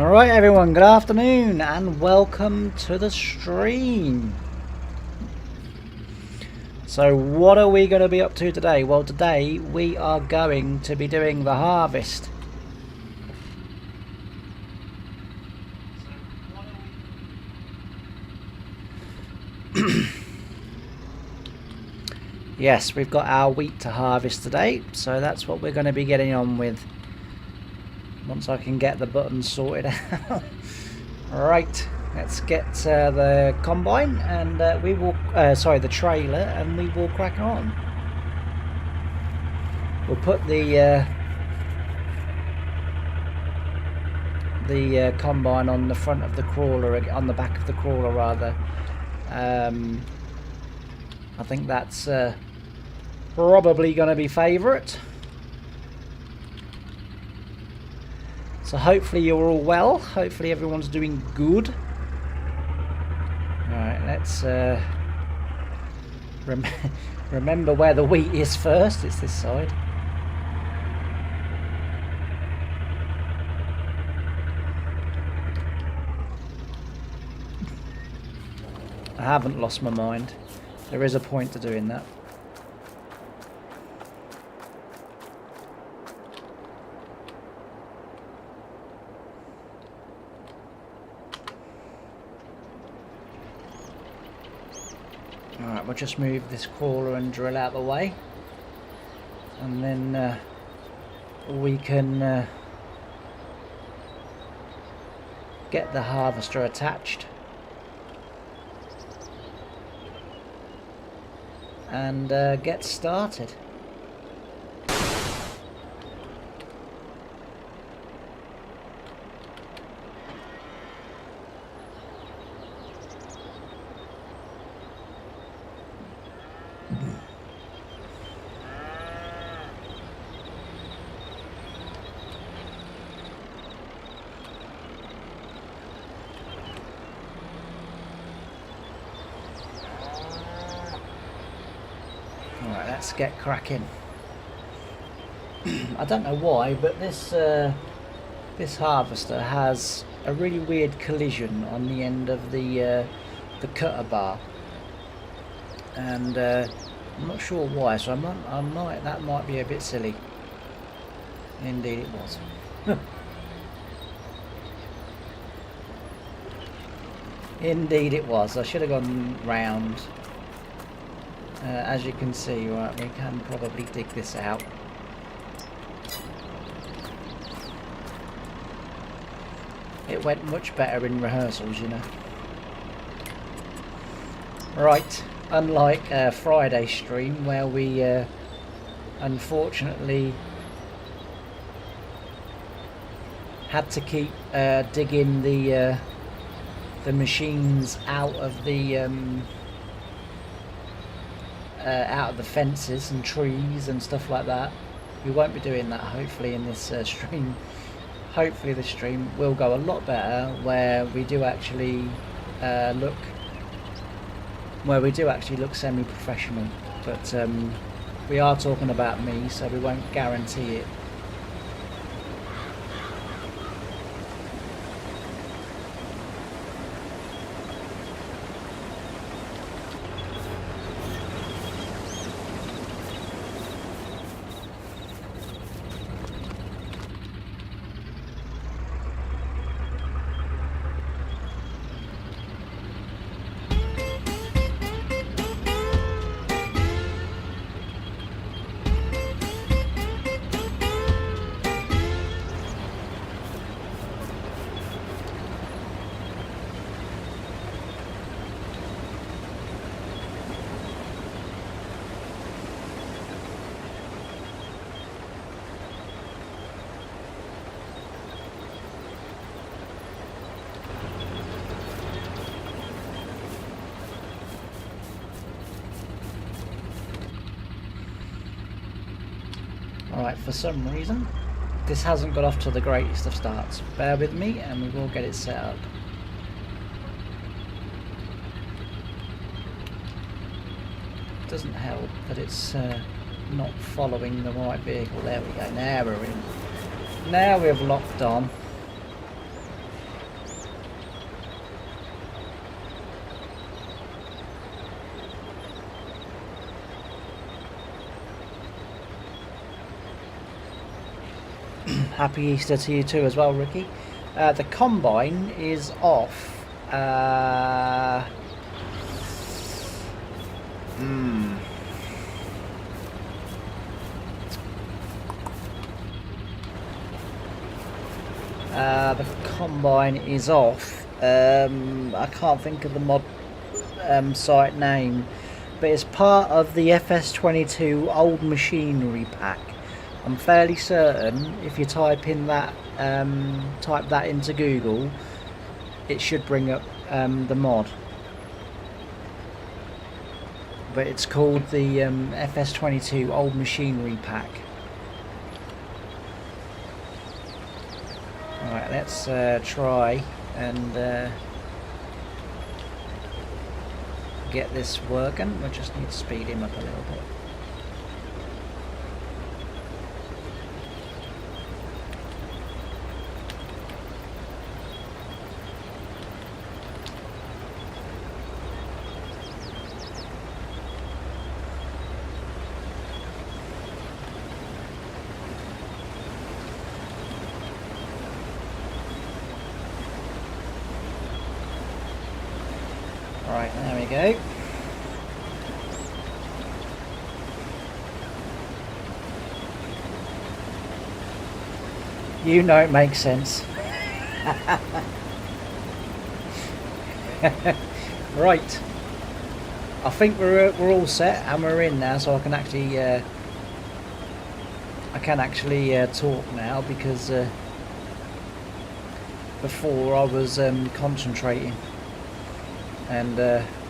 Alright everyone, good afternoon and welcome to the stream. So what are we going to be up to today? Well, today we are going to be doing the harvest. Yes, we've got our wheat to harvest today, so that's what we're going to be getting on with once I can get the buttons sorted out. Right, let's get the combine and we will, sorry, the trailer, and we will crack on. We'll put the combine on the front of the crawler, on the back of the crawler rather. I think that's probably going to be favourite. So hopefully you're all well. Hopefully everyone's doing good. Alright, let's remember where the wheat is first. It's this side. I haven't lost my mind. There is a point to doing that. Alright, we'll just move this crawler and drill out the way, and then we can get the harvester attached and get started. Alright, let's get cracking. I don't know why, but this this harvester has a really weird collision on the end of the cutter bar, and I'm not sure why. So that might be a bit silly. Indeed, it was. Indeed, it was. I should have gone round. As you can see, right, we can probably dig this out. It went much better in rehearsals, you know. Right, unlike Friday's stream where we unfortunately had to keep digging the machines out of the fences and trees and stuff like that. We won't be doing that hopefully in this stream. Hopefully the stream will go a lot better where we do actually look semi-professional, but we are talking about me, so we won't guarantee it. Alright, for some reason this hasn't got off to the greatest of starts. Bear with me and we will get it set up. Doesn't help that it's not following the right vehicle. There we go. Now we're in. Now we've locked on. Happy Easter to you too as well, Ricky. The combine is off. The combine is off. I can't think of the mod site name, but it's part of the FS22 old machinery pack. I'm fairly certain if you type in that, type that into Google, it should bring up the mod. But it's called the FS22 old machinery pack. Alright, let's try and get this working. We just need to speed him up a little bit. Right, there we go. You know it makes sense. Right. I think we're all set and we're in now, so I can actually talk now, because before I was concentrating. And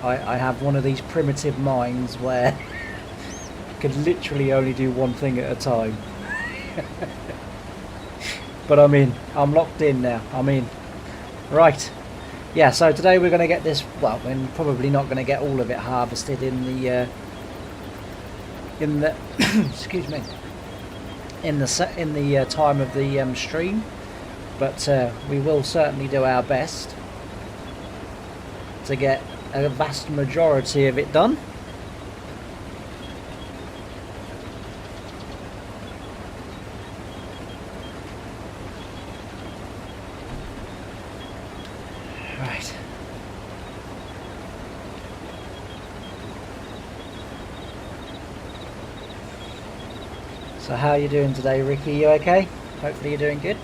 I have one of these primitive minds where I could literally only do one thing at a time. But I'm locked in now. Right. Yeah, so today we're going to get this, well, we're probably not going to get all of it harvested in the excuse me, in the time of the stream, but we will certainly do our best to get a vast majority of it done. Right. So how are you doing today, Ricky? You okay? Hopefully you're doing good.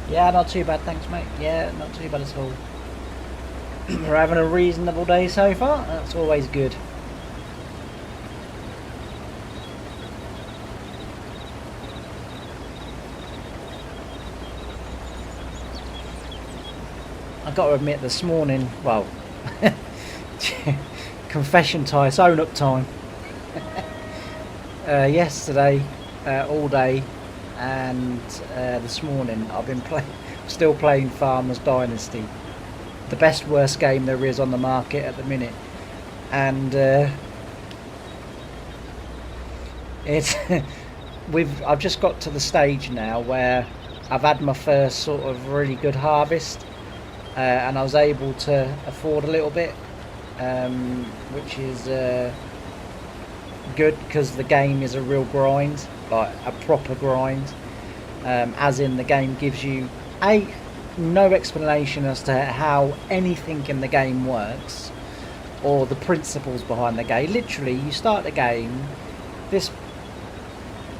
Yeah, not too bad, thanks mate. Yeah, not too bad at all. We're having a reasonable day so far, that's always good. I've got to admit, this morning, well, confession time, it's own up time. Yesterday, all day, and this morning I've been still playing Farmers Dynasty, the best worst game there is on the market at the minute, and I've just got to the stage now where I've had my first sort of really good harvest, and I was able to afford a little bit, which is good, because the game is a real grind, like a proper grind, as in the game gives you no explanation as to how anything in the game works or the principles behind the game. Literally, you start the game, this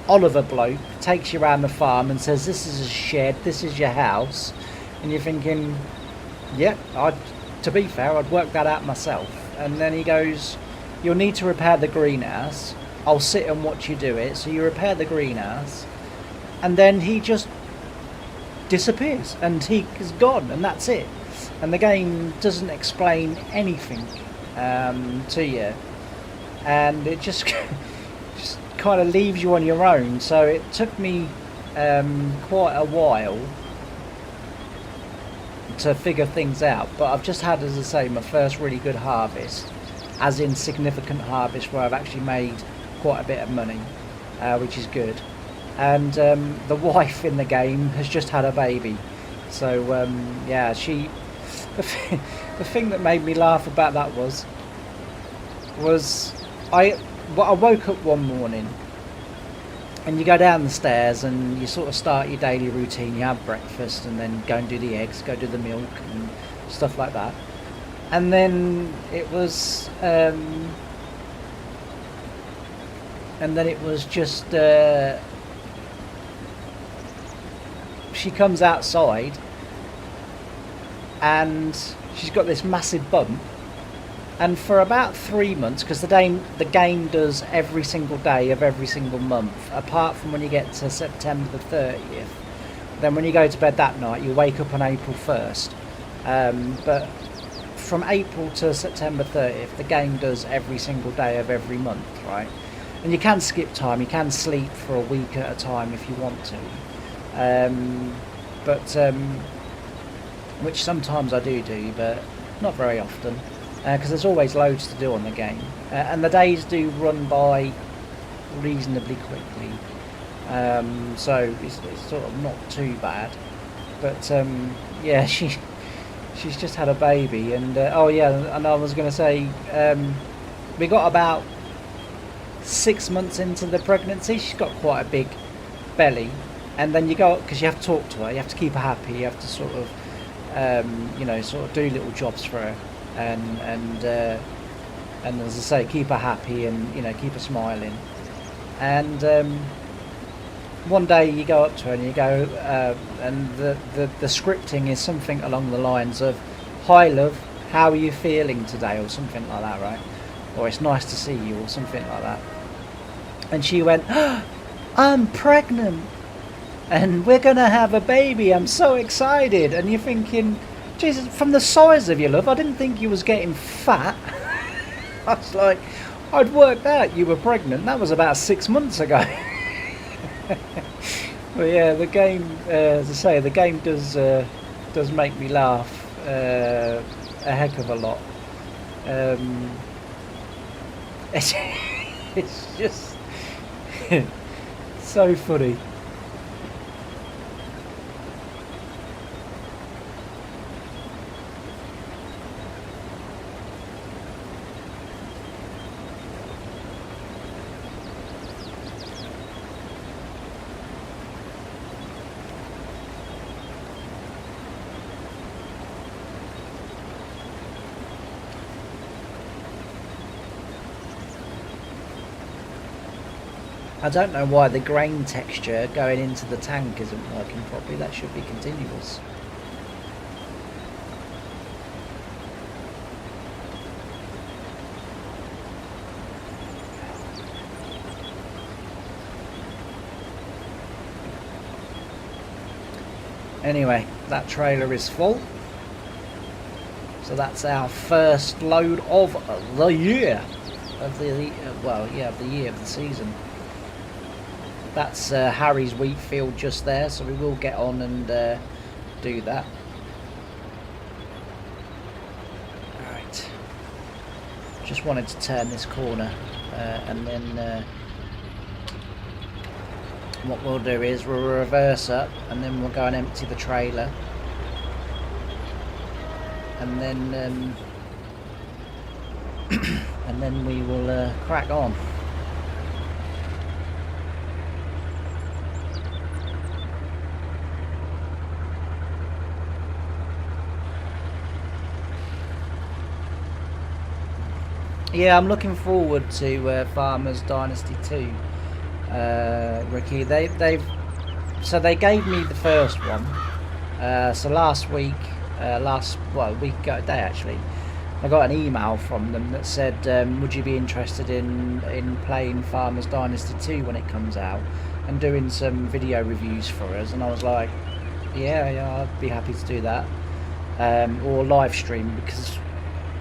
Oliver bloke takes you around the farm and says, this is a shed, this is your house, and you're thinking, yeah, to be fair, I'd worked that out myself. And then he goes, you'll need to repair the greenhouse. I'll sit and watch you do it. So you repair the greenhouse, and then he just disappears and he is gone, and that's it. And the game doesn't explain anything to you, and it just just kind of leaves you on your own. So it took me quite a while to figure things out, but I've just had, as I say, my first really good harvest, as in significant harvest where I've actually made quite a bit of money, which is good. And the wife in the game has just had a baby, so yeah, she the thing that made me laugh about that was I woke up one morning, and you go down the stairs and you sort of start your daily routine. You have breakfast and then go and do the eggs, go do the milk and stuff like that. And then it was just she comes outside and she's got this massive bump, and for about 3 months, because the game does every single day of every single month, apart from when you get to September the 30th. Then when you go to bed that night, you wake up on April 1st. But from April to September 30th, the game does every single day of every month, right? And you can skip time, you can sleep for a week at a time if you want to. Which sometimes I do, but not very often, because there's always loads to do on the game, and the days do run by reasonably quickly, so it's sort of not too bad. But yeah, she's just had a baby, and oh yeah, and I was going to say, we got about 6 months into the pregnancy. She's got quite a big belly, and then you go, because you have to talk to her, you have to keep her happy, you have to sort of sort of do little jobs for her, and as I say, keep her happy, and keep her smiling. And one day you go up to her and you go, and the scripting is something along the lines of, "Hi love, how are you feeling today?" or something like that, right? Or "It's nice to see you," or something like that. And she went, "Oh, I'm pregnant, and we're gonna have a baby. I'm so excited." And you're thinking, Jesus, from the size of you, love, I didn't think you was getting fat. I was like, I'd worked out you were pregnant. That was about 6 months ago. But yeah, the game, as I say, the game does make me laugh a heck of a lot. It's just so funny. I don't know why the grain texture going into the tank isn't working properly. That should be continuous. Anyway, that trailer is full. So that's our first load of the year. Of the year, of the season. That's Harry's wheat field just there, so we will get on and do that. Alright. Just wanted to turn this corner, and then what we'll do is we'll reverse up, and then we'll go and empty the trailer. And then and then we will crack on. Yeah, I'm looking forward to Farmers Dynasty 2, Ricky. They gave me the first one. So last week, a week ago today actually, I got an email from them that said, would you be interested in playing Farmers Dynasty 2 when it comes out and doing some video reviews for us? And I was like, yeah, I'd be happy to do that, or live stream, because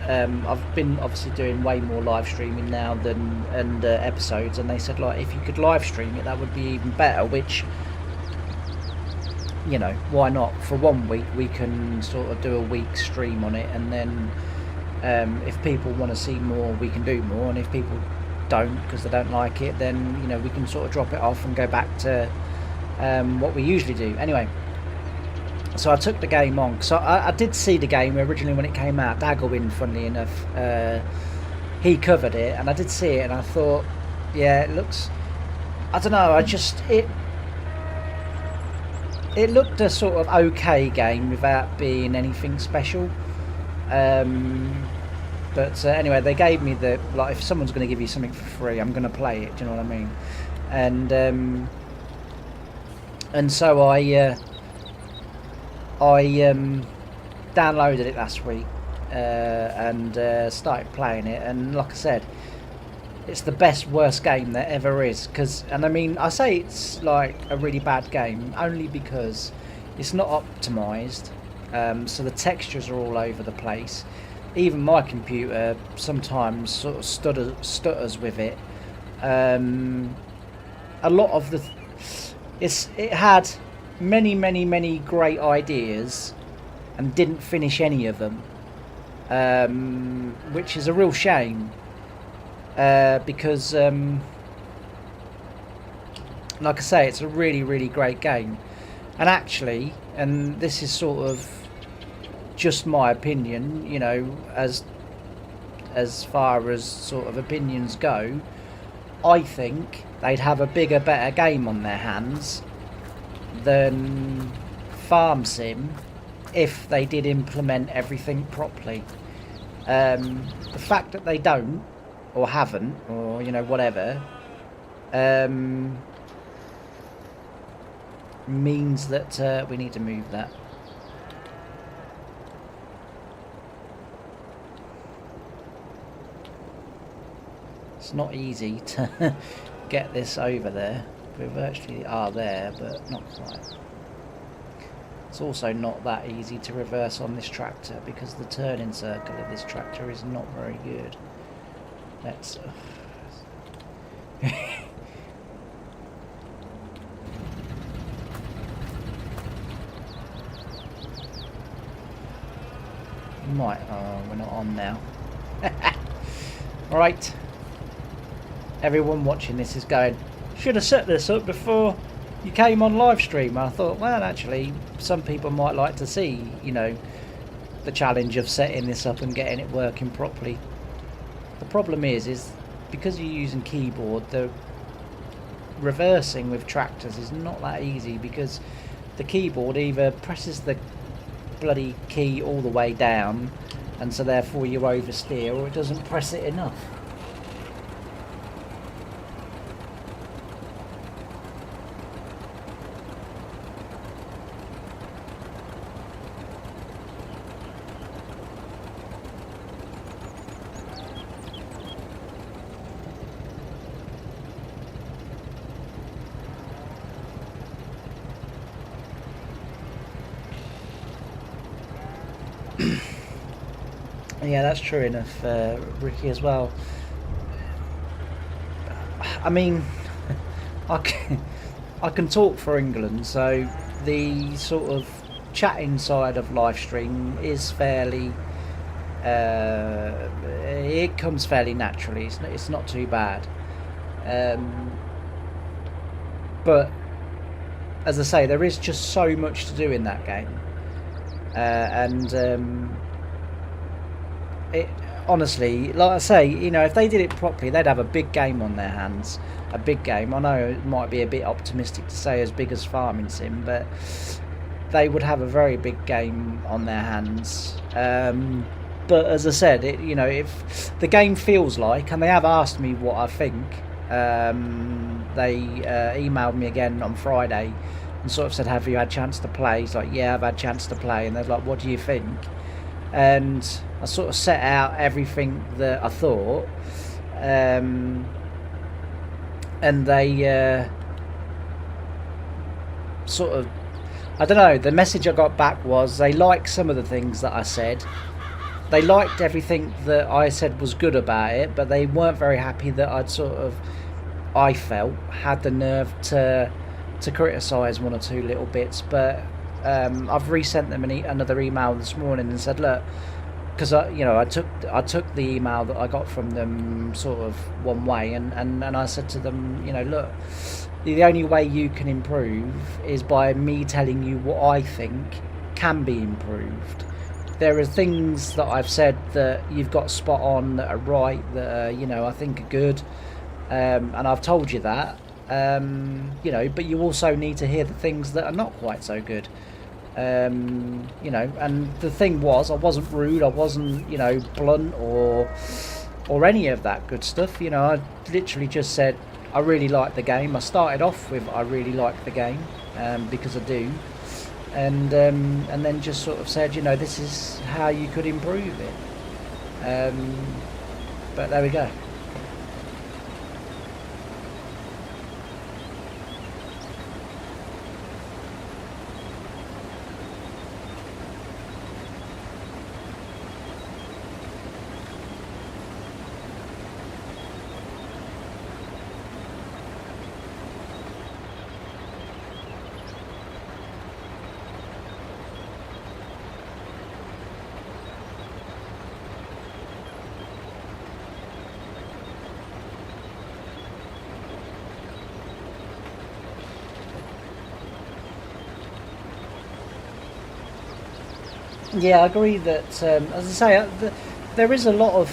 I've been obviously doing way more live streaming now than episodes, and they said, like, if you could live stream it, that would be even better, which, you know, why not? For 1 week we can sort of do a week stream on it, and then if people want to see more, we can do more, and if people don't because they don't like it, then, you know, we can sort of drop it off and go back to what we usually do. Anyway, so I took the game on, because I did see the game originally when it came out. Dagglewin, funnily enough, he covered it, and I did see it, and I thought, yeah, it looks, I don't know, it looked a sort of okay game without being anything special. But anyway, they gave me the, like, if someone's going to give you something for free, I'm going to play it, do you know what I mean? And so I downloaded it last week and started playing it, and like I said, it's the best worst game there ever is. And I mean, I say it's like a really bad game only because it's not optimized, so the textures are all over the place. Even my computer sometimes sort of stutters with it. A lot of it had many great ideas and didn't finish any of them, which is a real shame, because like I say, it's a really great game. And actually, and this is sort of just my opinion, you know, as far as sort of opinions go, I think they'd have a bigger, better game on their hands than Farm Sim if they did implement everything properly. The fact that they don't, or haven't, or, you know, whatever, means that we need to move that. It's not easy to get this over there. We virtually are there, but not quite. It's also not that easy to reverse on this tractor because the turning circle of this tractor is not very good. Let's might. Oh, we're not on now. Right. Everyone watching this is going, should have set this up before you came on live stream. And I thought, well, actually, some people might like to see, you know, the challenge of setting this up and getting it working properly. The problem is because you're using keyboard, the reversing with tractors is not that easy, because the keyboard either presses the bloody key all the way down, and so therefore you oversteer, or it doesn't press it enough. Yeah, that's true enough, Ricky, as well. I mean, I can talk for England, so the sort of chatting side of live stream is fairly, it comes fairly naturally. It's not too bad, but as I say, there is just so much to do in that game, and it honestly, like I say, you know, if they did it properly, they'd have a big game on their hands. A big game. I know it might be a bit optimistic to say as big as Farming Sim, but they would have a very big game on their hands. But as I said, you know, if the game feels like, and they have asked me what I think, they emailed me again on Friday and sort of said, have you had a chance to play? He's like, yeah, I've had a chance to play. And they're like, what do you think? and I sort of set out everything that I thought, and they sort of, I don't know, the message I got back was they liked some of the things that I said. They liked everything that I said was good about it, but they weren't very happy that I felt, had the nerve to criticise one or two little bits. But I've resent them another email this morning and said, look, because I took the email that I got from them sort of one way, and I said to them, look, the only way you can improve is by me telling you what I think can be improved. There are things that I've said that you've got spot on, that are right, that I think are good, and I've told you that. But you also need to hear the things that are not quite so good. And the thing was, I wasn't rude, I wasn't blunt or any of that good stuff. I literally just said I really like the game. I started off with I really like the game, because I do, and then just sort of said, this is how you could improve it. But there we go. Yeah, I agree that, as I say, there is a lot of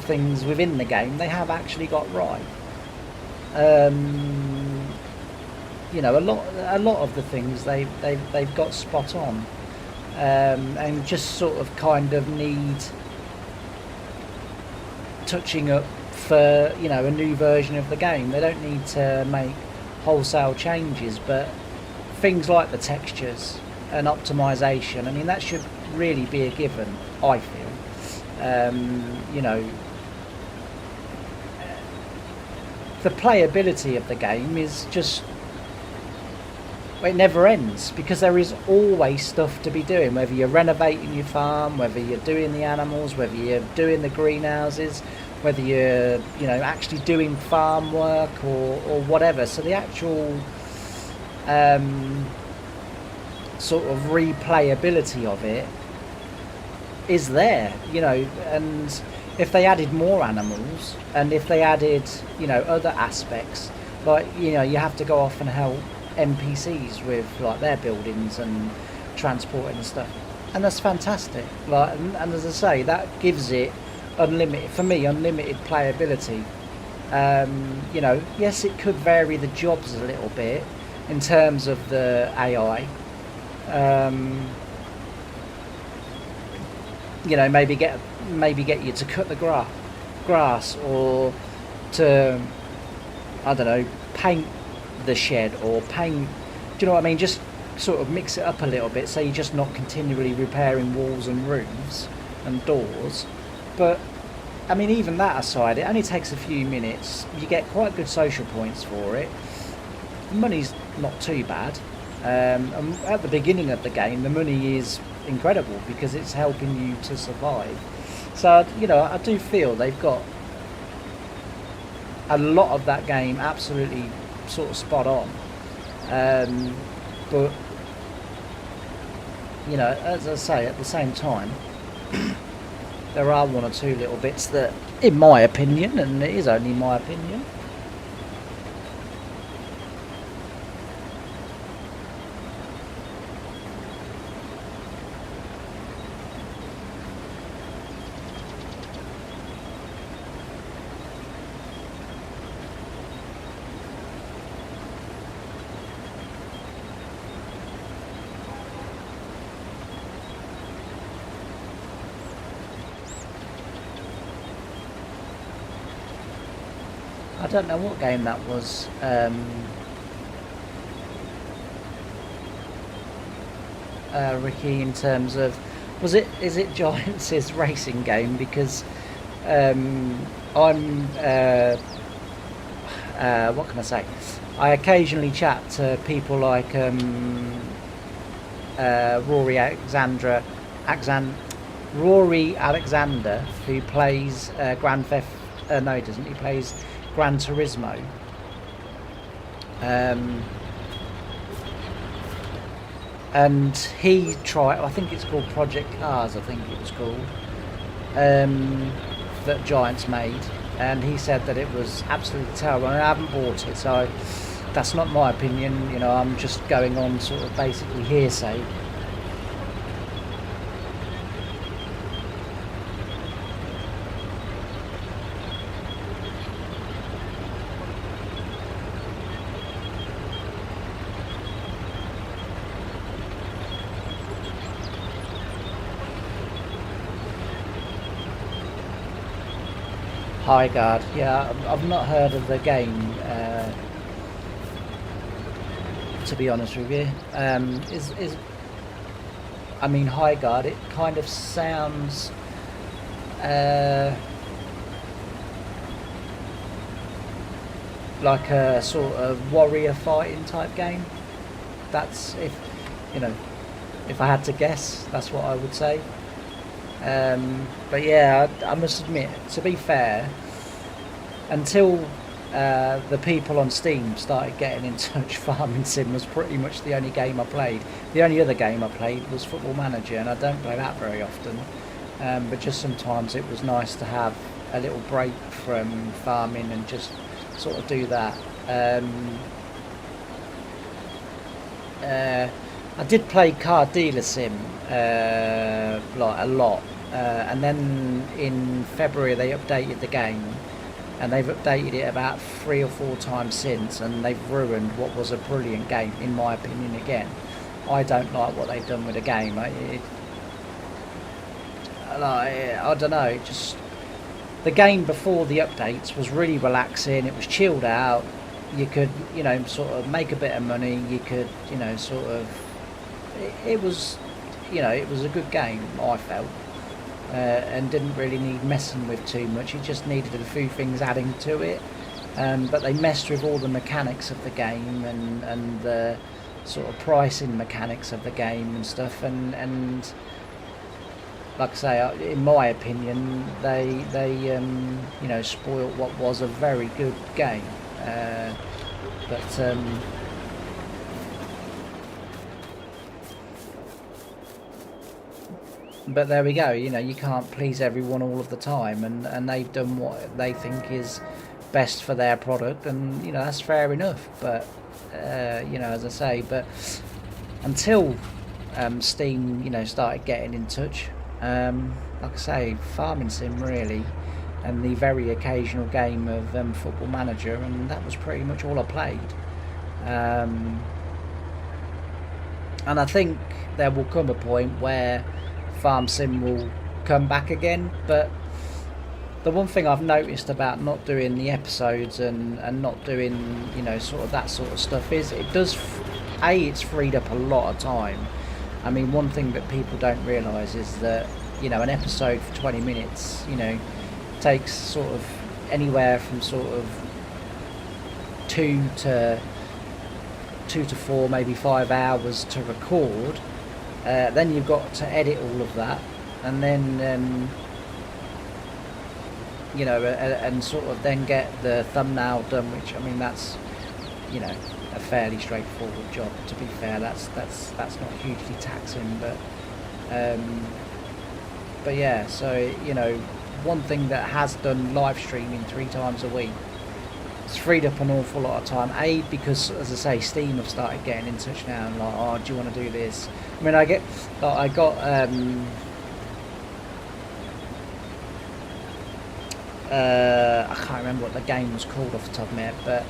things within the game they have actually got right. A lot of the things they've got spot on, and just sort of kind of need touching up for a new version of the game. They don't need to make wholesale changes, but things like the textures and optimization, I mean, that should really be a given, I feel. The playability of the game is just, it never ends, because there is always stuff to be doing, whether you're renovating your farm, whether you're doing the animals, whether you're doing the greenhouses, whether you're actually doing farm work or whatever. So the actual sort of replayability of it is there, and if they added more animals, and if they added other aspects, like you have to go off and help NPCs with like their buildings and transporting and stuff, and that's fantastic. Like, and as I say, that gives it unlimited playability. Yes, it could vary the jobs a little bit in terms of the AI. Maybe get you to cut the grass, or to, I don't know, paint the shed, or paint. Do you know what I mean? Just sort of mix it up a little bit, so you're just not continually repairing walls and roofs and doors. But I mean, even that aside, it only takes a few minutes. You get quite good social points for it. Money's not too bad. And at the beginning of the game, the money is incredible because it's helping you to survive. So I do feel they've got a lot of that game absolutely sort of spot on. But as I say, at the same time, there are one or two little bits that, in my opinion, and it is only my opinion, I don't know what game that was. Ricky, in terms of, Is it Giants' racing game? Because I'm what can I say? I occasionally chat to people like Rory Alexander, who plays Grand Theft. No, he doesn't. He plays Gran Turismo. And he tried. I think it's called Project Cars. I think it was called. That Giants made, and he said that it was absolutely terrible. I haven't bought it, so that's not my opinion. You know, I'm just going on sort of basically hearsay. High Guard, yeah, I've not heard of the game, to be honest with you. I mean, High Guard, it kind of sounds like a sort of warrior fighting type game. That's, if I had to guess, that's what I would say. But yeah, I must admit, to be fair, until the people on Steam started getting in touch, Farming Sim was pretty much the only game I played. The only other game I played was Football Manager, and I don't play that very often. But just sometimes it was nice to have a little break from farming and just sort of do that. I did play Car Dealer Sim like a lot, and then in February they updated the game, and they've updated it about 3 or 4 times since, and they've ruined what was a brilliant game, in my opinion. Again, I don't like what they've done with the game. I don't know, just the game before the updates was really relaxing. It was chilled out. You could, sort of make a bit of money. You could, sort of. It was, it was a good game, I felt, and didn't really need messing with too much. It just needed a few things adding to it. But they messed with all the mechanics of the game and the sort of pricing mechanics of the game and stuff. And like I say, in my opinion, they spoiled what was a very good game. But there we go. You can't please everyone all of the time, and they've done what they think is best for their product, and that's fair enough. But as I say, but until Steam started getting in touch, like I say, Farming Sim really, and the very occasional game of Football Manager, and that was pretty much all I played. And I think there will come a point where Farm Sim will come back again. But the one thing I've noticed about not doing the episodes and not doing sort of that sort of stuff is it does it's freed up a lot of time. I mean, one thing that people don't realise is that an episode for 20 minutes takes sort of anywhere from sort of 2 to 4, maybe 5 hours to record. Then you've got to edit all of that, and then and sort of then get the thumbnail done, which, I mean, that's a fairly straightforward job. To be fair, that's not hugely taxing, but yeah. So one thing that has done live streaming 3 times a week, it's freed up an awful lot of time. Because, as I say, Steam have started getting in touch now and like, oh, do you want to do this? I mean, I got I can't remember what the game was called off the top of my head,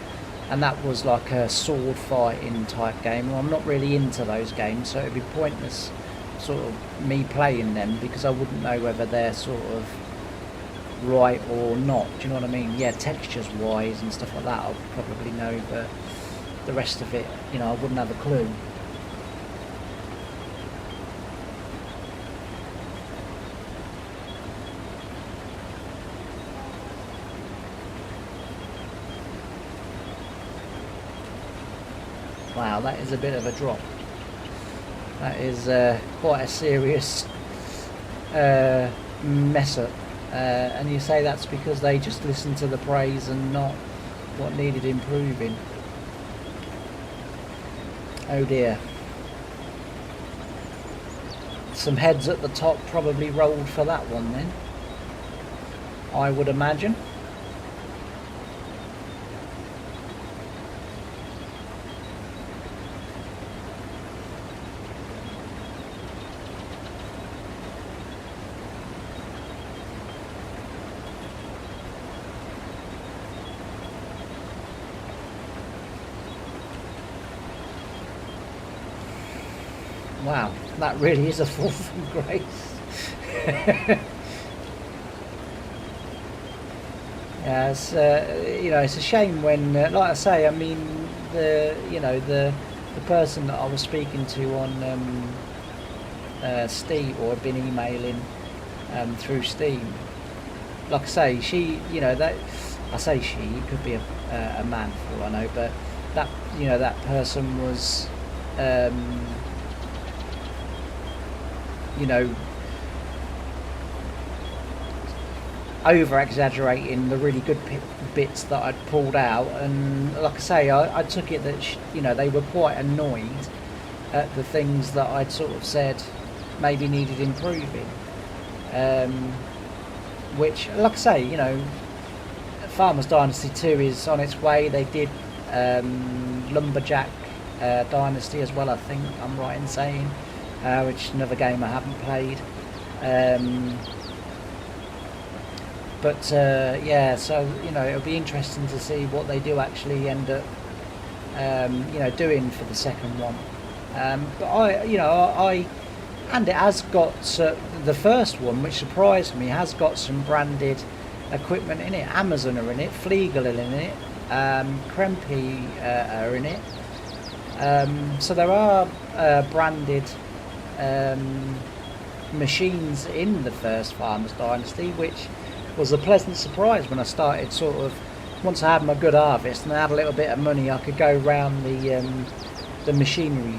and that was like a sword fighting type game. Well, I'm not really into those games, so it'd be pointless sort of me playing them, because I wouldn't know whether they're sort of right or not. Do you know what I mean? Yeah, textures wise and stuff like that I'll probably know, but the rest of it, I wouldn't have a clue. Wow, that is a bit of a drop. That is quite a serious mess up. And you say that's because they just listened to the praise and not what needed improving. Oh dear. Some heads at the top probably rolled for that one then, I would imagine. Wow, that really is a fall from grace. Yeah, it's it's a shame when, like I say, I mean the person that I was speaking to on Steam, or had been emailing through Steam. Like I say, she, that I say she, it could be a man for all I know, but that that person was. Over exaggerating the really good bits that I'd pulled out, and like I say, I took it that they were quite annoyed at the things that I'd sort of said maybe needed improving, which, like I say, Farmers Dynasty 2 is on its way. They did Lumberjack Dynasty as well, I think I'm right in saying, which is another game I haven't played. But yeah, so it'll be interesting to see what they do actually end up doing for the second one. But I and it has got the first one, which surprised me, has got some branded equipment in it. Amazon are in it, Fleagle are in it, Krempe are in it. So there are branded machines in the first Farmers Dynasty, which was a pleasant surprise when I started once I had my good harvest and I had a little bit of money, I could go round the machinery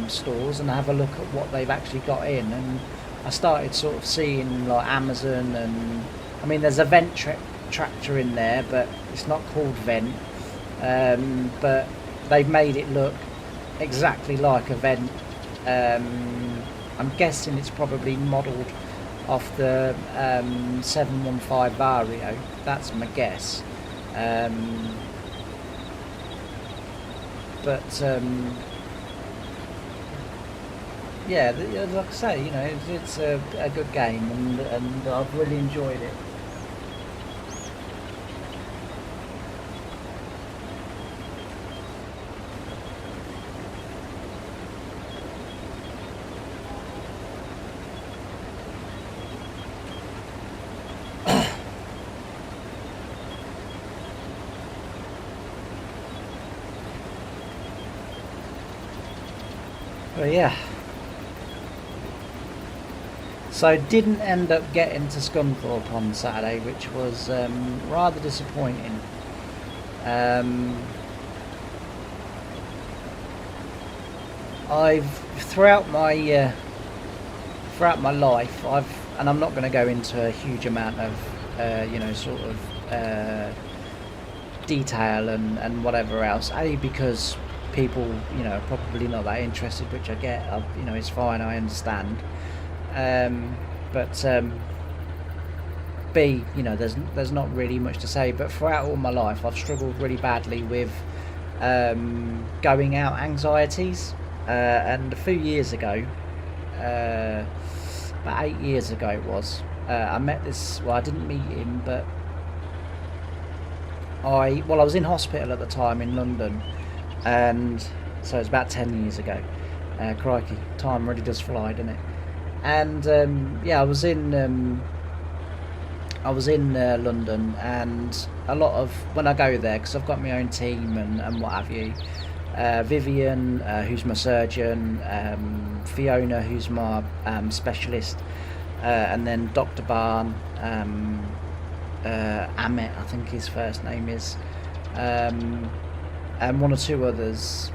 stores and have a look at what they've actually got in, and I started seeing like Amazon, and I mean there's a Vent tractor in there, but it's not called Vent, but they've made it look exactly like a Vent. I'm guessing it's probably modelled off the 715 Vario. That's my guess. But yeah, like I say, it's a good game, and I've really enjoyed it. But yeah, so didn't end up getting to Scunthorpe on Saturday, which was rather disappointing. I've throughout my life, and I'm not going to go into a huge amount of detail and whatever else. Because people, probably not that interested, which I get. It's fine, I understand. But B, there's not really much to say. But throughout all my life, I've struggled really badly with going out anxieties. And a few years ago, about 8 years ago it was, I met this. Well, I didn't meet him, but I was in hospital at the time in London. And so it's about 10 years ago. Crikey, time really does fly, doesn't it? And I was in London, and a lot of when I go there, because I've got my own team and what have you. Vivian, who's my surgeon, Fiona, who's my specialist, and then Dr. Barn, Amit, I think his first name is. And one or two others,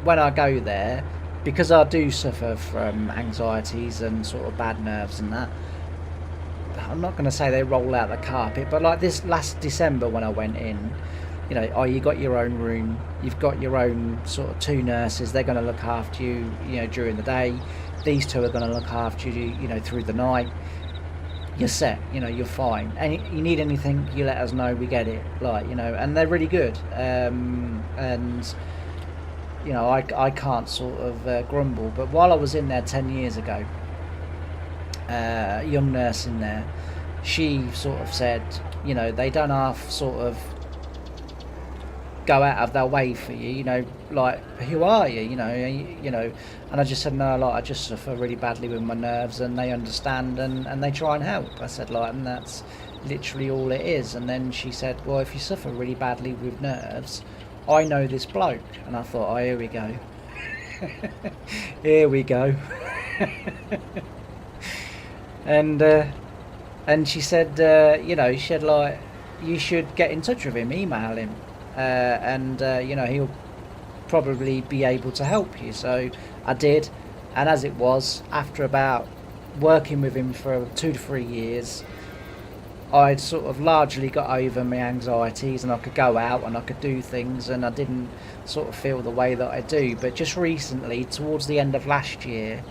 when I go there, because I do suffer from anxieties and sort of bad nerves and that, I'm not going to say they roll out the carpet, but like this last December when I went in, you know, oh, you got your own room, you've got your own sort of 2 nurses, they're going to look after you, you know, during the day. These 2 are going to look after you, you know, through the night. You're set, you know, you're fine. And you need anything, you let us know, we get it. Like, you know, and they're really good. And you know, I can't sort of grumble. But while I was in there 10 years ago, a young nurse in there, she sort of said, you know, they don't half sort of go out of their way for you, you know, like, who are you, you know, and I just said, no, like, I just suffer really badly with my nerves, and they understand, and they try and help. I said, like, and that's literally all it is. And then she said, well, if you suffer really badly with nerves, I know this bloke. And I thought, oh, here we go. Here we go. And she said, you know, she said, like, you should get in touch with him, email him, and you know, he'll probably be able to help you. So I did, and as it was, after about working with him for 2 to 3 years, I'd sort of largely got over my anxieties, and I could go out and I could do things, and I didn't sort of feel the way that I do. But just recently, towards the end of last year,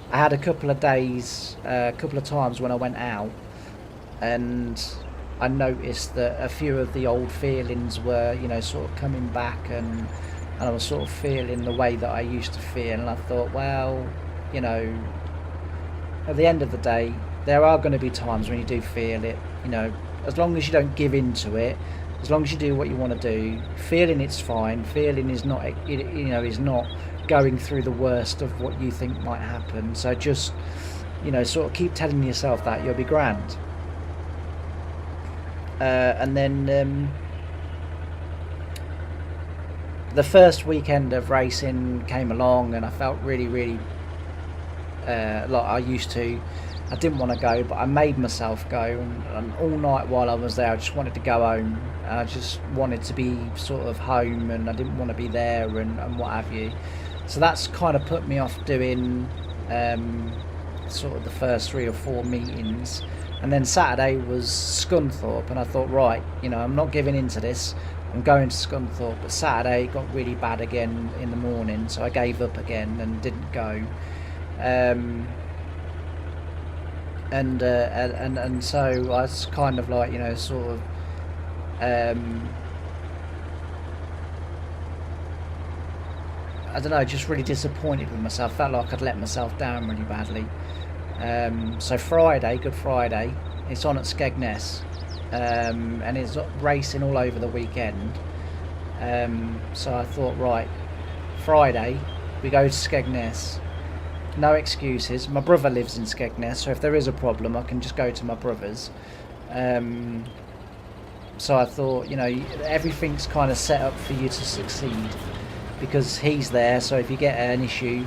I had a couple of days, a couple of times when I went out, and I noticed that a few of the old feelings were, you know, sort of coming back, and I was sort of feeling the way that I used to feel. And I thought, well, you know, at the end of the day, there are going to be times when you do feel it, you know, as long as you don't give in to it, as long as you do what you want to do, feeling it's fine, feeling is not, you know, is not going through the worst of what you think might happen. So just, you know, sort of keep telling yourself that you'll be grand. And then the first weekend of racing came along, and I felt really like I used to. I didn't want to go, but I made myself go, and all night while I was there, I just wanted to go home. I just wanted to be sort of home, and I didn't want to be there, and what have you. So that's kind of put me off doing sort of the first 3 or 4 meetings. And then Saturday was Scunthorpe, and I thought, right, you know, I'm not giving in to this, I'm going to Scunthorpe. But Saturday got really bad again in the morning, so I gave up again and didn't go. And so I was kind of like, you know, sort of I don't know, just really disappointed with myself. Felt like I'd let myself down really badly. So Friday, Good Friday, it's on at Skegness, and it's racing all over the weekend. So I thought, right, Friday we go to Skegness. No excuses. My brother lives in Skegness, so if there is a problem, I can just go to my brother's. So I thought, you know, everything's kind of set up for you to succeed because he's there. So if you get an issue,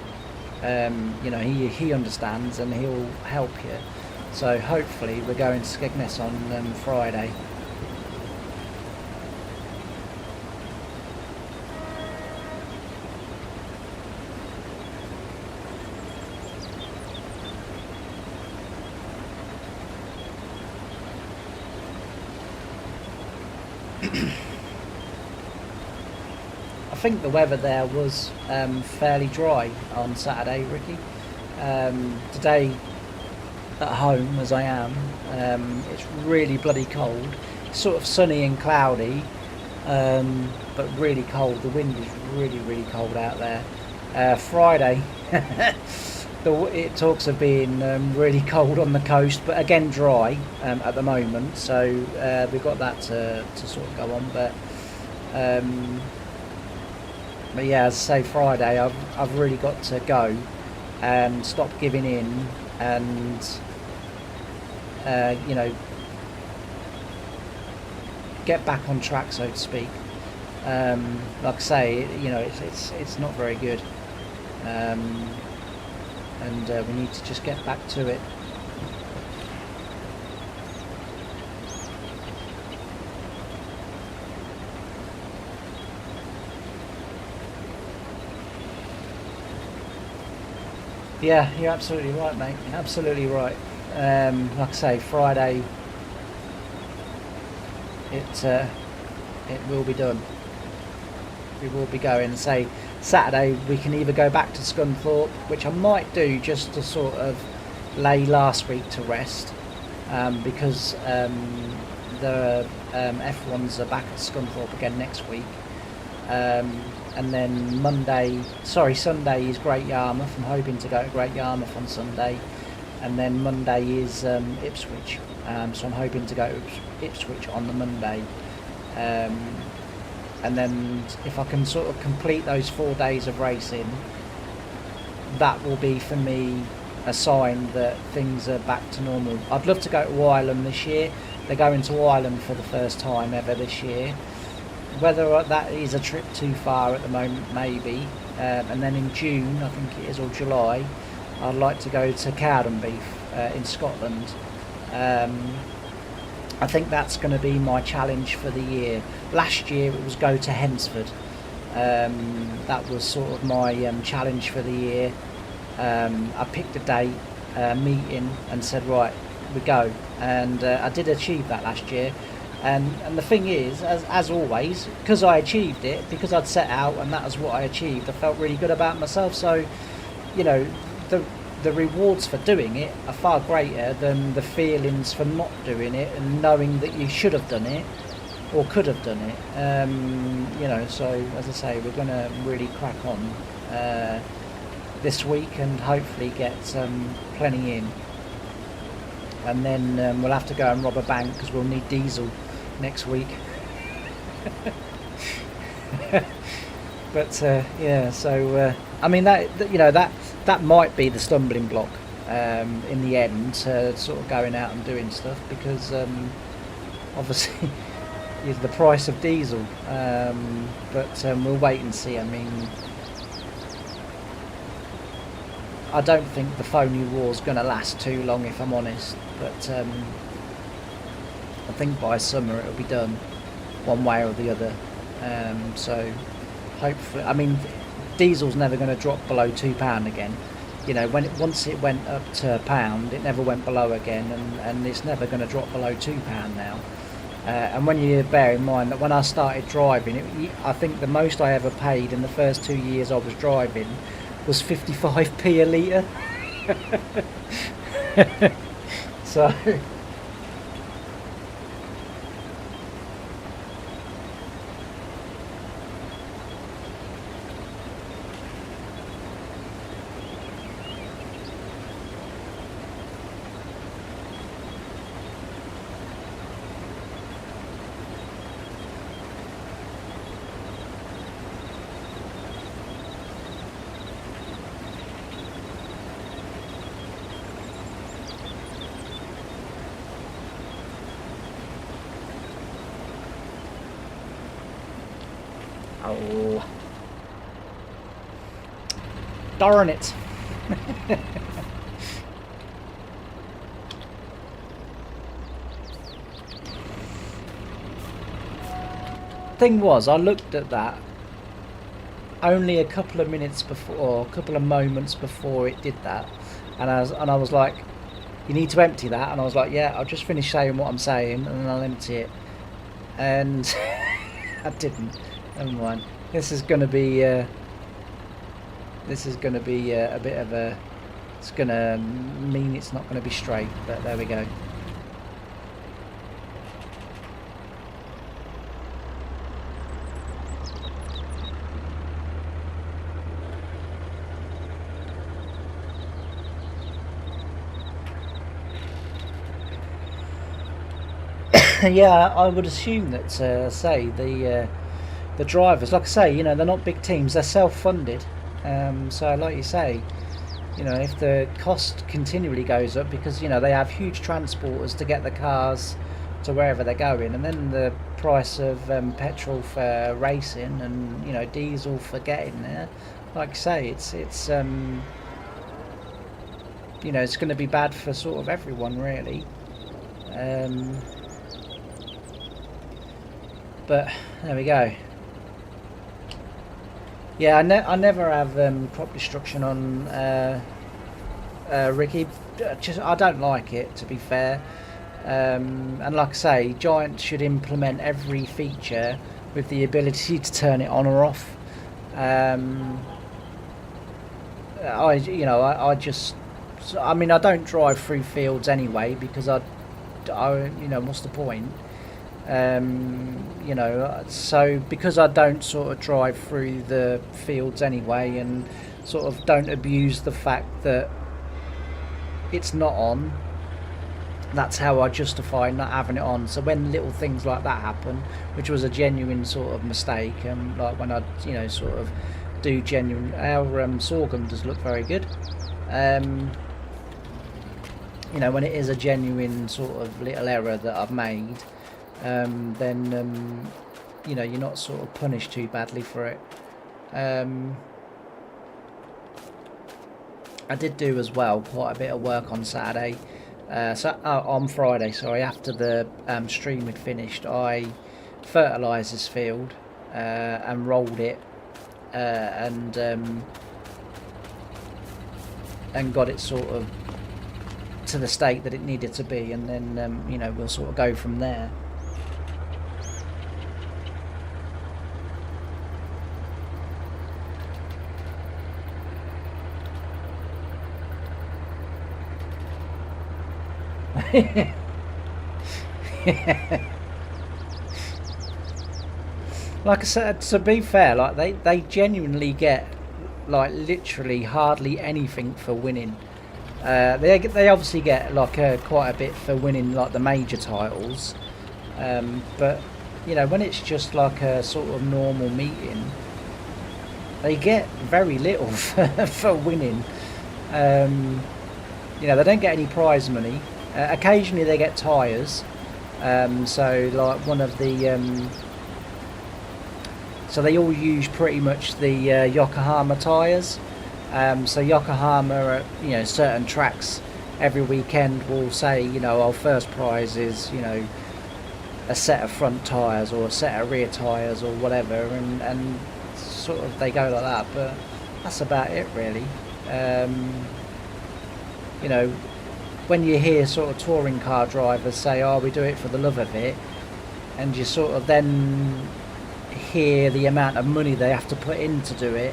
you know, he understands and he'll help you. So hopefully we're going to Skegness on Friday. I think the weather there was fairly dry on Saturday, Ricky. Today, at home as I am, it's really bloody cold. It's sort of sunny and cloudy, but really cold. The wind is really cold out there. Friday, it talks of being really cold on the coast, but again dry at the moment. So we've got that to sort of go on, but yeah, as I say, Friday I've really got to go and stop giving in, and you know, get back on track, so to speak. Like I say, you know, it's not very good, and we need to just get back to it. Yeah, you're absolutely right, mate. Absolutely right. Like I say, Friday, it will be done. We will be going. Say Saturday, we can either go back to Scunthorpe, which I might do just to sort of lay last week to rest, because the F1s are back at Scunthorpe again next week. And then Sunday is Great Yarmouth. I'm hoping to go to Great Yarmouth on Sunday. And then Monday is Ipswich. So I'm hoping to go to Ipswich on the Monday. And then if I can sort of complete those 4 days of racing, that will be for me a sign that things are back to normal. I'd love to go to Ireland this year. They're going to Ireland for the first time ever this year. Whether that is a trip too far at the moment, maybe. And then in June, I think it is, or July, I'd like to go to Cowdenbeath in Scotland. I think that's going to be my challenge for the year. Last year it was go to Hensford. That was sort of my challenge for the year. I picked a date, meeting, and said, right, we go. And I did achieve that last year. And the thing is, as always, because I achieved it, because I'd set out and that was what I achieved, I felt really good about myself. So, you know, the rewards for doing it are far greater than the feelings for not doing it and knowing that you should have done it or could have done it. You know, so as I say, we're going to really crack on this week and hopefully get plenty in. And then we'll have to go and rob a bank because we'll need diesel next week. But yeah, so I mean that might be the stumbling block in the end, sort of going out and doing stuff, because obviously is the price of diesel. But we'll wait and see. I mean, I don't think the phony war's going to last too long, if I'm honest. But I think by summer it'll be done, one way or the other. So hopefully, I mean, diesel's never going to drop below £2 again. You know, once it went up to £1, it never went below again, and it's never going to drop below £2 now. And when you bear in mind that when I started driving, I think the most I ever paid in the first 2 years I was driving was 55p a litre. So oh, darn it. Thing was, I looked at that only a couple of minutes before, or a couple of moments before it did that, and I was like, you need to empty that, and I was like, yeah, I'll just finish saying what I'm saying and then I'll empty it, and I didn't. Never mind. This is going to be a bit of a, it's going to mean it's not going to be straight, but there we go. Yeah, I would assume that, say, the drivers, like I say, you know, they're not big teams, they're self-funded. So like you say, you know, if the cost continually goes up, because, you know, they have huge transporters to get the cars to wherever they're going, and then the price of petrol for racing and, you know, diesel for getting there, like I say, it's you know, it's going to be bad for sort of everyone, really. But there we go. Yeah, I never have crop destruction on Ricky. Just I don't like it, to be fair. And like I say, Giant should implement every feature with the ability to turn it on or off. I just, I mean, I don't drive through fields anyway because what's the point? So because I don't sort of drive through the fields anyway, and sort of don't abuse the fact that it's not on, that's how I justify not having it on. So when little things like that happen, which was a genuine sort of mistake, and like when I sort of do genuine, our sorghum does look very good. When it is a genuine sort of little error that I've made, then you're not sort of punished too badly for it. I did do as well quite a bit of work on Saturday. On Friday, sorry, after the stream had finished, I fertilised this field and rolled it and got it sort of to the state that it needed to be, and then we'll sort of go from there. Like I said, to be fair, like they genuinely get like literally hardly anything for winning. They obviously get like quite a bit for winning like the major titles, but when it's just like a sort of normal meeting, they get very little for winning. They don't get any prize money. Occasionally they get tyres. So like one of the so they all use pretty much the Yokohama tyres. So Yokohama at certain tracks every weekend will say our first prize is a set of front tyres or a set of rear tyres or whatever, and sort of they go like that, but that's about it really. When you hear sort of touring car drivers say, oh, we do it for the love of it, and you sort of then hear the amount of money they have to put in to do it,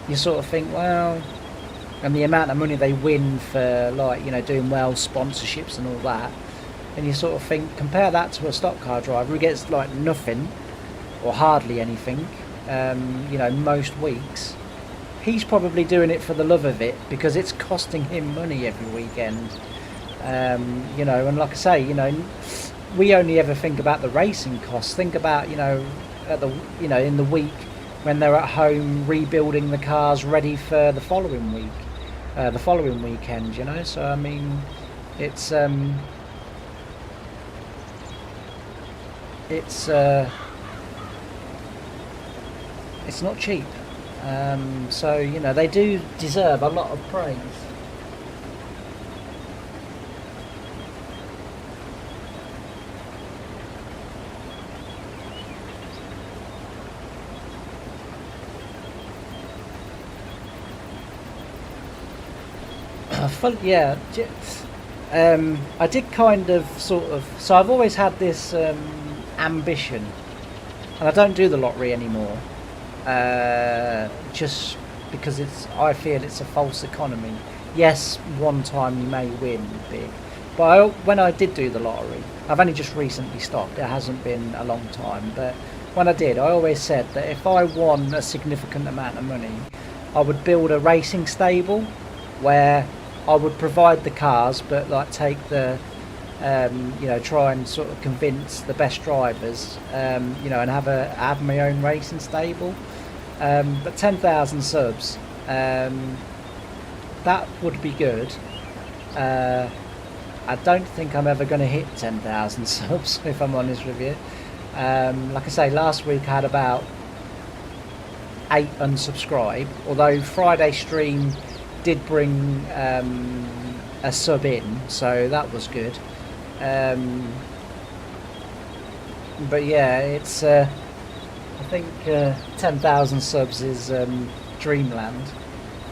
you sort of think, well, and the amount of money they win for like doing well, sponsorships and all that, and you sort of think, compare that to a stock car driver who gets like nothing or hardly anything most weeks. He's probably doing it for the love of it because it's costing him money every weekend. And like I say, we only ever think about the racing costs. Think about at the in the week when they're at home rebuilding the cars ready for the following week, the following weekend. So I mean, it's not cheap. So they do deserve a lot of praise. I did kind of sort of, so I've always had this ambition, and I don't do the lottery anymore, just because I feel it's a false economy. Yes, one time you may win big, but when I did do the lottery, I've only just recently stopped, it hasn't been a long time, but when I did, I always said that if I won a significant amount of money, I would build a racing stable where I would provide the cars, but like take the, try and sort of convince the best drivers, and have my own racing stable. But 10,000 subs, that would be good. I don't think I'm ever going to hit 10,000 subs, if I'm honest with you. Like I say, last week I had about 8 unsubscribe, although Friday stream did bring a sub in, so that was good. But yeah, it's I think 10,000 subs is dreamland.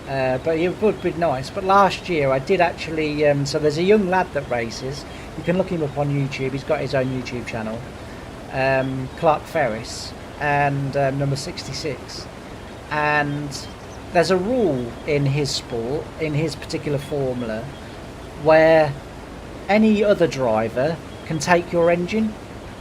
but it would be nice. But last year I did actually. So there's a young lad that races. You can look him up on YouTube. He's got his own YouTube channel, Clark Ferris, and number 66. And there's a rule in his sport, in his particular formula, where any other driver can take your engine,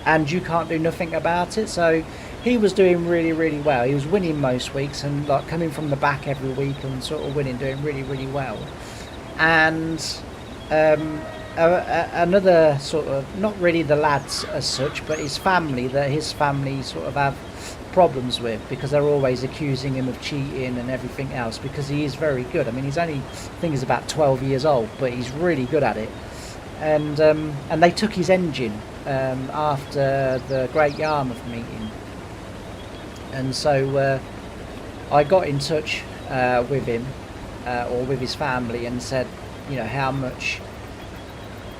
and you can't do nothing about it. So he was doing really well. He was winning most weeks and like coming from the back every week and sort of winning, doing really well. And another sort of, not really the lads as such, but his family, that his family sort of have problems with, because they're always accusing him of cheating and everything else, because he is very good. I mean, he's only, I think he's about 12 years old, but he's really good at it. And they took his engine after the Great Yarmouth meeting. And so I got in touch with him or with his family and said, you know, how much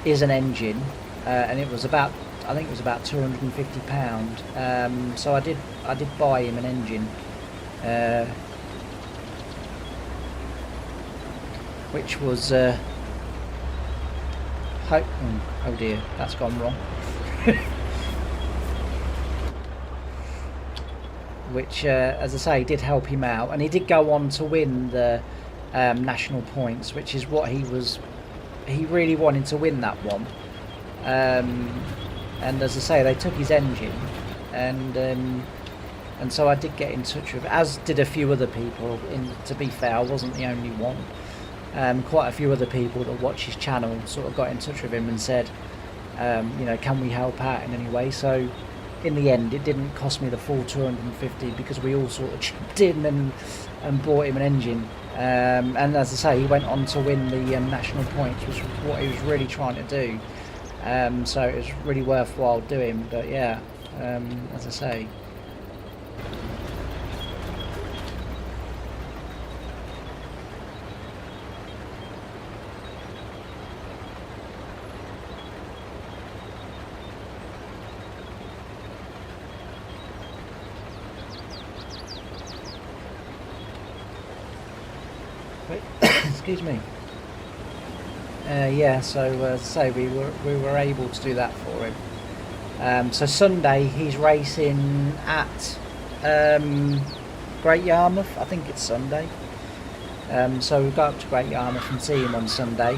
is an engine? And it was about, I think it was about £250. So I did buy him an engine, which was oh dear, that's gone wrong. Which, as I say, did help him out, and he did go on to win the national points, which is what he really wanted to win that one. And as I say, they took his engine, and so I did get in touch with, as did a few other people. To be fair, I wasn't the only one. Quite a few other people that watch his channel sort of got in touch with him and said, you know, can we help out in any way? So in the end, it didn't cost me the full 250, because we all sort of chipped in and bought him an engine. And as I say, he went on to win the national points, which was what he was really trying to do. So it was really worthwhile doing. But yeah, as I say. Excuse me. Yeah, so as I say, we were able to do that for him. So Sunday he's racing at Great Yarmouth. I think it's Sunday. So we'll go up to Great Yarmouth and see him on Sunday.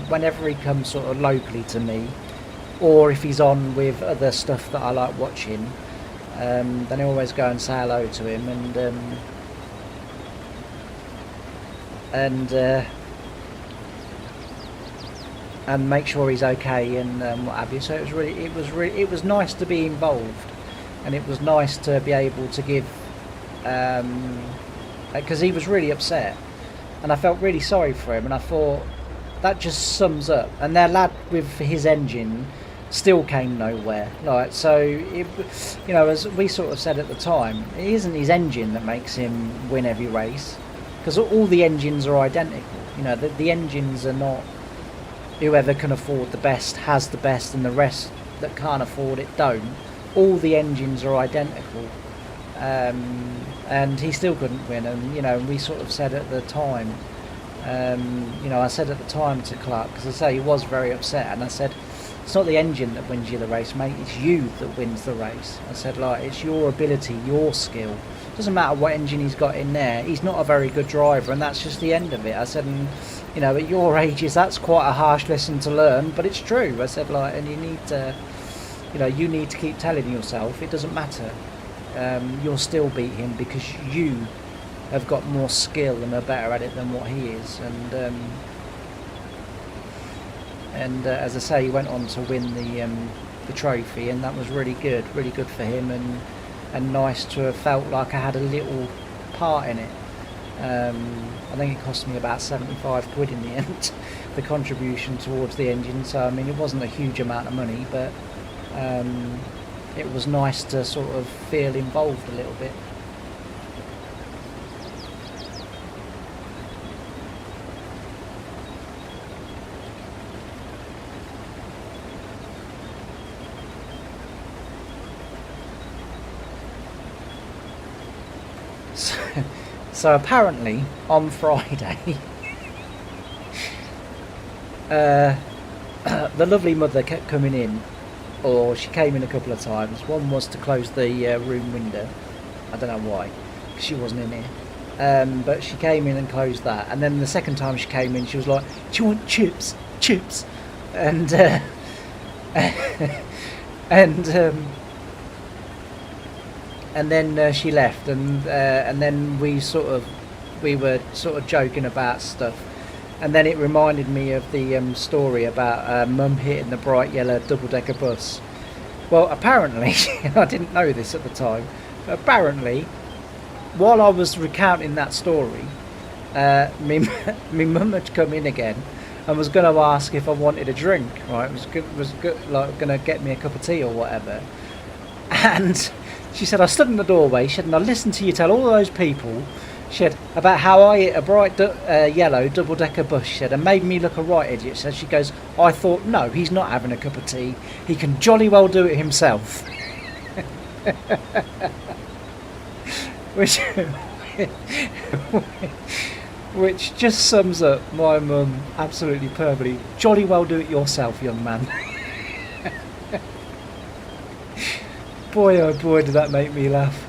Whenever he comes sort of locally to me, or if he's on with other stuff that I like watching, then I always go and say hello to him and make sure he's okay and what have you. So it was nice to be involved, and it was nice to be able to give, because he was really upset, and I felt really sorry for him, and I thought that just sums up. And their lad with his engine still came nowhere. Like, so it, you know, as we sort of said at the time, it isn't his engine that makes him win every race, because all the engines are identical. You know, the engines are not, whoever can afford the best has the best, and the rest that can't afford it don't. All the engines are identical, and he still couldn't win. And you know, we sort of said at the time, you know, I said at the time to Clark, because I say he was very upset, and I said, it's not the engine that wins you the race, mate, it's you that wins the race. I said, like, it's your ability, your skill. Doesn't matter what engine he's got in there, he's not a very good driver, and that's just the end of it. I said, and, you know, at your ages, that's quite a harsh lesson to learn, but it's true. I said, like, and you need to, you know, you need to keep telling yourself, it doesn't matter. You'll still beat him because you have got more skill and are better at it than what he is. And as I say, he went on to win the trophy, and that was really good for him, and nice to have felt like I had a little part in it. I think it cost me about 75 quid in the end, the contribution towards the engine. So I mean, it wasn't a huge amount of money, but it was nice to sort of feel involved a little bit. So So apparently on Friday, the lovely mother kept coming in, or she came in a couple of times. One was to close the room window. I don't know why, because she wasn't in here. But she came in and closed that. And then the second time she came in, she was like, "Do you want chips? Chips?" And and then she left, and then we were sort of joking about stuff. And then it reminded me of the story about Mum hitting the bright yellow double-decker bus. Well, apparently, I didn't know this at the time, but apparently, while I was recounting that story, me mum had come in again and was going to ask if I wanted a drink, right? Like going to get me a cup of tea or whatever. And she said, I stood in the doorway, she said, and I listened to you tell all those people, she said, about how I hit a bright yellow double-decker bus, she said, and made me look a right idiot. So she goes, I thought, no, he's not having a cup of tea. He can jolly well do it himself. Which just sums up my mum absolutely perfectly. Jolly well do it yourself, young man. Boy, oh boy, did that make me laugh.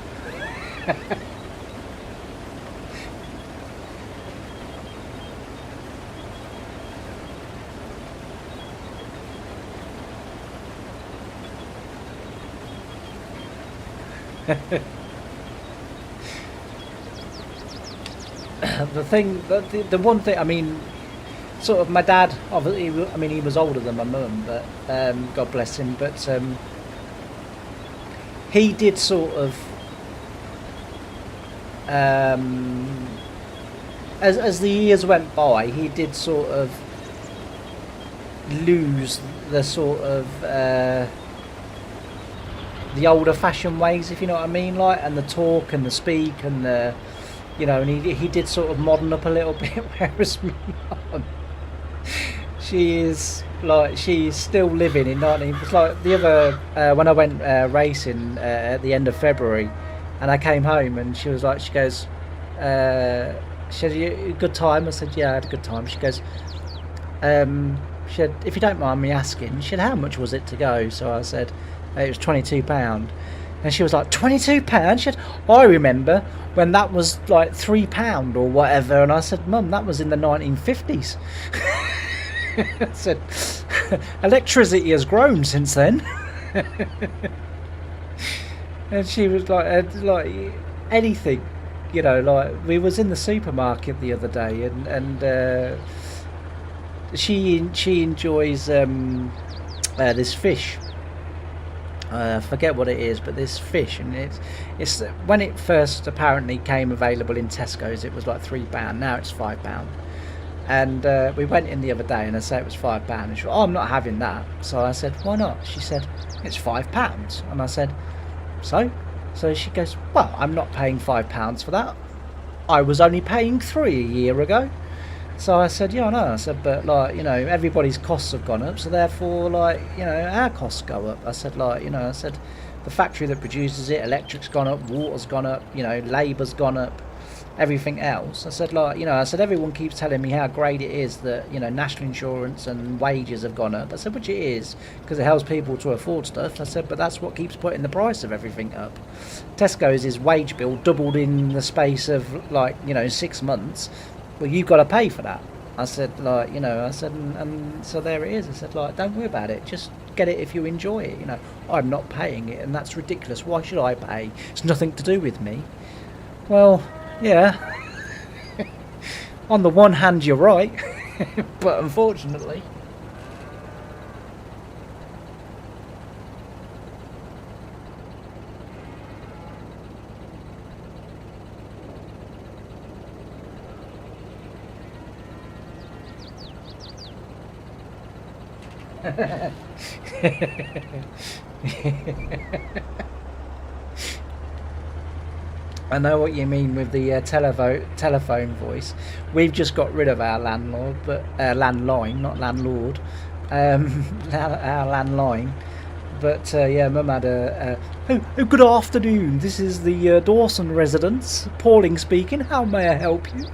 The one thing, I mean, sort of my dad, obviously, I mean, he was older than my mum, but God bless him, but he did sort of, as the years went by, he did sort of lose the sort of the older fashioned ways, if you know what I mean, like, and the talk and the speak and the, you know, and he did sort of modern up a little bit, whereas my mum, she's still living in 19. It's like the other when I went racing at the end of February, and I came home and she was like, she goes, she said, "You good time?" I said, "Yeah, I had a good time." She goes, she said, "If you don't mind me asking," she said, "how much was it to go?" So I said, it was £22. And she was like, £22? She said, I remember when that was like £3 or whatever. And I said, Mum, that was in the 1950s. I said, electricity has grown since then. And she was like anything, you know, like we was in the supermarket the other day, and she enjoys this fish. I forget what it is, but this fish, and it's when it first apparently came available in Tesco's, it was like £3. Now it's £5. And we went in the other day, and I said it was £5, and she said, "Oh, I'm not having that." So I said, "Why not?" She said, "It's £5." And I said, So she goes, "Well, I'm not paying £5 for that. I was only paying £3 a year ago." So I said, "Yeah, I know." I said, "But like, you know, everybody's costs have gone up, so therefore, like, you know, our costs go up." I said, like, you know, I said, the factory that produces it, electric's gone up, water's gone up, you know, labour's gone up, everything else. I said, like, you know, I said, everyone keeps telling me how great it is that, you know, national insurance and wages have gone up. I said, which it is, because it helps people to afford stuff. I said, but that's what keeps putting the price of everything up. Tesco's wage bill doubled in the space of, like, you know, 6 months. Well, you've got to pay for that. I said, like, you know, I said, and so there it is. I said, like, don't worry about it. Just get it if you enjoy it. You know, I'm not paying it, and that's ridiculous. Why should I pay? It's nothing to do with me. Well, yeah. On the one hand, you're right, but unfortunately. I know what you mean with the telephone voice. We've just got rid of our landlord, but landline, not landlord. Our landline. But yeah, Mum had oh, good afternoon. This is the Dawson residence. Pauling speaking. How may I help you?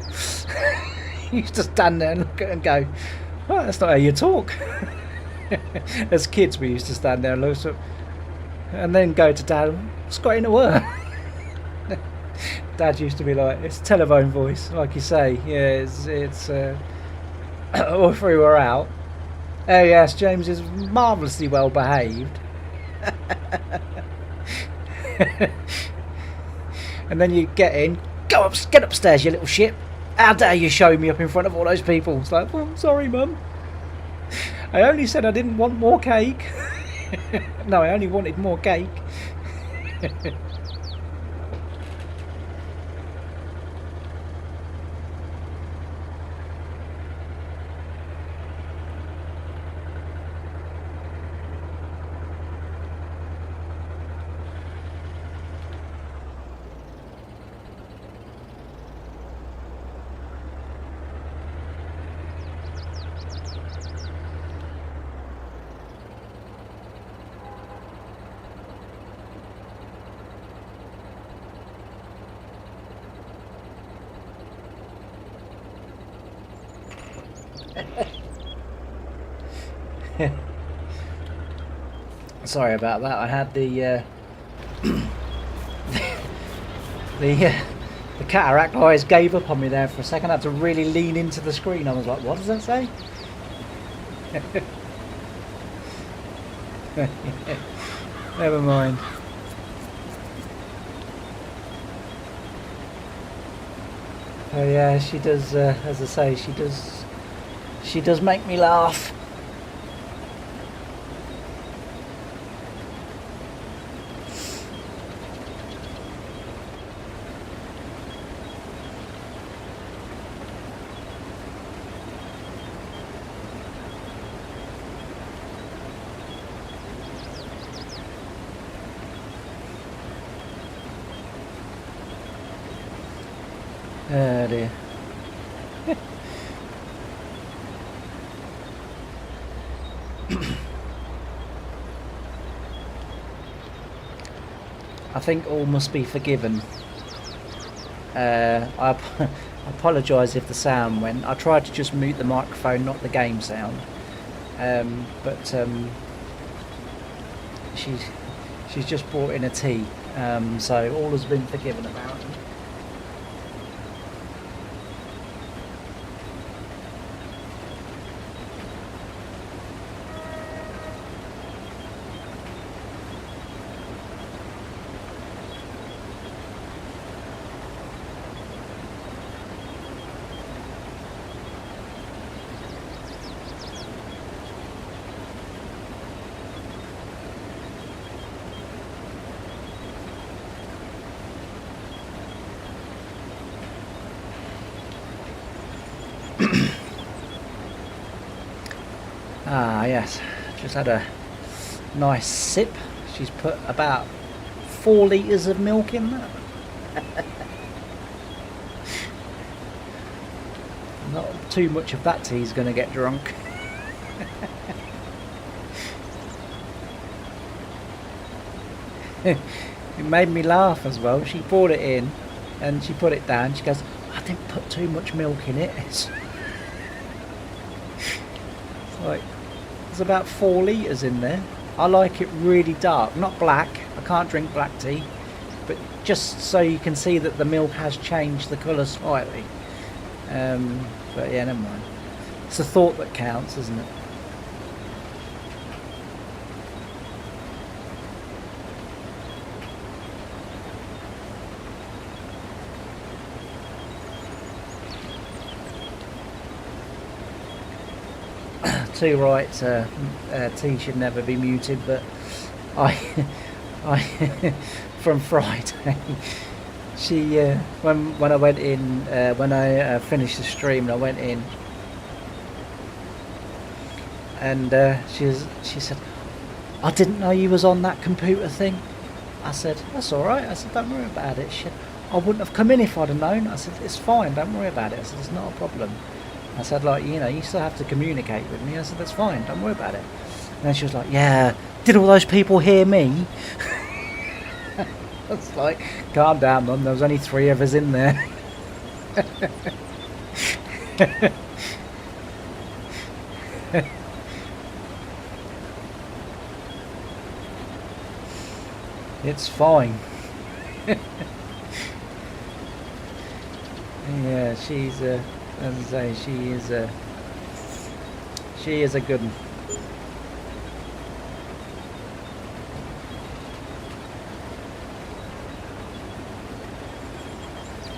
You used to stand there and look at it and go, well, that's not how you talk. As kids, we used to stand there and look at, and then go to Dad. What's got into her? Dad used to be like, it's telephone voice, like you say. Yeah, it's or if we were out. Oh yes, James is marvellously well behaved. And then you get in, get upstairs, you little shit. How dare you show me up in front of all those people? It's like, well, I'm sorry, Mum. I only said I didn't want more cake. No, I only wanted more cake. Sorry about that. I had the the cataract eyes gave up on me there for a second. I had to really lean into the screen. I was like, what does that say? Never mind. Oh yeah, she does. As I say, she does. She does make me laugh. Oh dear. I think all must be forgiven. I apologise if the sound went. I tried to just mute the microphone, not the game sound. But she's just brought in a tea, so all has been forgiven about it. Ah yes, just had a nice sip. She's put about 4 litres of milk in that. Not too much of that tea's going to get drunk. It made me laugh as well. She poured it in and she put it down. She goes, I didn't put too much milk in it. It's like, there's about 4 litres in there. I like it really dark, not black. I can't drink black tea, but just so you can see that the milk has changed the colour slightly. But yeah, never mind. It's the thought that counts, isn't it? Too right, tea should never be muted, but I from Friday, she when I went in, when I finished the stream and I went in, and she said, I didn't know you was on that computer thing. I said, that's alright. I said, don't worry about it. She said, I wouldn't have come in if I'd have known. I said, it's fine, don't worry about it. I said, it's not a problem. I said, like, you know, you still have to communicate with me. I said, that's fine, don't worry about it. And then she was like, yeah, Did all those people hear me? It's like, calm down, Mum. There was only 3 of us in there. It's fine. Yeah, she's as I say, she is a good one.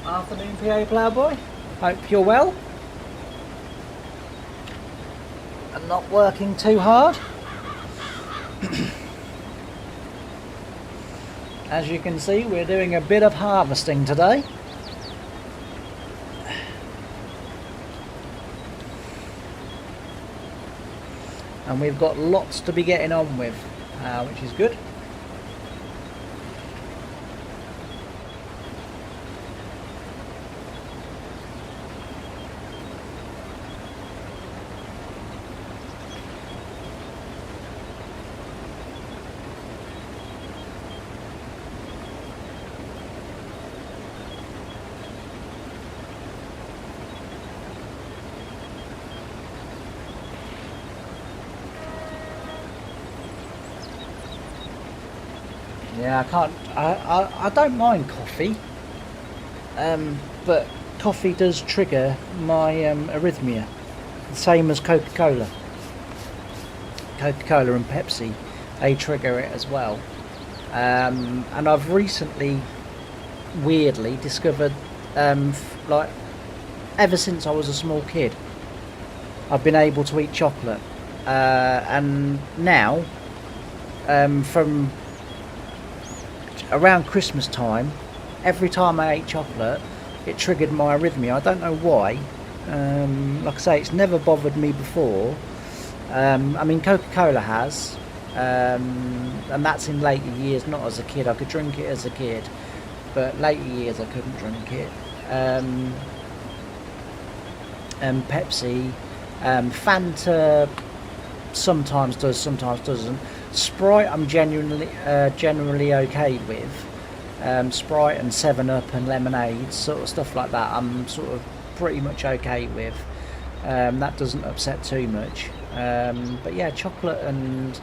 Afternoon, PA Ploughboy. Hope you're well and not working too hard. As you can see, we're doing a bit of harvesting today. And we've got lots to be getting on with, which is good. Yeah, I don't mind coffee, but coffee does trigger my arrhythmia, the same as Coca-Cola. Coca-Cola and Pepsi, they trigger it as well. And I've recently, weirdly, discovered, like, ever since I was a small kid, I've been able to eat chocolate, and now, from around Christmas time, every time I ate chocolate, it triggered my arrhythmia. I don't know why. Like I say, it's never bothered me before. I mean, Coca-Cola has, and that's in later years, not as a kid. I could drink it as a kid, but later years I couldn't drink it. Pepsi, Fanta sometimes does, sometimes doesn't. Sprite I'm generally okay with. Sprite and 7-Up and lemonade, sort of stuff like that, I'm sort of pretty much okay with. That doesn't upset too much. But yeah, chocolate and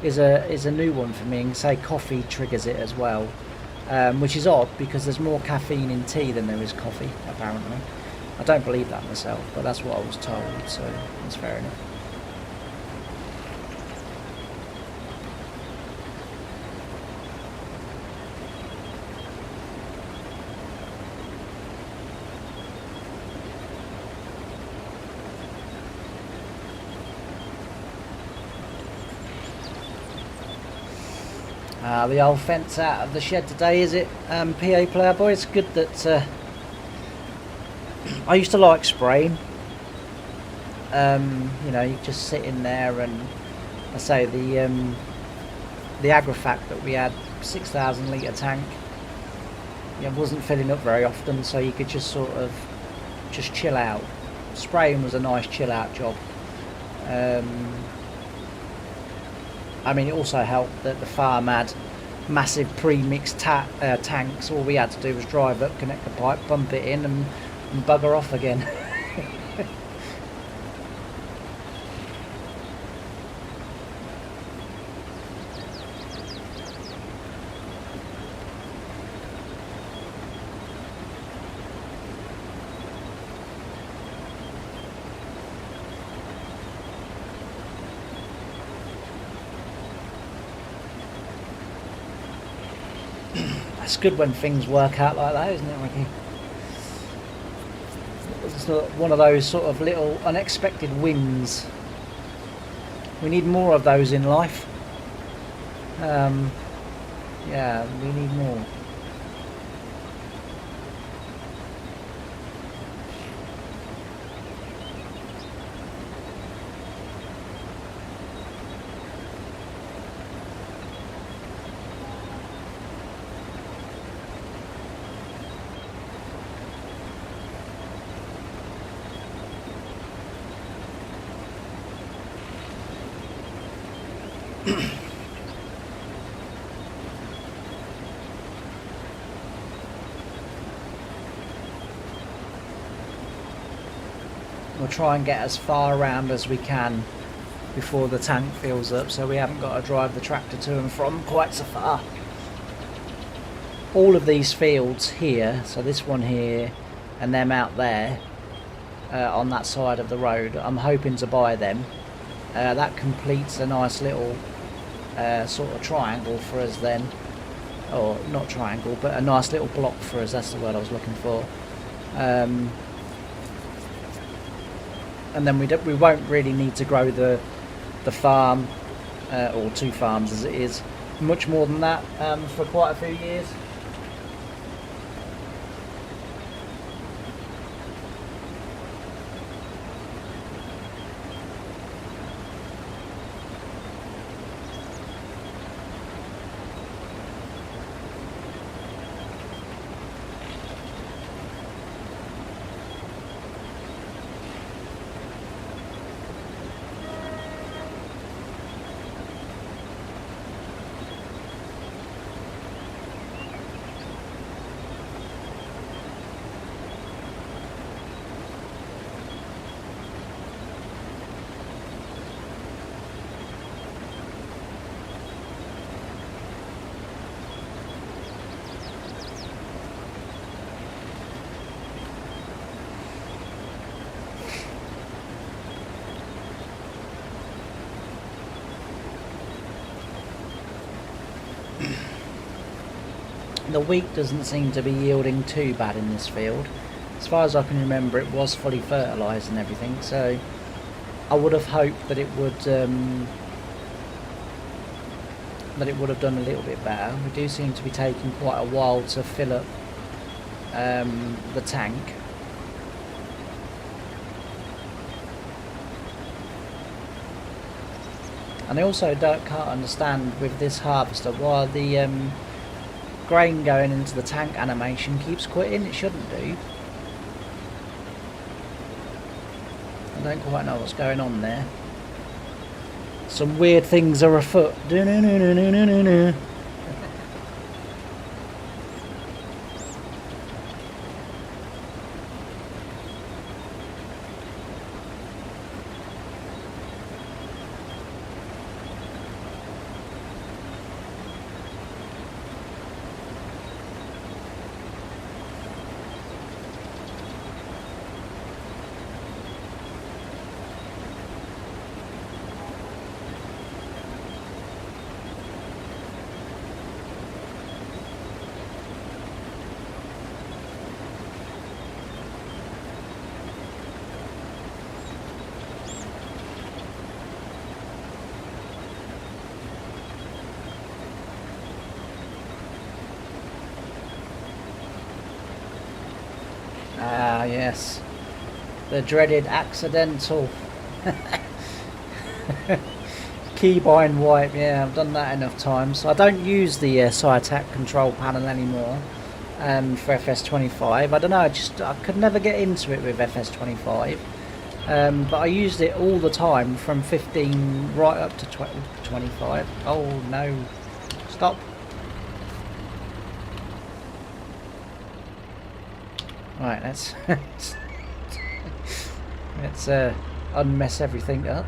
is a new one for me, and say coffee triggers it as well, which is odd because there's more caffeine in tea than there is coffee, apparently. I don't believe that myself, but that's what I was told, so that's fair enough. The old fence out of the shed today, is it, PA Ploughboy? It's good that I used to like spraying. You know, you just sit in there, and I say the Agrifac that we had, 6,000 litre tank, it wasn't filling up very often, so you could just sort of just chill out. Spraying was a nice chill out job. I mean, it also helped that the farm had massive pre-mixed tanks. All we had to do was drive up, connect the pipe, pump it in, and bugger off again. It's good when things work out like that, isn't it, Ricky? It's one of those sort of little unexpected wins. We need more of those in life. Yeah, we need more. we'll try and get as far around as we can before the tank fills up, so we haven't got to drive the tractor to and from quite so far. All of these fields here, so this one here and them out there on that side of the road, I'm hoping to buy them. That completes a nice little sort of triangle for us then, or not triangle, but a nice little block for us, that's the word I was looking for. And then we won't really need to grow the farm, or 2 farms as it is, much more than that for quite a few years. The wheat doesn't seem to be yielding too bad in this field. As far as I can remember, it was fully fertilised and everything, so I would have hoped that it would have done a little bit better. We do seem to be taking quite a while to fill up the tank. And I also can't understand with this harvester why the grain going into the tank animation keeps quitting. It shouldn't do. I don't quite know what's going on there. Some weird things are afoot. Ah, yes. The dreaded accidental keybind wipe. Yeah, I've done that enough times. I don't use the SciTac control panel anymore for FS25. I don't know, I could never get into it with FS25. But I used it all the time from 15 right up to 25. Oh no. Stop. Right, let's unmess everything up.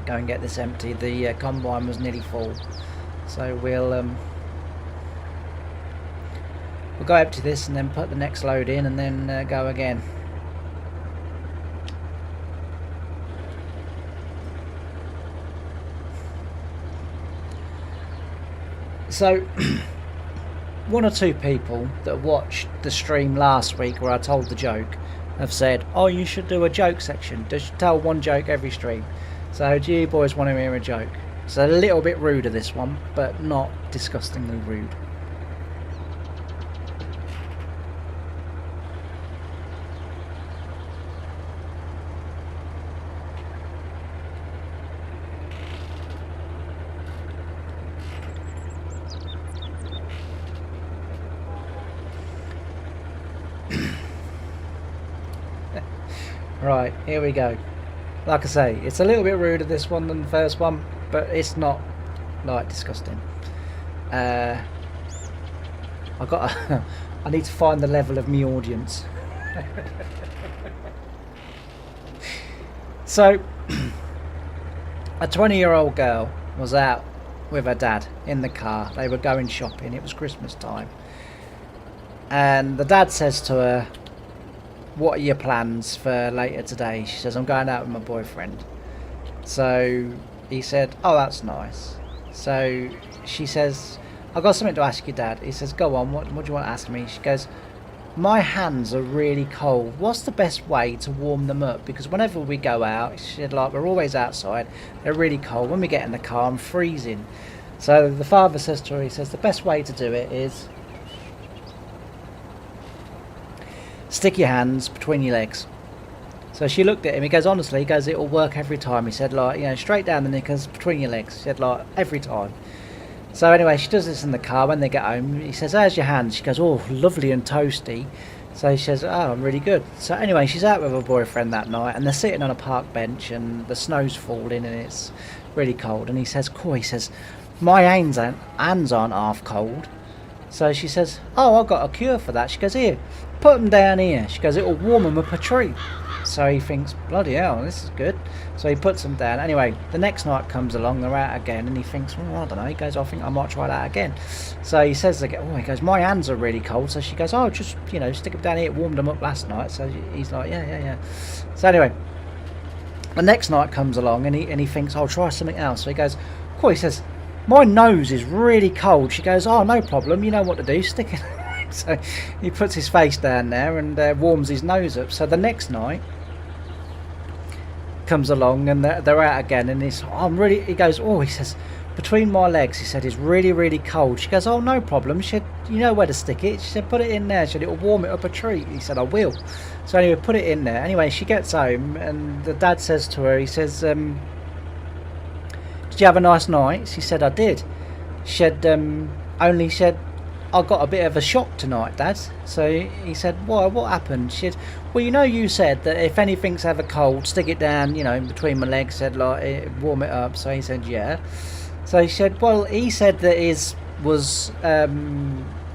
Go and get this empty. The combine was nearly full, so we'll go empty this and then put the next load in and then go again. So. 1 or 2 people that watched the stream last week where I told the joke have said, oh, you should do a joke section, just tell 1 joke every stream. So do you boys want to hear a joke? It's a little bit ruder, this one, but not disgustingly rude. Right, here we go. Like I say, it's a little bit ruder this one than the first one, but it's not like disgusting. I need to find the level of me audience. So, a 20-year-old girl was out with her dad in the car. They were going shopping. It was Christmas time. And the dad says to her, "What are your plans for later today?" She says, "I'm going out with my boyfriend." So he said, "Oh, that's nice." So she says, "I've got something to ask you, Dad." He says, "Go on, what do you want to ask me?" She goes, "My hands are really cold. What's the best way to warm them up? Because whenever we go out," she said, "like, we're always outside. They're really cold. When we get in the car, I'm freezing." So the father says to her, he says, "The best way to do it is stick your hands between your legs." So she looked at him. He goes, "Honestly," he goes, "it'll work every time." He said, "Like, you know, straight down the knickers between your legs." He said, "Like, every time." So anyway, she does this in the car. When they get home, he says, "How's your hands?" She goes, "Oh, lovely and toasty." So she says, "Oh, I'm really good." So anyway, she's out with her boyfriend that night, and they're sitting on a park bench, and the snow's falling, and it's really cold. And he says, "Cool," he says, "My hands aren't half cold." So she says, "Oh, I've got a cure for that." She goes, "Here, put them down here." She goes, "It'll warm them up a treat." So he thinks, "Bloody hell, this is good." So he puts them down. Anyway, the next night comes along, they're out again, and he thinks, "Well, I don't know." He goes, "I think I might try that again." So he says again, he goes, "My hands are really cold." So she goes, "Oh, just, you know, stick them down here. It warmed them up last night." So he's like, yeah. So anyway, the next night comes along, and he thinks, "I'll try something else." So he goes, "Cool," he says, "My nose is really cold." She goes, "Oh, no problem. You know what to do. Stick it." So he puts his face down there and warms his nose up. So the next night comes along, and they're out again, and he's, he goes, he says, "Between my legs," he said, "is really, really cold." She goes, "Oh, no problem." She said, "You know where to stick it." She said, "Put it in there." She said, "It'll warm it up a treat." He said, "I will." So anyway, put it in there. Anyway, she gets home, and the dad says to her, he says, "Did you have a nice night?" She said, "I did." She said, "Only," she said, "I got a bit of a shock tonight, Dad." So he said, "Why? What happened?" She said, "Well, you know, you said that if anything's ever cold, stick it down, you know, in between my legs," said, like, warm it up. So he said, "Yeah." So he said, "Well, he said that his was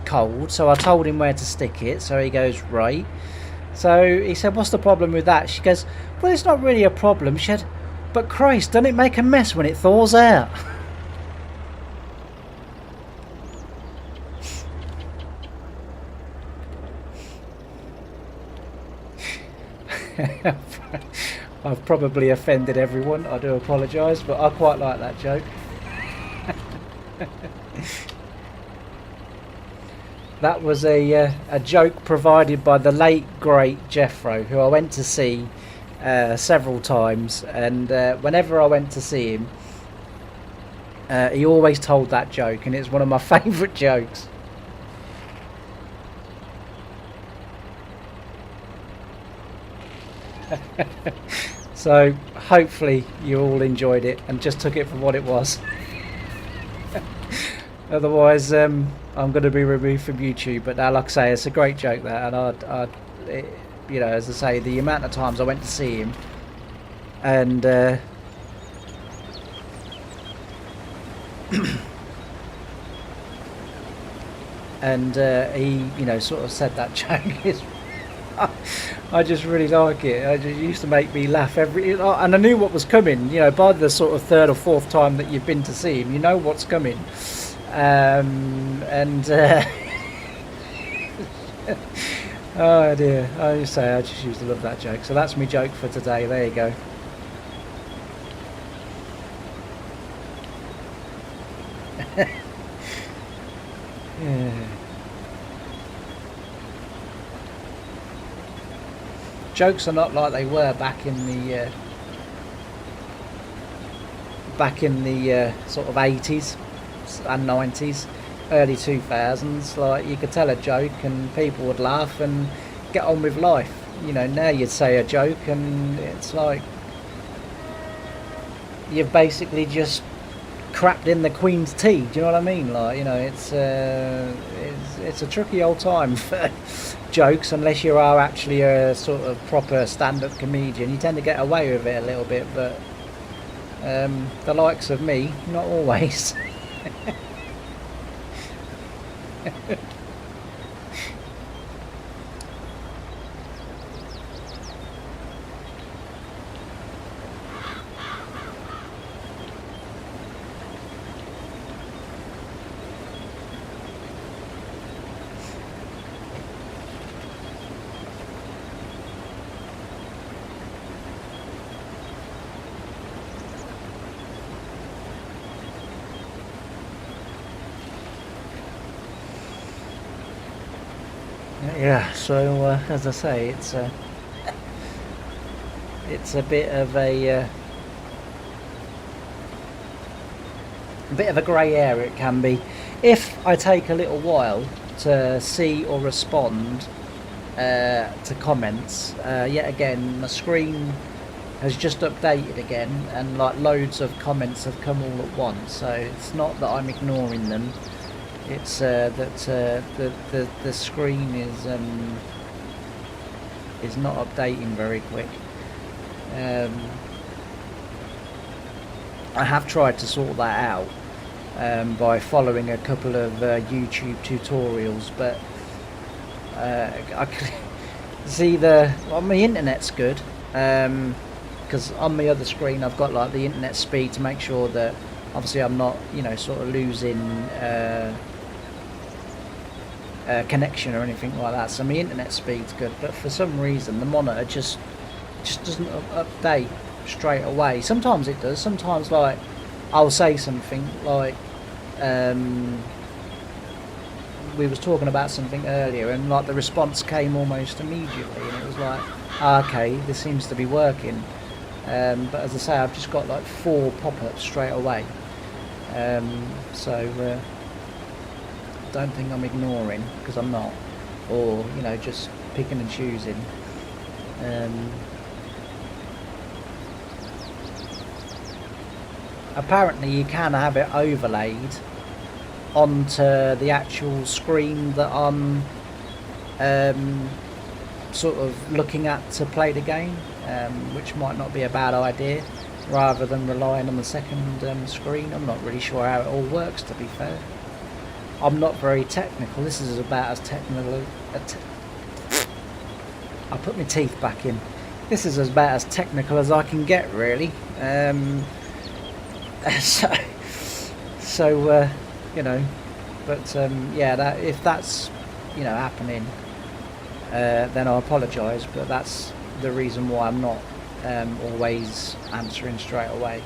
cold, so I told him where to stick it." So he goes, "Right." So he said, "What's the problem with that?" She goes, "Well, it's not really a problem." She said, "But Christ, doesn't it make a mess when it thaws out?" I've probably offended everyone. I do apologise, but I quite like that joke. That was a joke provided by the late great Jeffro, who I went to see several times, and whenever I went to see him, he always told that joke, and it's one of my favourite jokes. So hopefully you all enjoyed it and just took it for what it was. Otherwise, I'm going to be removed from YouTube. But now, like I say, it's a great joke that, and you know, as I say, the amount of times I went to see him, and he, you know, sort of said that joke. I just really like it. It used to make me laugh and I knew what was coming. You know, by the sort of third or fourth time that you've been to see him, you know what's coming. Oh dear, I just used to love that joke. So that's my joke for today. There you go. Yeah. Jokes are not like they were back in the sort of 80s and 90s, early 2000s. Like, you could tell a joke and people would laugh and get on with life. You know, now you'd say a joke and it's like you've basically just crapped in the Queen's tea. Do you know what I mean? Like, you know, it's a tricky old time for jokes, unless you are actually a sort of proper stand-up comedian. You tend to get away with it a little bit, but the likes of me, not always. Yeah, so as I say, it's a bit of a grey area. It can be if I take a little while to see or respond to comments. Yet again, my screen has just updated again, and like loads of comments have come all at once. So it's not that I'm ignoring them. It's that the screen is not updating very quick. I have tried to sort that out by following a couple of YouTube tutorials, but I can see my internet's good, because on my other screen I've got like the internet speed to make sure that obviously I'm not, you know, sort of losing connection or anything like that. So my internet speed's good, but for some reason the monitor just doesn't update straight away. Sometimes it does. Sometimes, like, I'll say something like we was talking about something earlier, and like the response came almost immediately, and it was like, okay, this seems to be working. But as I say, I've just got like 4 pop-ups straight away. So don't think I'm ignoring, because I'm not, or, you know, just picking and choosing. Apparently you can have it overlaid onto the actual screen that I'm sort of looking at to play the game, which might not be a bad idea, rather than relying on the second screen. I'm not really sure how it all works, to be fair. I'm not very technical. This is about as technical I put my teeth back in. This is about as technical as I can get, really. So you know, but yeah, if that's, you know, happening, then I apologise, but that's the reason why I'm not always answering straight away.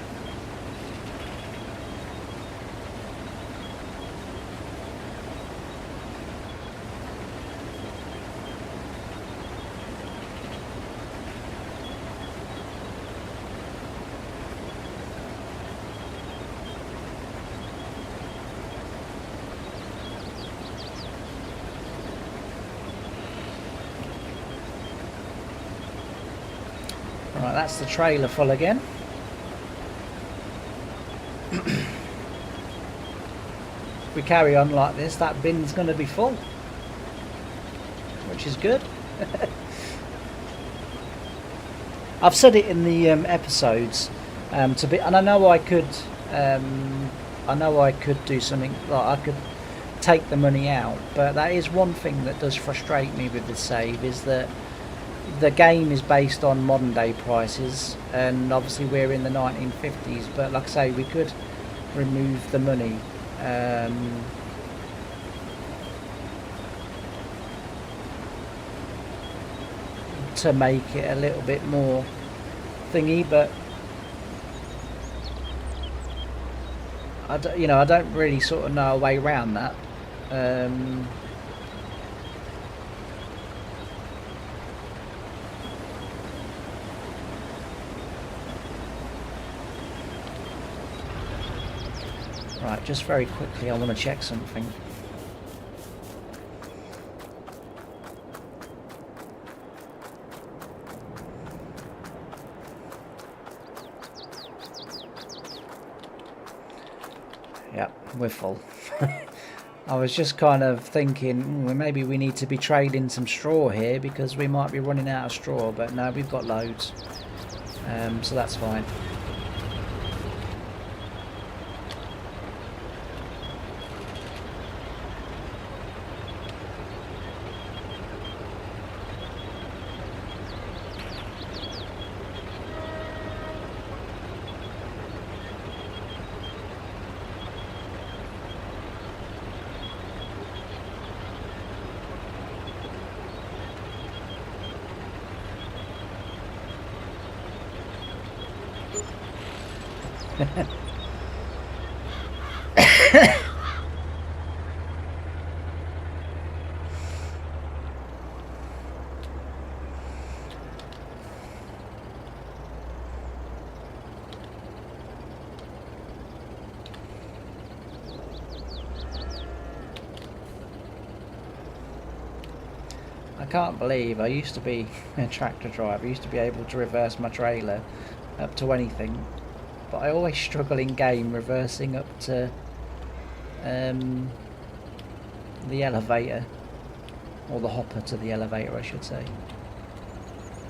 Right, that's the trailer full again. If we carry on like this, that bin's going to be full, which is good. I've said it in the episodes, and I know I could do something, like I could take the money out, but that is one thing that does frustrate me with the save, is that the game is based on modern day prices, and obviously we're in the 1950s, but like I say, we could remove the money to make it a little bit more thingy, but I don't really sort of know a way around that. Right, just very quickly, I want to check something. Yep, we're full. I was just kind of thinking, maybe we need to be trading some straw here, because we might be running out of straw, but no, we've got loads. So that's fine. can't believe I used to be a tractor driver. I used to be able to reverse my trailer up to anything, but I always struggle in game reversing up to the elevator, or the hopper to the elevator I should say.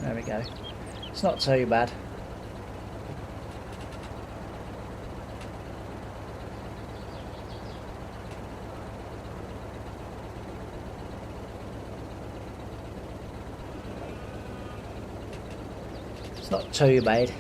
There we go. It's not too bad. It's not too bad.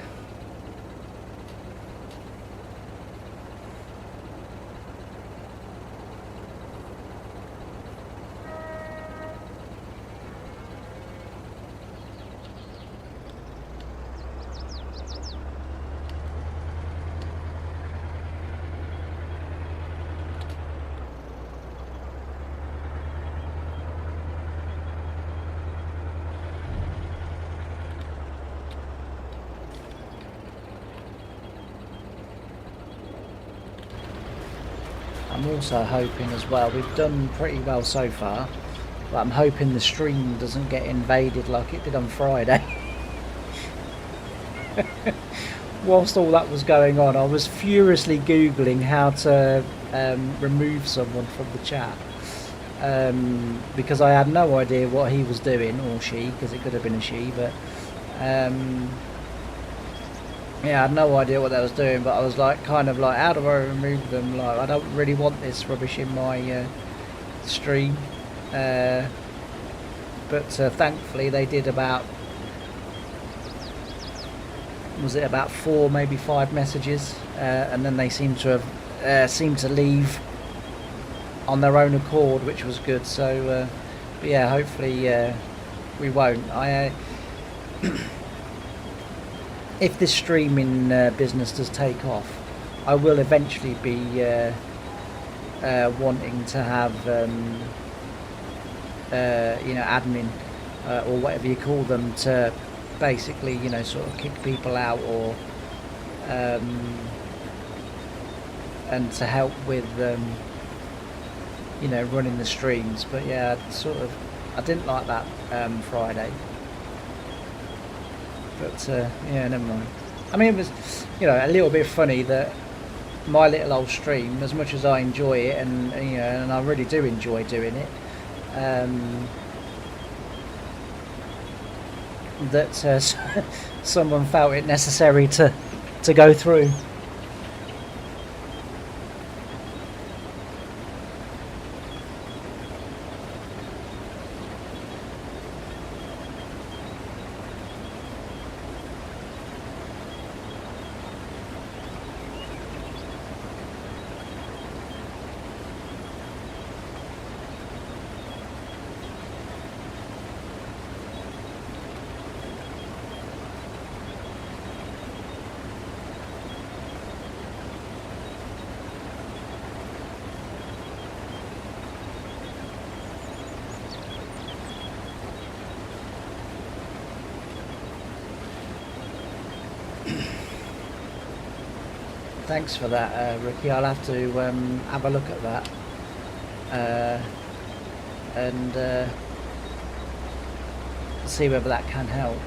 I'm also hoping as well, we've done pretty well so far, but I'm hoping the stream doesn't get invaded like it did on Friday. Whilst all that was going on, I was furiously googling how to remove someone from the chat, because I had no idea what he was doing, or she, because it could have been a she, but yeah, I had no idea what they was doing, but I was like, kind of like, how do I remove them? Like, I don't really want this rubbish in my stream. But thankfully they did about, was it about 4, maybe 5 messages, and then they seem to have leave on their own accord, which was good. So but yeah, hopefully we won't. If this streaming business does take off, I will eventually be wanting to have you know, admin or whatever you call them, to basically, you know, sort of kick people out, or and to help with you know, running the streams. But yeah, sort of, I didn't like that Friday. But yeah, never mind. I mean, it was, you know, a little bit funny that my little old stream, as much as I enjoy it, and you know, and I really do enjoy doing it, that someone felt it necessary to go through. Thanks for that, Ricky. I'll have to have a look at that and see whether that can help.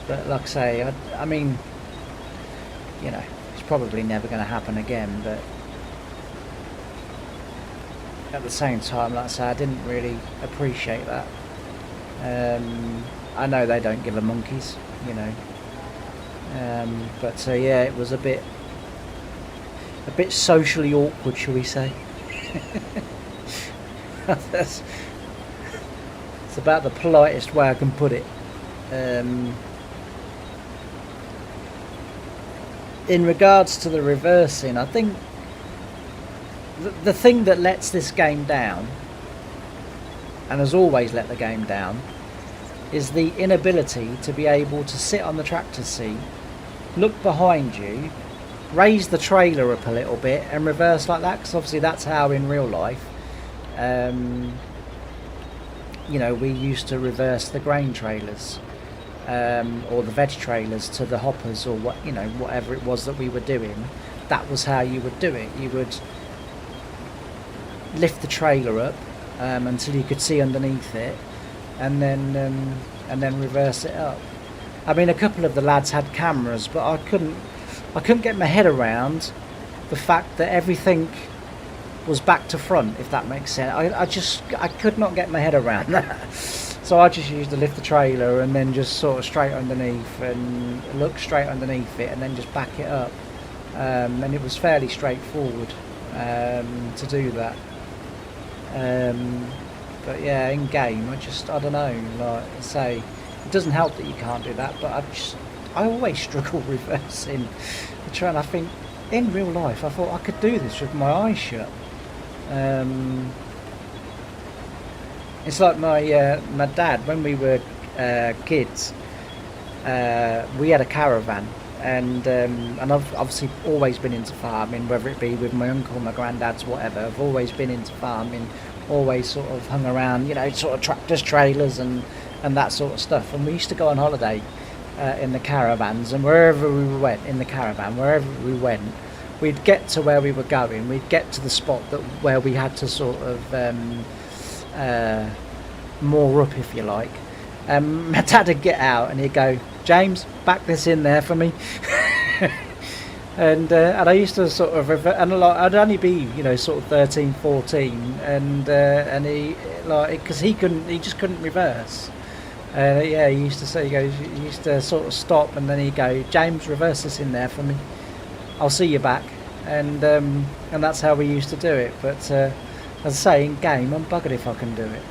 But like I say, I mean, you know, it's probably never going to happen again, but at the same time, like I say, I didn't really appreciate that. I know they don't give a monkeys, you know. But yeah, it was a bit socially awkward, shall we say. It's about the politest way I can put it. In regards to the reversing, I think the thing that lets this game down, and has always let the game down, is the inability to be able to sit on the tractor seat, look behind you, raise the trailer up a little bit and reverse like that, because obviously that's how in real life you know, we used to reverse the grain trailers or the veg trailers to the hoppers, or what, you know, whatever it was that we were doing. That was how you would do it. You would lift the trailer up, until you could see underneath it, and then reverse it up. I mean, a couple of the lads had cameras, but I couldn't get my head around the fact that everything was back to front, if that makes sense. I could not get my head around that. So I just used to lift the trailer and then just sort of straight underneath and look straight underneath it and then just back it up. And it was fairly straightforward to do that. But yeah, in game, I don't know, like I say, it doesn't help that you can't do that, but I always struggle reversing the train. I think in real life I thought I could do this with my eyes shut. It's like my dad, when we were kids, we had a caravan, and I've obviously always been into farming, whether it be with my uncle, my granddad's, whatever. I've always been into farming, always sort of hung around, sort of tractors, trailers and that sort of stuff. And we used to go on holiday in the caravans, and wherever we went in the caravan, wherever we went, we'd get to where we were going, we'd get to the spot where we had to sort of moor up, if you like. My dad would get out and he'd go, "James, back this in there for me." and I used to sort of I'd only be sort of 13, 14, and he, like, because he just couldn't reverse. Yeah, he used to say, he used to sort of stop, and then he'd go, "James, reverse this in there for me, I'll see you back." And that's how we used to do it. But as I say, in game, I'm buggered if I can do it.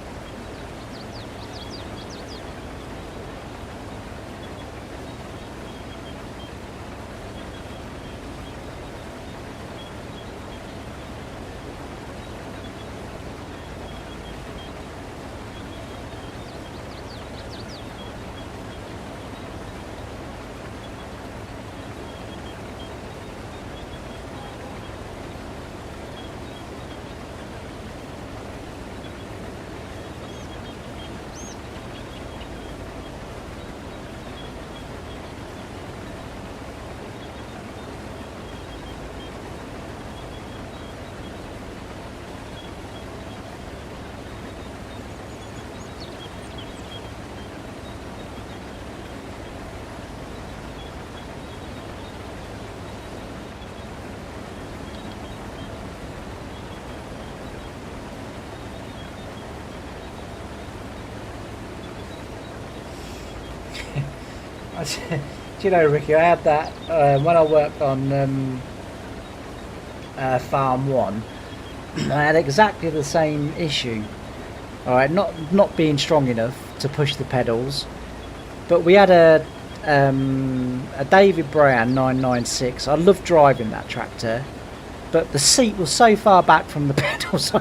Do you know, Ricky, I had that when I worked on Farm 1. I had exactly the same issue. Alright, not being strong enough to push the pedals, but we had a David Brown 996. I loved driving that tractor, but the seat was so far back from the pedals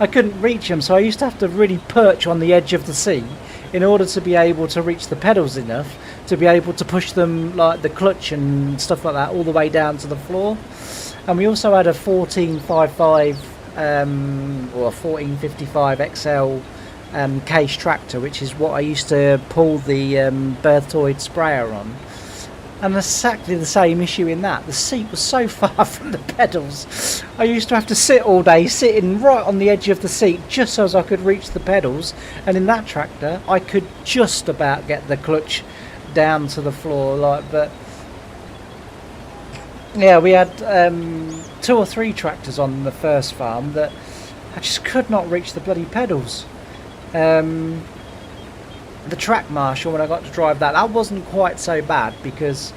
I couldn't reach them, so I used to have to really perch on the edge of the seat in order to be able to reach the pedals enough to be able to push them, like the clutch and stuff like that, all the way down to the floor. And we also had a 1455 or 1455 XL case tractor, which is what I used to pull the Berthoid sprayer on. And exactly the same issue in that. The seat was so far from the pedals. I used to have to sit all day, sitting right on the edge of the seat, just so as I could reach the pedals. And in that tractor, I could just about get the clutch down to the floor. But yeah, we had 2 or 3 tractors on the first farm that I just could not reach the bloody pedals. The track marshal, when I got to drive that wasn't quite so bad, because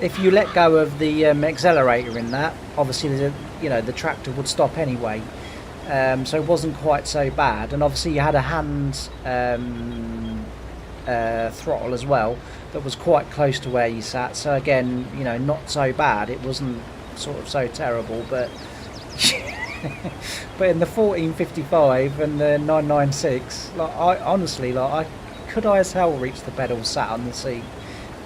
if you let go of the accelerator in that, obviously the tractor would stop anyway, so it wasn't quite so bad. And obviously you had a hand throttle as well that was quite close to where you sat, so again, not so bad. It wasn't sort of so terrible, but but in the 1455 and the 996, I honestly, I could as hell reach the pedals sat on the seat.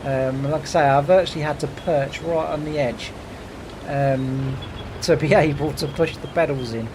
Like I say, I virtually had to perch right on the edge to be able to push the pedals in.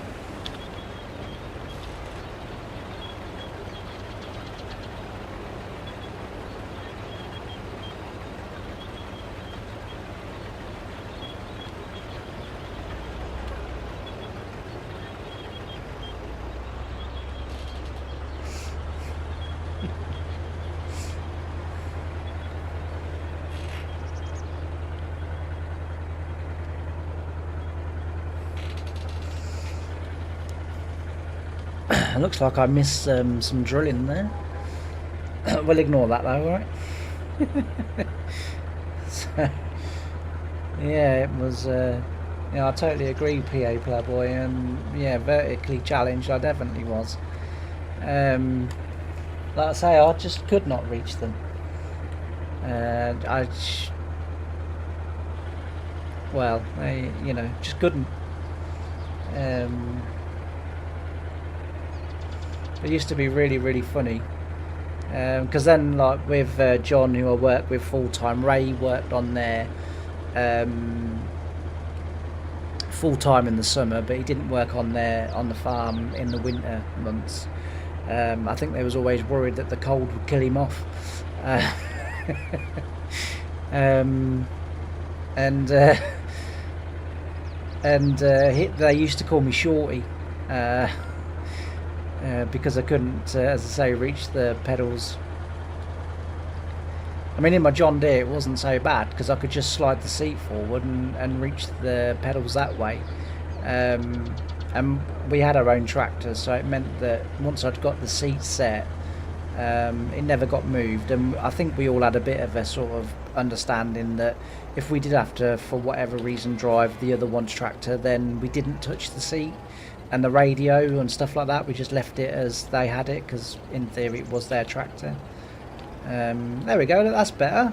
Looks like I missed some drilling there. We'll ignore that though, alright? So, yeah, it was, I totally agree, PA Playboy, and yeah, vertically challenged I definitely was. Like I say, I just could not reach them. Just couldn't. It used to be really, really funny. Because then, like with John, who I work with full time, Ray worked on there full time in the summer, but he didn't work on the farm in the winter months. I think they was always worried that the cold would kill him off. They used to call me Shorty because I couldn't, as I say, reach the pedals. I mean, in my John Deere it wasn't so bad because I could just slide the seat forward and reach the pedals that way. And we had our own tractor, so it meant that once I'd got the seat set, it never got moved. And I think we all had a bit of a sort of understanding that if we did have to, for whatever reason, drive the other one's tractor, then we didn't touch the seat and the radio and stuff like that. We just left it as they had it because in theory it was their tractor. There we go, that's better.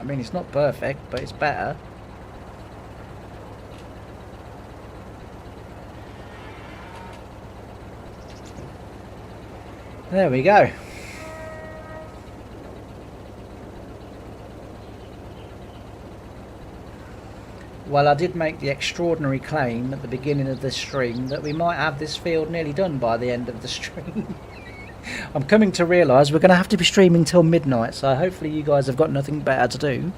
I mean, it's not perfect, but it's better. There we go. Well, I did make the extraordinary claim at the beginning of this stream that we might have this field nearly done by the end of the stream. I'm coming to realise we're going to have to be streaming till midnight, so hopefully you guys have got nothing better to do.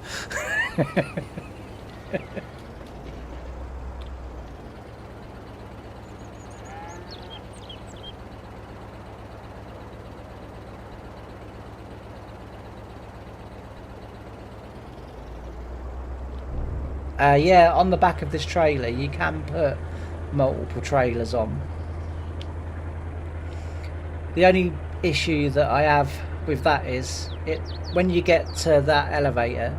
Yeah, on the back of this trailer you can put multiple trailers on. The only issue that I have with that is when you get to that elevator,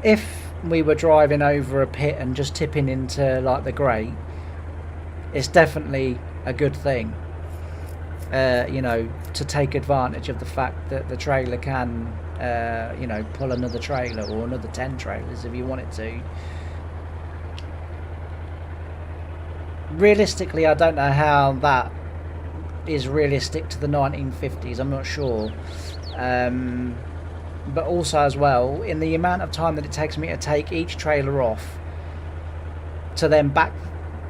if we were driving over a pit and just tipping into like the grate, it's definitely a good thing, to take advantage of the fact that the trailer can pull another trailer or another 10 trailers if you want it to. Realistically, I don't know how that is realistic to the 1950s, I'm not sure. But also as well, in the amount of time that it takes me to take each trailer off to then back,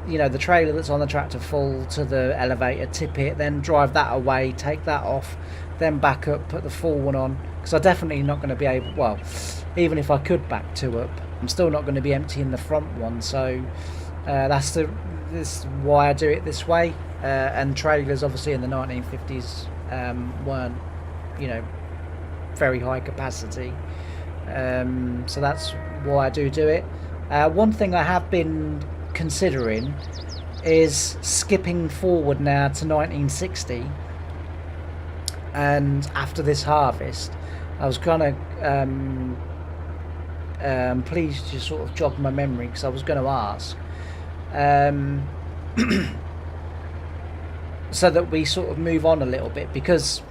the trailer that's on the tractor full to the elevator, tip it, then drive that away, take that off, then back up, put the full one on, because I'm definitely not going to be able, well, even if I could back two up, I'm still not going to be emptying the front one. So this is why I do it this way. And trailers obviously in the 1950s weren't, very high capacity, so that's why I do it. One thing I have been considering is skipping forward now to 1960, and after this harvest I was gonna please just sort of jog my memory, because I was going to ask so that we sort of move on a little bit, because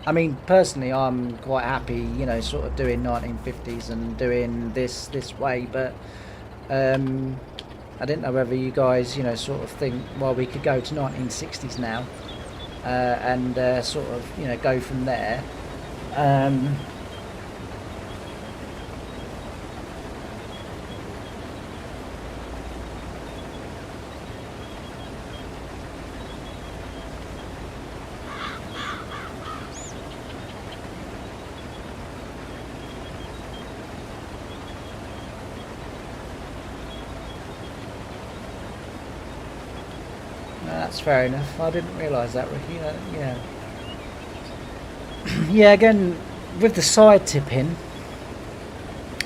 I mean, personally I'm quite happy, sort of doing 1950s and doing this way, but I didn't know whether you guys, sort of think, well, we could go to 1960s now and sort of, go from there. That's fair enough. I didn't realise that, Ricky. Yeah. Yeah, again, with the side tipping,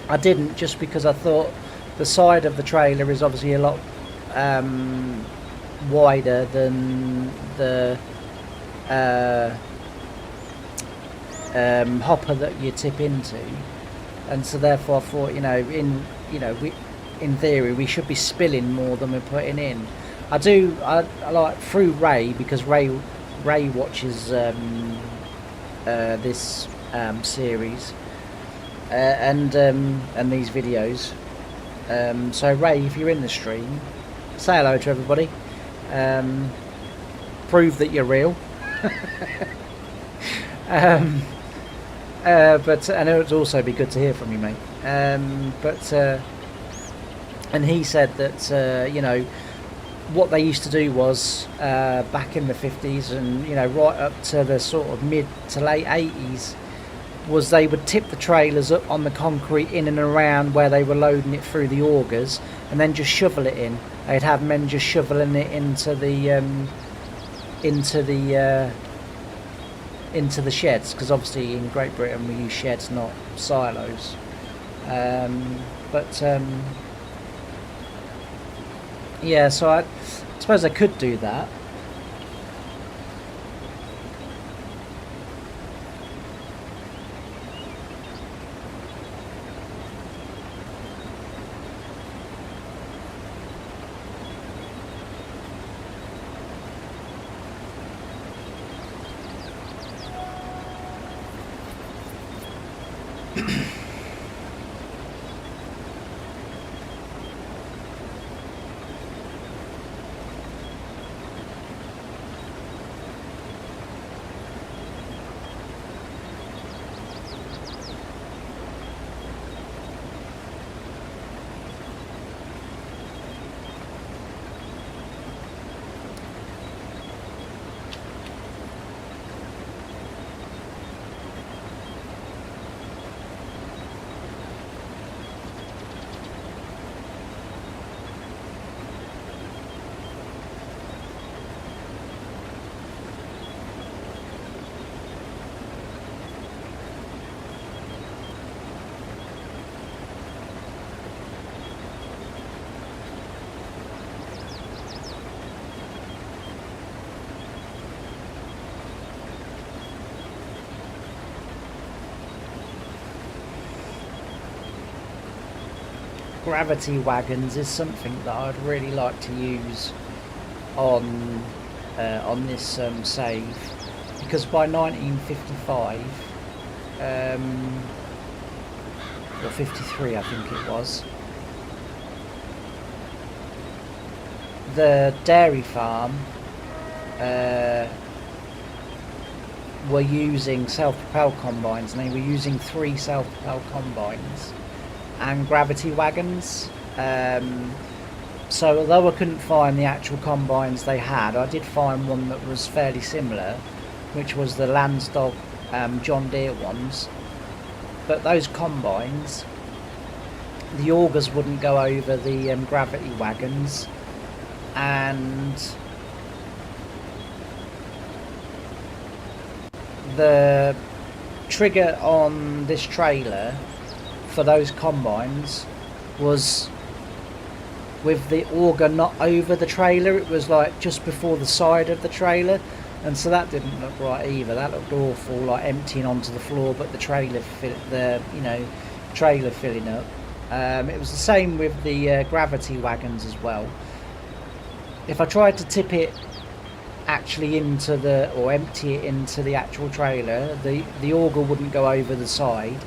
I didn't, just because I thought the side of the trailer is obviously a lot wider than the hopper that you tip into, and so therefore I thought, in theory we should be spilling more than we're putting in. I like through Ray, because Ray watches this series and these videos. So Ray, if you're in the stream, say hello to everybody. Prove that you're real. But and it would also be good to hear from you, mate. And he said that what they used to do was back in the 50s and right up to the sort of mid to late 80s, was they would tip the trailers up on the concrete in and around where they were loading it through the augers, and then just shovel it in. They'd have men just shoveling it into the sheds, because obviously in Great Britain we use sheds, not silos. Yeah, so I suppose I could do that. Gravity wagons is something that I'd really like to use on this save, because by 1955 or 53 I think it was, the dairy farm were using self-propelled combines, and they were using 3 self-propelled combines and gravity wagons. So although I couldn't find the actual combines they had, I did find one that was fairly similar, which was the Lansdowne John Deere ones. But those combines, the augers wouldn't go over the gravity wagons, and the trigger on this trailer for those combines was with the auger not over the trailer. It was like just before the side of the trailer, and so that didn't look right either. That looked awful, like emptying onto the floor, but the trailer trailer filling up. It was the same with the gravity wagons as well. If I tried to tip it actually into or empty it into the actual trailer, the auger wouldn't go over the side.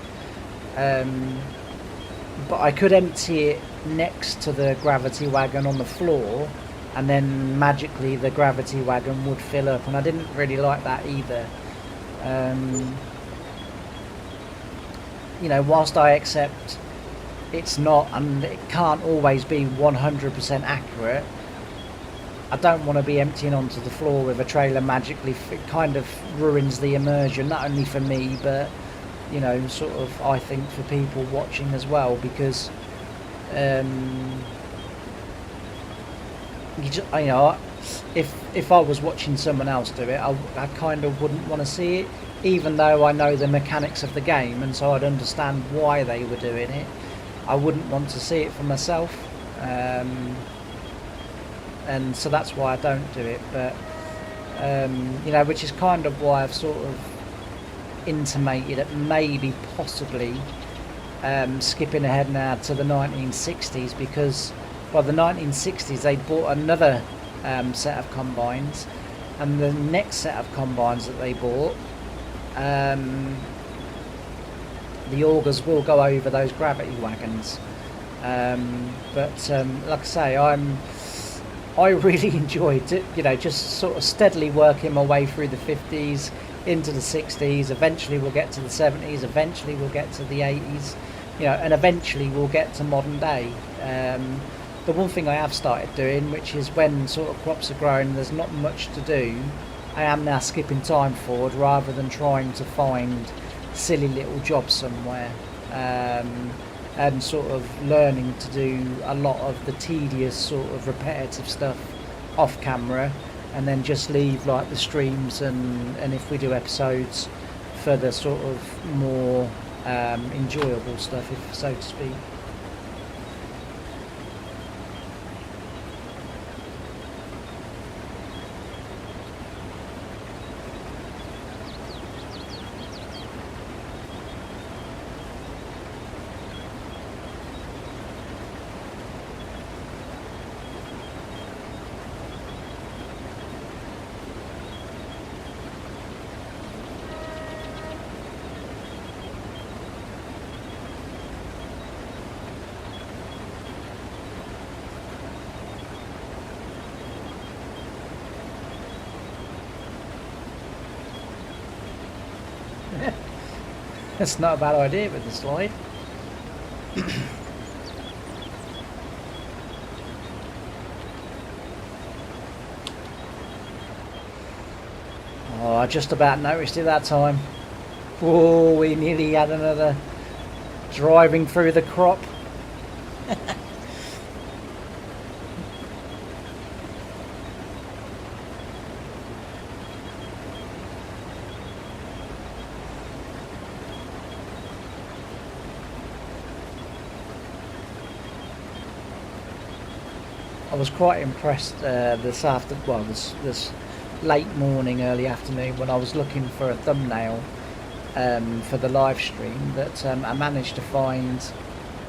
But I could empty it next to the gravity wagon on the floor, and then magically the gravity wagon would fill up, and I didn't really like that either. Whilst I accept it's not and it can't always be 100% accurate, I don't want to be emptying onto the floor with a trailer magically. It kind of ruins the immersion, not only for me, but sort of I think for people watching as well, because if I was watching someone else do it, I kind of wouldn't want to see it, even though I know the mechanics of the game, and so I'd understand why they were doing it. I wouldn't want to see it for myself. and so that's why I don't do it. But you know, which is kind of why I've sort of intimated that maybe possibly skipping ahead now to the 1960s, because by the 1960s they bought another set of combines, and the next set of combines that they bought, the augers will go over those gravity wagons. But like I say, I really enjoyed it, you know, just sort of steadily working my way through the 50s into the 60s. Eventually we'll get to the 70s, eventually we'll get to the 80s, you know, and eventually we'll get to modern day. The one thing I have started doing, which is when sort of crops are growing and there's not much to do, I am now skipping time forward rather than trying to find silly little jobs somewhere, and sort of learning to do a lot of the tedious sort of repetitive stuff off camera, and then just leave like the streams and if we do episodes for the sort of more enjoyable stuff, if so to speak. That's not a bad idea with the slide. Oh, I just about noticed it that time. Oh, we nearly had another driving through the crop. I was quite impressed this late morning, early afternoon, when I was looking for a thumbnail for the live stream, that I managed to find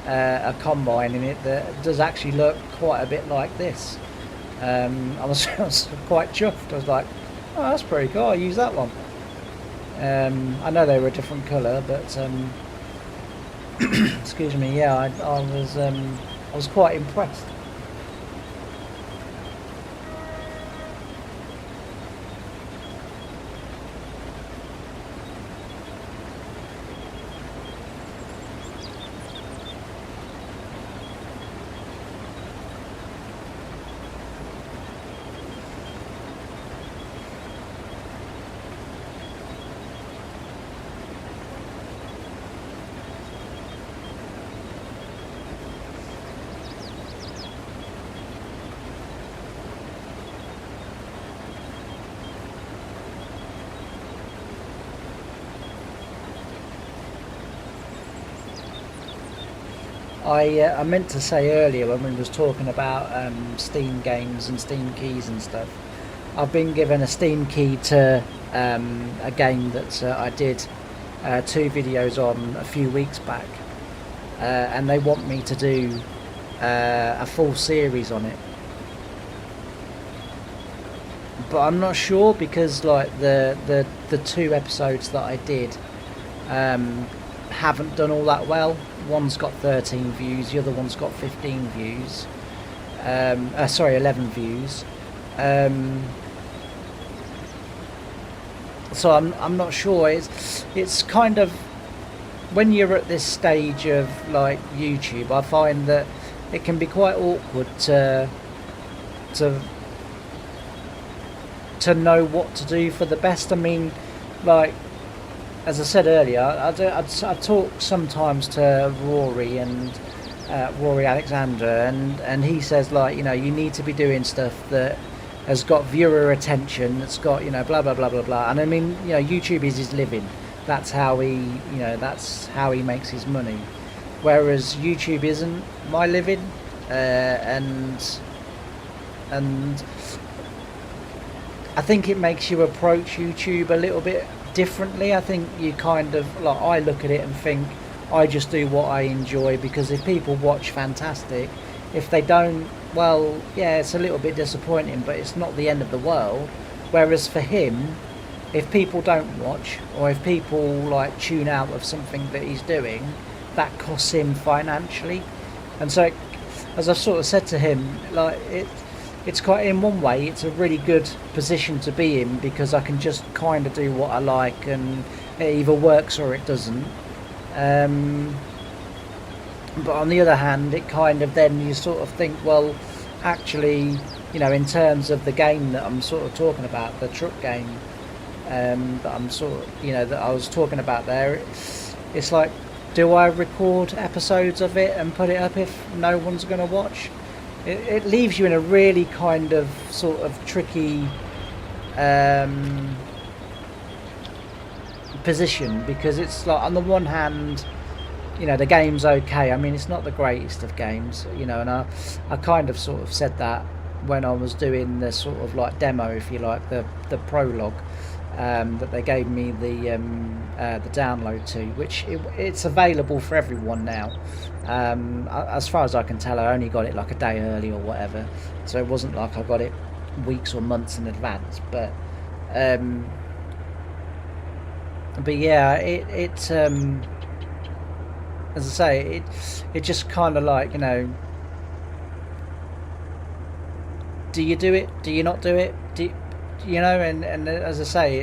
a combine in it that does actually look quite a bit like this. I was quite chuffed. I was like, oh, that's pretty cool, I'll use that one. I know they were a different colour, but excuse me, yeah, I was quite impressed. I meant to say earlier when we was talking about Steam games and Steam keys and stuff, I've been given a Steam key to a game that I did 2 videos on a few weeks back, and they want me to do a full series on it, but I'm not sure, because like the 2 episodes that I did haven't done all that well. One's got 13 views, the other one's got 15 views. Sorry, 11 views. So I'm not sure. It's kind of, when you're at this stage of like YouTube, I find that it can be quite awkward to know what to do for the best. I mean, like, as I said earlier, I talk sometimes to Rory and Rory Alexander, and he says, like, you know, you need to be doing stuff that has got viewer attention, that's got, you know, blah blah blah blah blah. And I mean, you know, YouTube is his living. That's how he makes his money. Whereas YouTube isn't my living, and and I think it makes you approach YouTube a little bit differently. I think you kind of, like, I look at it and think I just do what I enjoy, because if people watch, fantastic. If they don't, well, yeah, it's a little bit disappointing, but it's not the end of the world. Whereas for him, if people don't watch, or if people like tune out of something that he's doing, that costs him financially. And so, as I've sort of said to him, like, it's quite, in one way, it's a really good position to be in, because I can just kind of do what I like, and it either works or it doesn't. But on the other hand, it kind of, then you sort of think, well, actually, you know, in terms of the game that I'm sort of talking about, the truck game, that I'm sort of, you know, that I was talking about there, it's like, do I record episodes of it and put it up if no one's going to watch? It leaves you in a really kind of sort of tricky position, because it's like, on the one hand, you know, the game's okay. I mean, it's not the greatest of games, you know, and I kind of sort of said that when I was doing the sort of like demo, if you like, the prologue, that they gave me the download to, which it's available for everyone now. As far as I can tell, I only got it like a day early or whatever, so it wasn't like I got it weeks or months in advance. But yeah, it as I say, it just kind of like, you know, do you do it? Do you not do it? You know, and as I say,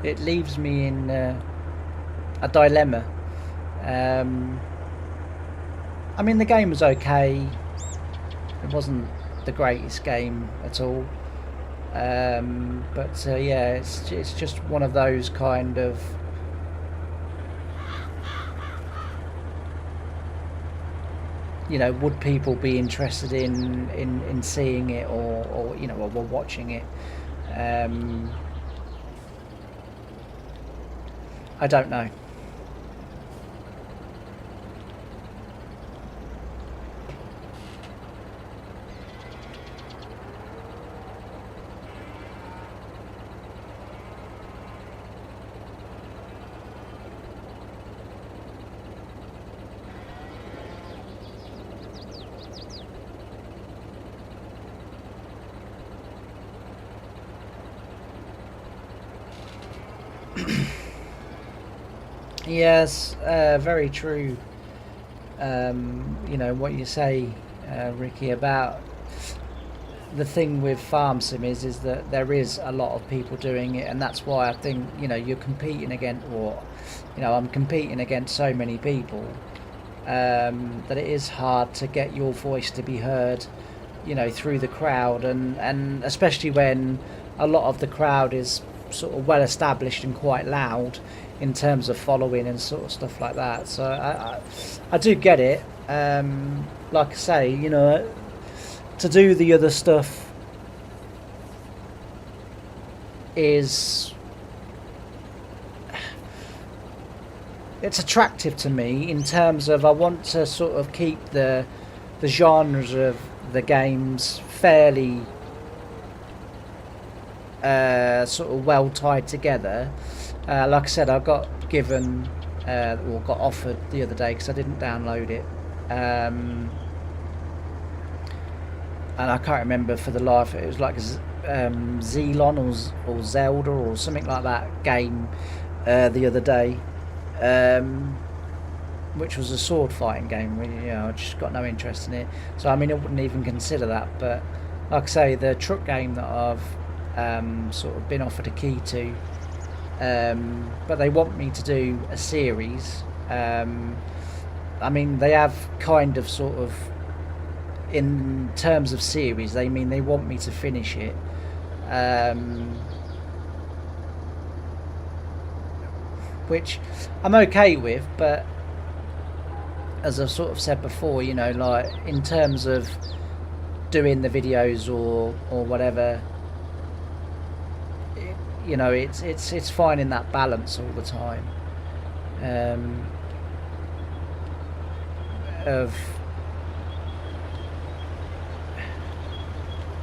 it leaves me in a dilemma. I mean, the game was okay. It wasn't the greatest game at all. But yeah, it's just one of those kind of, you know, would people be interested in seeing it, or you know, or watching it? I don't know. Yes, very true. You know what you say, Ricky, about the thing with farm sim is that there is a lot of people doing it, and that's why I think, you know, you're competing against, or you know, I'm competing against so many people, that it is hard to get your voice to be heard, you know, through the crowd, and especially when a lot of the crowd is sort of well established and quite loud in terms of following and sort of stuff like that. So I do get it. Like I say, you know, to do the other stuff is, it's attractive to me in terms of, I want to sort of keep the genres of the games fairly sort of well tied together. Like I said, I got given or got offered the other day, because I didn't download it, and I can't remember for the life. It was like Zelon or Zelda or something like that game the other day, which was a sword fighting game. You know, I just got no interest in it. So I mean, I wouldn't even consider that. But like I say, the truck game that I've sort of been offered a key to, but they want me to do a series. I mean, they have kind of sort of, in terms of series, they mean they want me to finish it, which I'm okay with, but as I've sort of said before, you know, like in terms of doing the videos or whatever, you know, it's finding that balance all the time,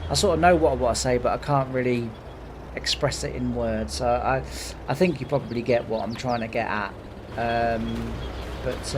I sort of know what I want to say, but I can't really express it in words. So I think you probably get what I'm trying to get at. But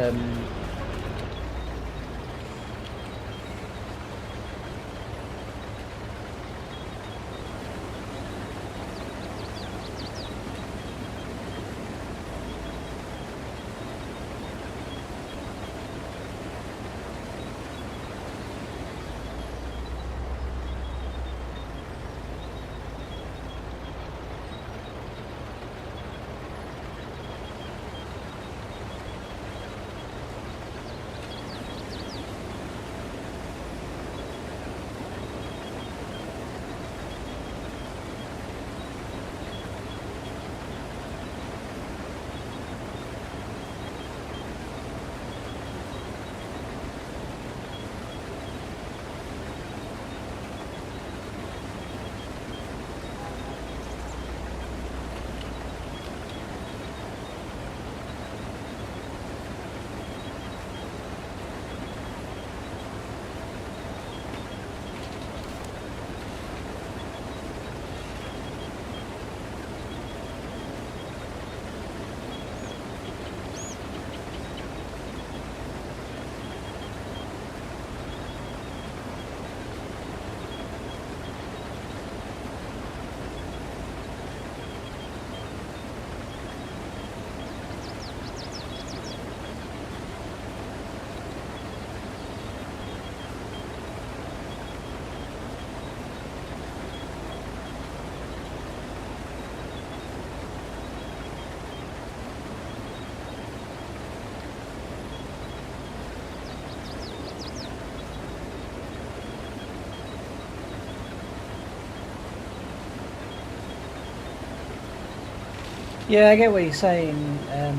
yeah, I get what you're saying. I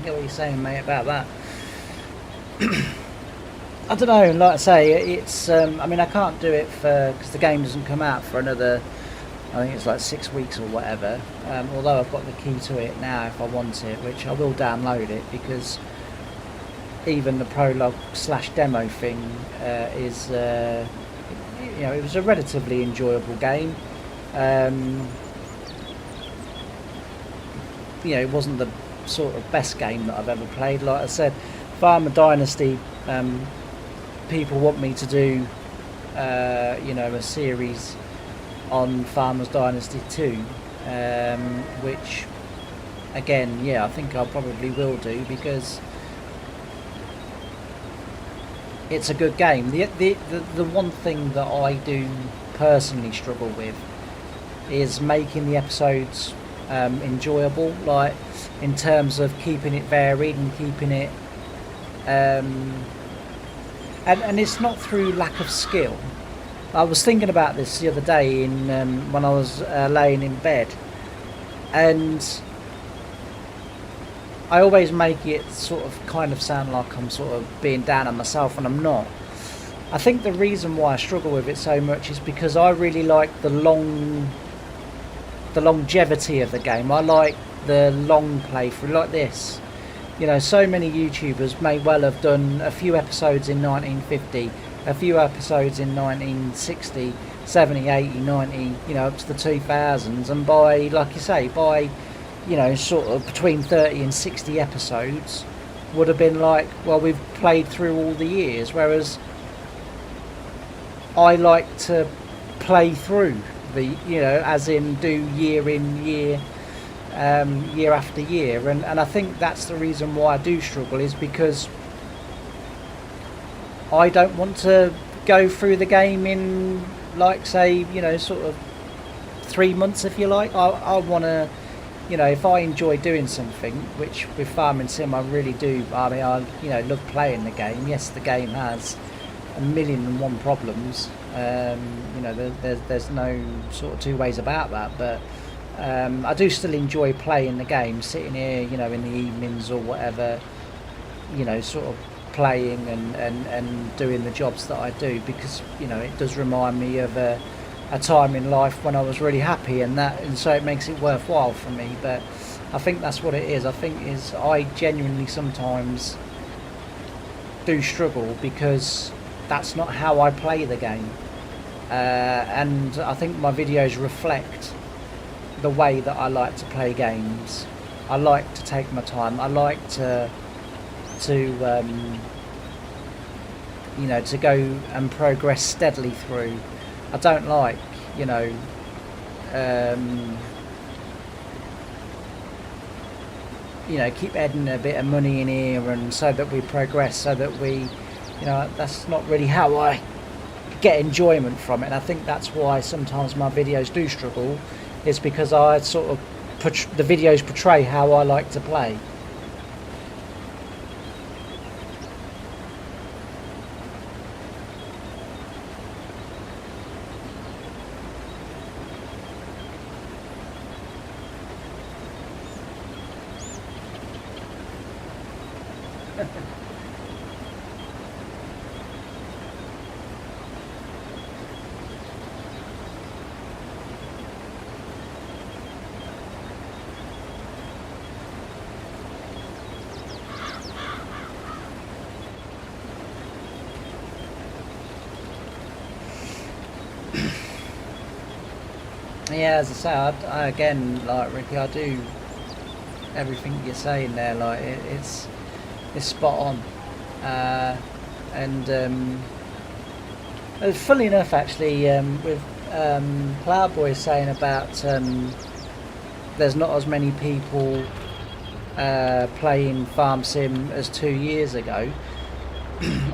get what you're saying, mate, about that. I don't know. Like I say, it's. I mean, I can't do it for because the game doesn't come out for another. I think it's like 6 weeks or whatever. Although I've got the key to it now, if I want it, which I will download it because even the prologue / demo thing is. You know, it was a relatively enjoyable game. You know, it wasn't the sort of best game that I've ever played. Like I said, Farmer Dynasty. People want me to do, you know, a series on Farmers Dynasty 2, which, again, yeah, I think I probably will do because it's a good game. The one thing that I do personally struggle with is making the episodes enjoyable, like in terms of keeping it varied and keeping it and it's not through lack of skill. I was thinking about this the other day when I was laying in bed, and I always make it sort of kind of sound like I'm sort of being down on myself, and I'm not. I think the reason why I struggle with it so much is because I really like the longevity of the game. I like the long playthrough, like this. You know, so many YouTubers may well have done a few episodes in 1950, a few episodes in 1960, 70, 80, 90, you know, up to the 2000s, and by, like you say, by, you know, sort of between 30 and 60 episodes would have been like, well, we've played through all the years, whereas I like to play through the, you know, as in do year in, year after year, and I think that's the reason why I do struggle, is because I don't want to go through the game in, like, say, you know, sort of 3 months, if you like. I want to, you know, if I enjoy doing something, which with Farming Sim I really do. I mean, I, you know, love playing the game. Yes, the game has a million and one problems. You know, there's no sort of two ways about that, but I do still enjoy playing the game, sitting here, you know, in the evenings or whatever, you know, sort of playing and doing the jobs that I do, because, you know, it does remind me of a time in life when I was really happy, and so it makes it worthwhile for me. But I think that's what it is. I think I genuinely sometimes do struggle because that's not how I play the game. And I think my videos reflect the way that I like to play games. I like to take my time. I like to you know, to go and progress steadily through. I don't like, you know, you know, keep adding a bit of money in here, and so that we progress, so that we, you know, that's not really how I get enjoyment from it. And I think that's why sometimes my videos do struggle, is because I sort of the videos portray how I like to play. Yeah, as I say, again, like Ricky, I do everything you're saying there. Like it's spot on. And funnily enough, actually, with Plowboy saying about there's not as many people playing Farm Sim as 2 years ago.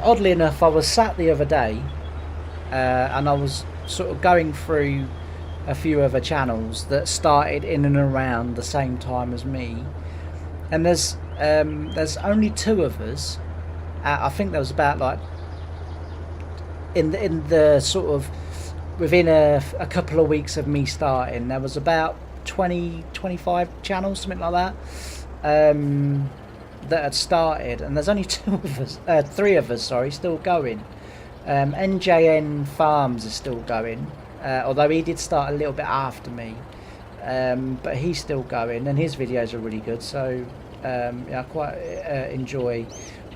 Oddly enough, I was sat the other day and I was sort of going through a few other channels that started in and around the same time as me, and there's only two of us. I think there was about, like, in the sort of within a couple of weeks of me starting, there was about 25 channels, something like that, that had started, and there's only three of us, sorry, still going. NJN Farms is still going, although he did start a little bit after me, but he's still going, and his videos are really good. So yeah, I quite enjoy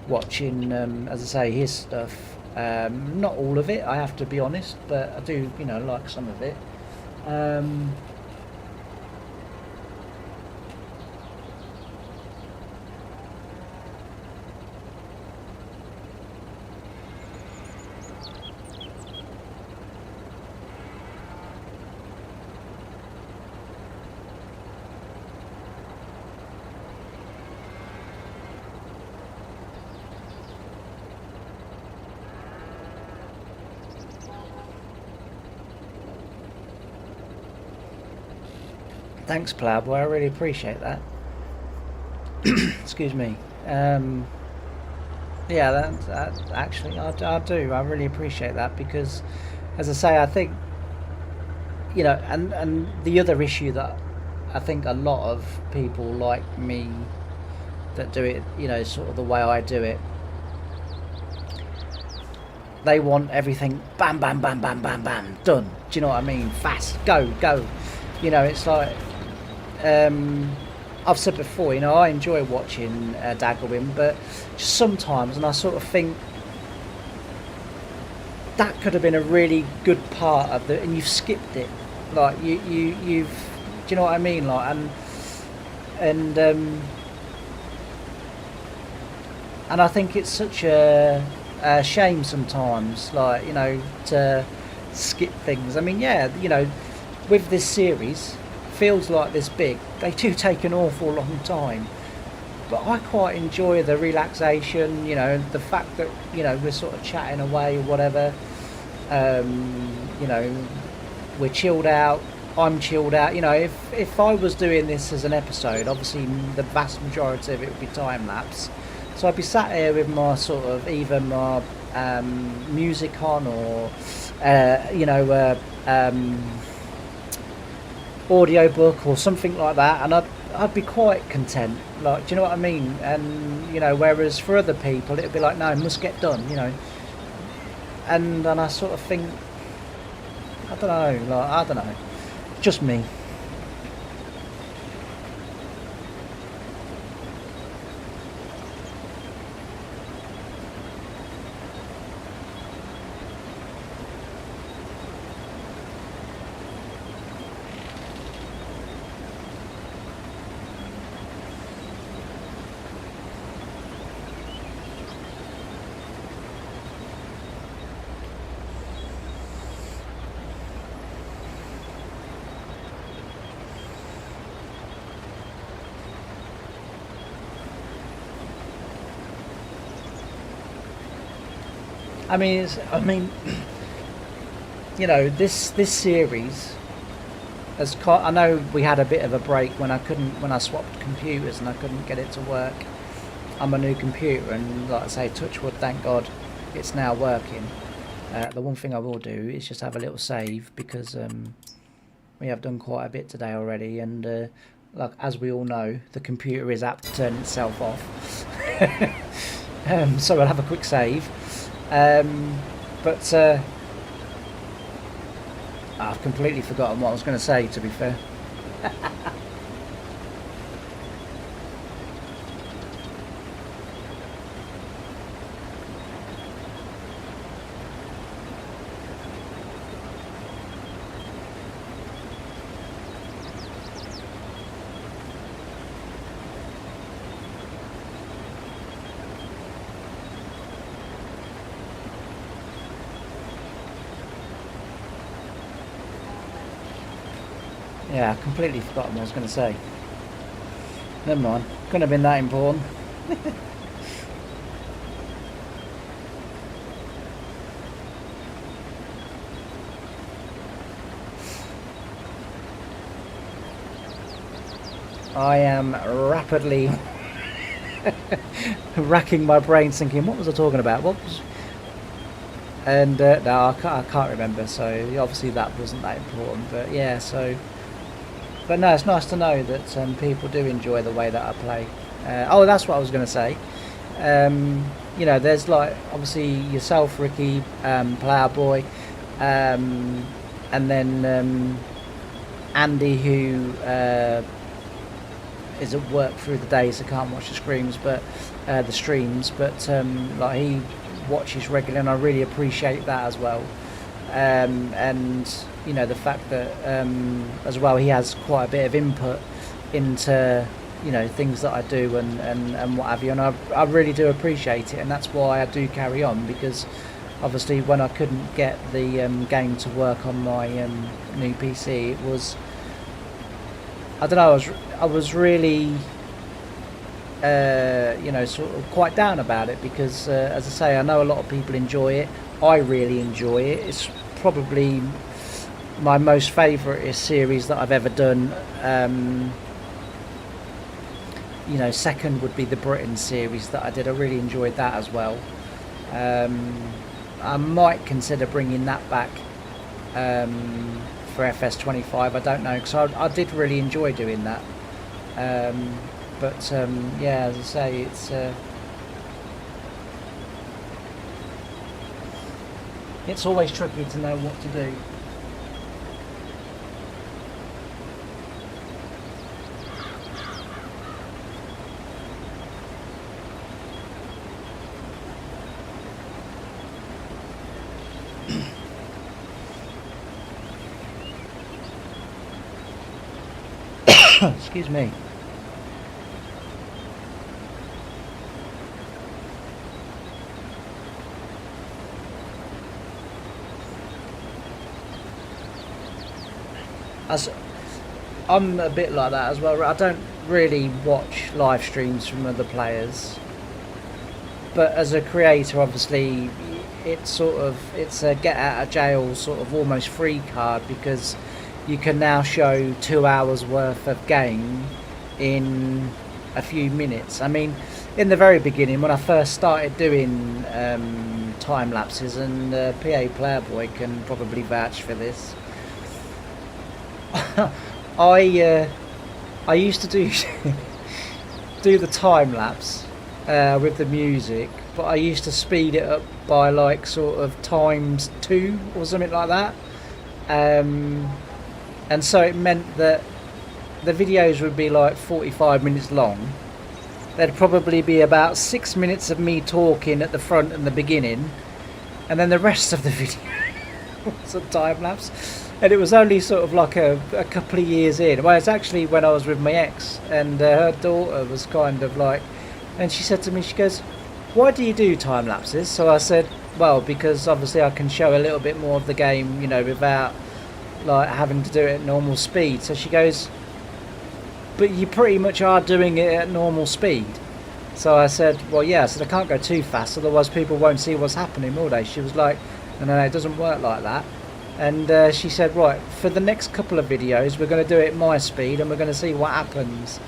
watching, as I say, his stuff. Not all of it, I have to be honest, but I do, you know, like some of it. Thanks, Plowboy, I really appreciate that. Excuse me. Yeah, that actually, I do. I really appreciate that, because, as I say, I think, you know, and the other issue that I think a lot of people like me that do it, you know, sort of the way I do it, they want everything bam, bam, bam, bam, bam, bam, done. Do you know what I mean? Fast, go, go. You know, it's like, I've said before, you know, I enjoy watching Daggerwin, but just sometimes, and I sort of think that could have been a really good part of the, and you've skipped it. Like you've, do you know what I mean? Like, and I think it's such a shame sometimes, like, you know, to skip things. I mean, yeah, you know, with this series, feels like this big, they do take an awful long time, but I quite enjoy the relaxation, you know, the fact that, you know, we're sort of chatting away or whatever, you know, we're chilled out, I'm chilled out. You know, if I was doing this as an episode, obviously the vast majority of it would be time lapse, so I'd be sat here with my sort of either my music on, or you know, audio book or something like that, and I'd be quite content, like, do you know what I mean? And, you know, whereas for other people it'd be like, no, it must get done, you know, and I sort of think, I don't know, like, I don't know, just me. I mean, you know, this series has. I know we had a bit of a break when when I swapped computers and I couldn't get it to work on my new computer, and like I say, touch wood, thank God, it's now working. The one thing I will do is just have a little save because we have done quite a bit today already, and like as we all know, the computer is apt to turn itself off. So I'll have a quick save. But I've completely forgotten what I was going to say, to be fair. Yeah, I completely forgotten what I was going to say. Never mind. Couldn't have been that important. I am rapidly racking my brain thinking, what was I talking about? What was... And no, I can't remember, so obviously that wasn't that important. But yeah, so... But no, it's nice to know that people do enjoy the way that I play. Oh, that's what I was going to say. You know, there's like, obviously yourself, Ricky, Ploughboy, and then Andy, who is at work through the day, so can't watch the streams, but like he watches regularly, and I really appreciate that as well. And you know, the fact that as well he has quite a bit of input into, you know, things that I do and what have you, and I really do appreciate it, and that's why I do carry on, because obviously when I couldn't get the game to work on my new PC, it was, I don't know, I was really you know, sort of quite down about it, because as I say, I know a lot of people enjoy it. I really enjoy it. It's probably my most favourite series that I've ever done. You know, second would be the Britain series that I did. I really enjoyed that as well. I might consider bringing that back for FS25. I don't know, because I did really enjoy doing that. But yeah, as I say, it's always tricky to know what to do. Excuse me. I'm a bit like that as well. I don't really watch live streams from other players, but as a creator, obviously, it's a get out of jail sort of almost free card, because you can now show 2 hours worth of game in a few minutes. I mean, in the very beginning, when I first started doing time lapses, and PA Playboy can probably vouch for this, I used to do do the time lapse with the music, but I used to speed it up by like sort of ×2 or something like that, and so it meant that the videos would be like 45 minutes long. There'd probably be about 6 minutes of me talking at the front and the beginning, and then the rest of the video was a time lapse. And it was only sort of like a couple of years in. Well, it's actually when I was with my ex, and her daughter was kind of like, and she said to me, she goes, "Why do you do time lapses?" So I said, well, because obviously I can show a little bit more of the game, you know, without like having to do it at normal speed. So she goes, "But you pretty much are doing it at normal speed." So I said, well, yeah, I said, I can't go too fast, otherwise people won't see what's happening, will they? She was like, no, it doesn't work like that. And she said, right, for the next couple of videos, we're going to do it at my speed and we're going to see what happens.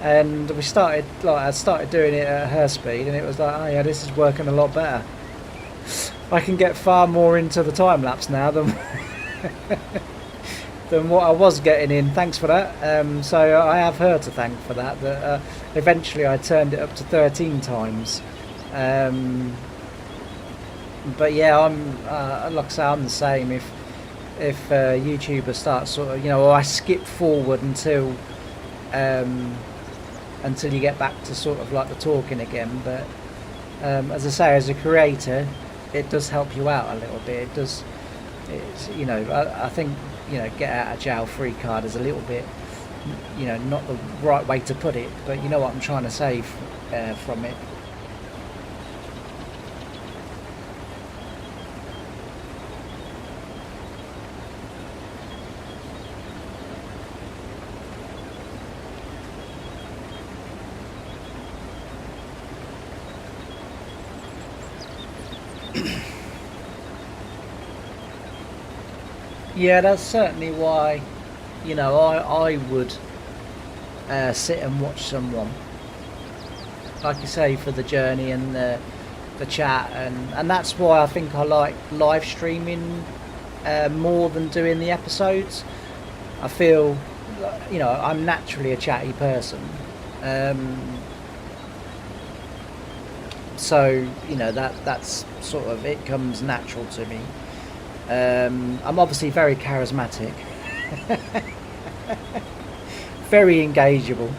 And we started, I started doing it at her speed, and it was like, oh yeah, this is working a lot better. I can get far more into the time lapse now than than what I was getting in. Thanks for that. So I have her to thank for that. That eventually I turned it up to 13 times. But yeah, I'm like I say, I'm the same. If YouTubers start sort of, or I skip forward until you get back to sort of like the talking again. But as I say, as a creator, it does help you out a little bit. It does. It's, I think, get out of jail free card is a little bit, not the right way to put it, but you know what I'm trying to say from it. Yeah, that's certainly why, I would sit and watch someone, like you say, for the journey and the chat, and that's why I think I like live streaming more than doing the episodes. I feel, I'm naturally a chatty person, so that's sort of, it comes natural to me. I'm obviously very charismatic, very engageable.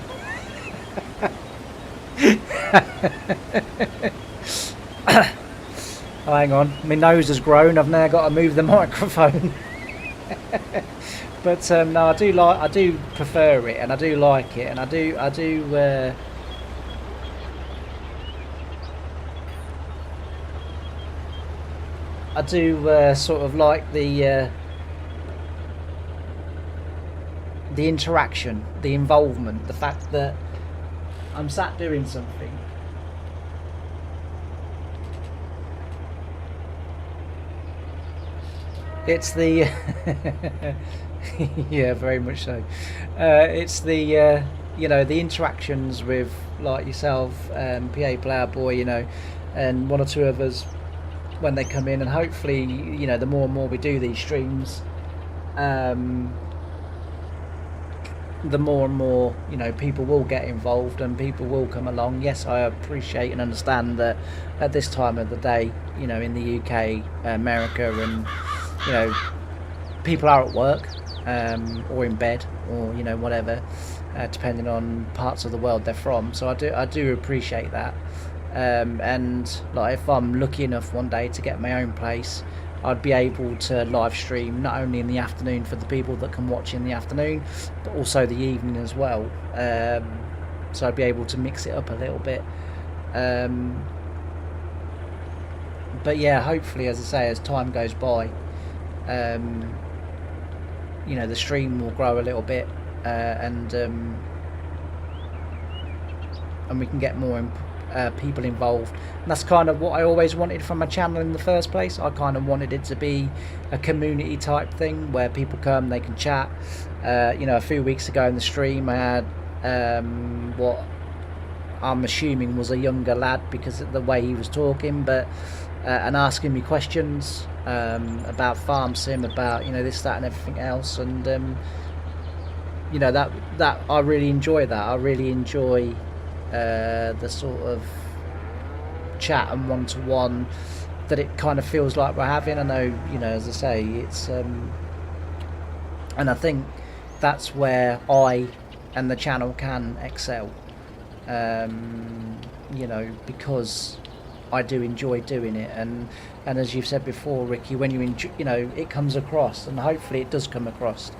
Hang on, my nose has grown. I've now got to move the microphone. But no, I do prefer it, and I do like it, and I do sort of like the interaction, the involvement, the fact that I'm sat doing something. It's the yeah, very much so. It's the the interactions with like yourself, PA Player Boy, and one or two of us when they come in, and hopefully the more and more we do these streams, the more and more people will get involved and people will come along. Yes, I appreciate and understand that at this time of the day, in the UK, America, and people are at work, or in bed, or whatever, depending on parts of the world they're from. So I do appreciate that. And like, if I'm lucky enough one day to get my own place, I'd be able to live stream not only in the afternoon for the people that can watch in the afternoon, but also the evening as well. So I'd be able to mix it up a little bit. But yeah, hopefully, as I say, as time goes by, the stream will grow a little bit, and we can get more people involved. And that's kind of what I always wanted from my channel in the first place. I kind of wanted it to be a community type thing where people come, they can chat. A few weeks ago in the stream I had what I'm assuming was a younger lad because of the way he was talking, but and asking me questions about farm sim, about this, that and everything else, and that I really enjoy that. I really enjoy the sort of chat and one-to-one that it kind of feels like we're having. I know, as I say, it's and I think that's where I and the channel can excel, because I do enjoy doing it, and as you've said before, Ricky, when you enjoy, it comes across, and hopefully it does come across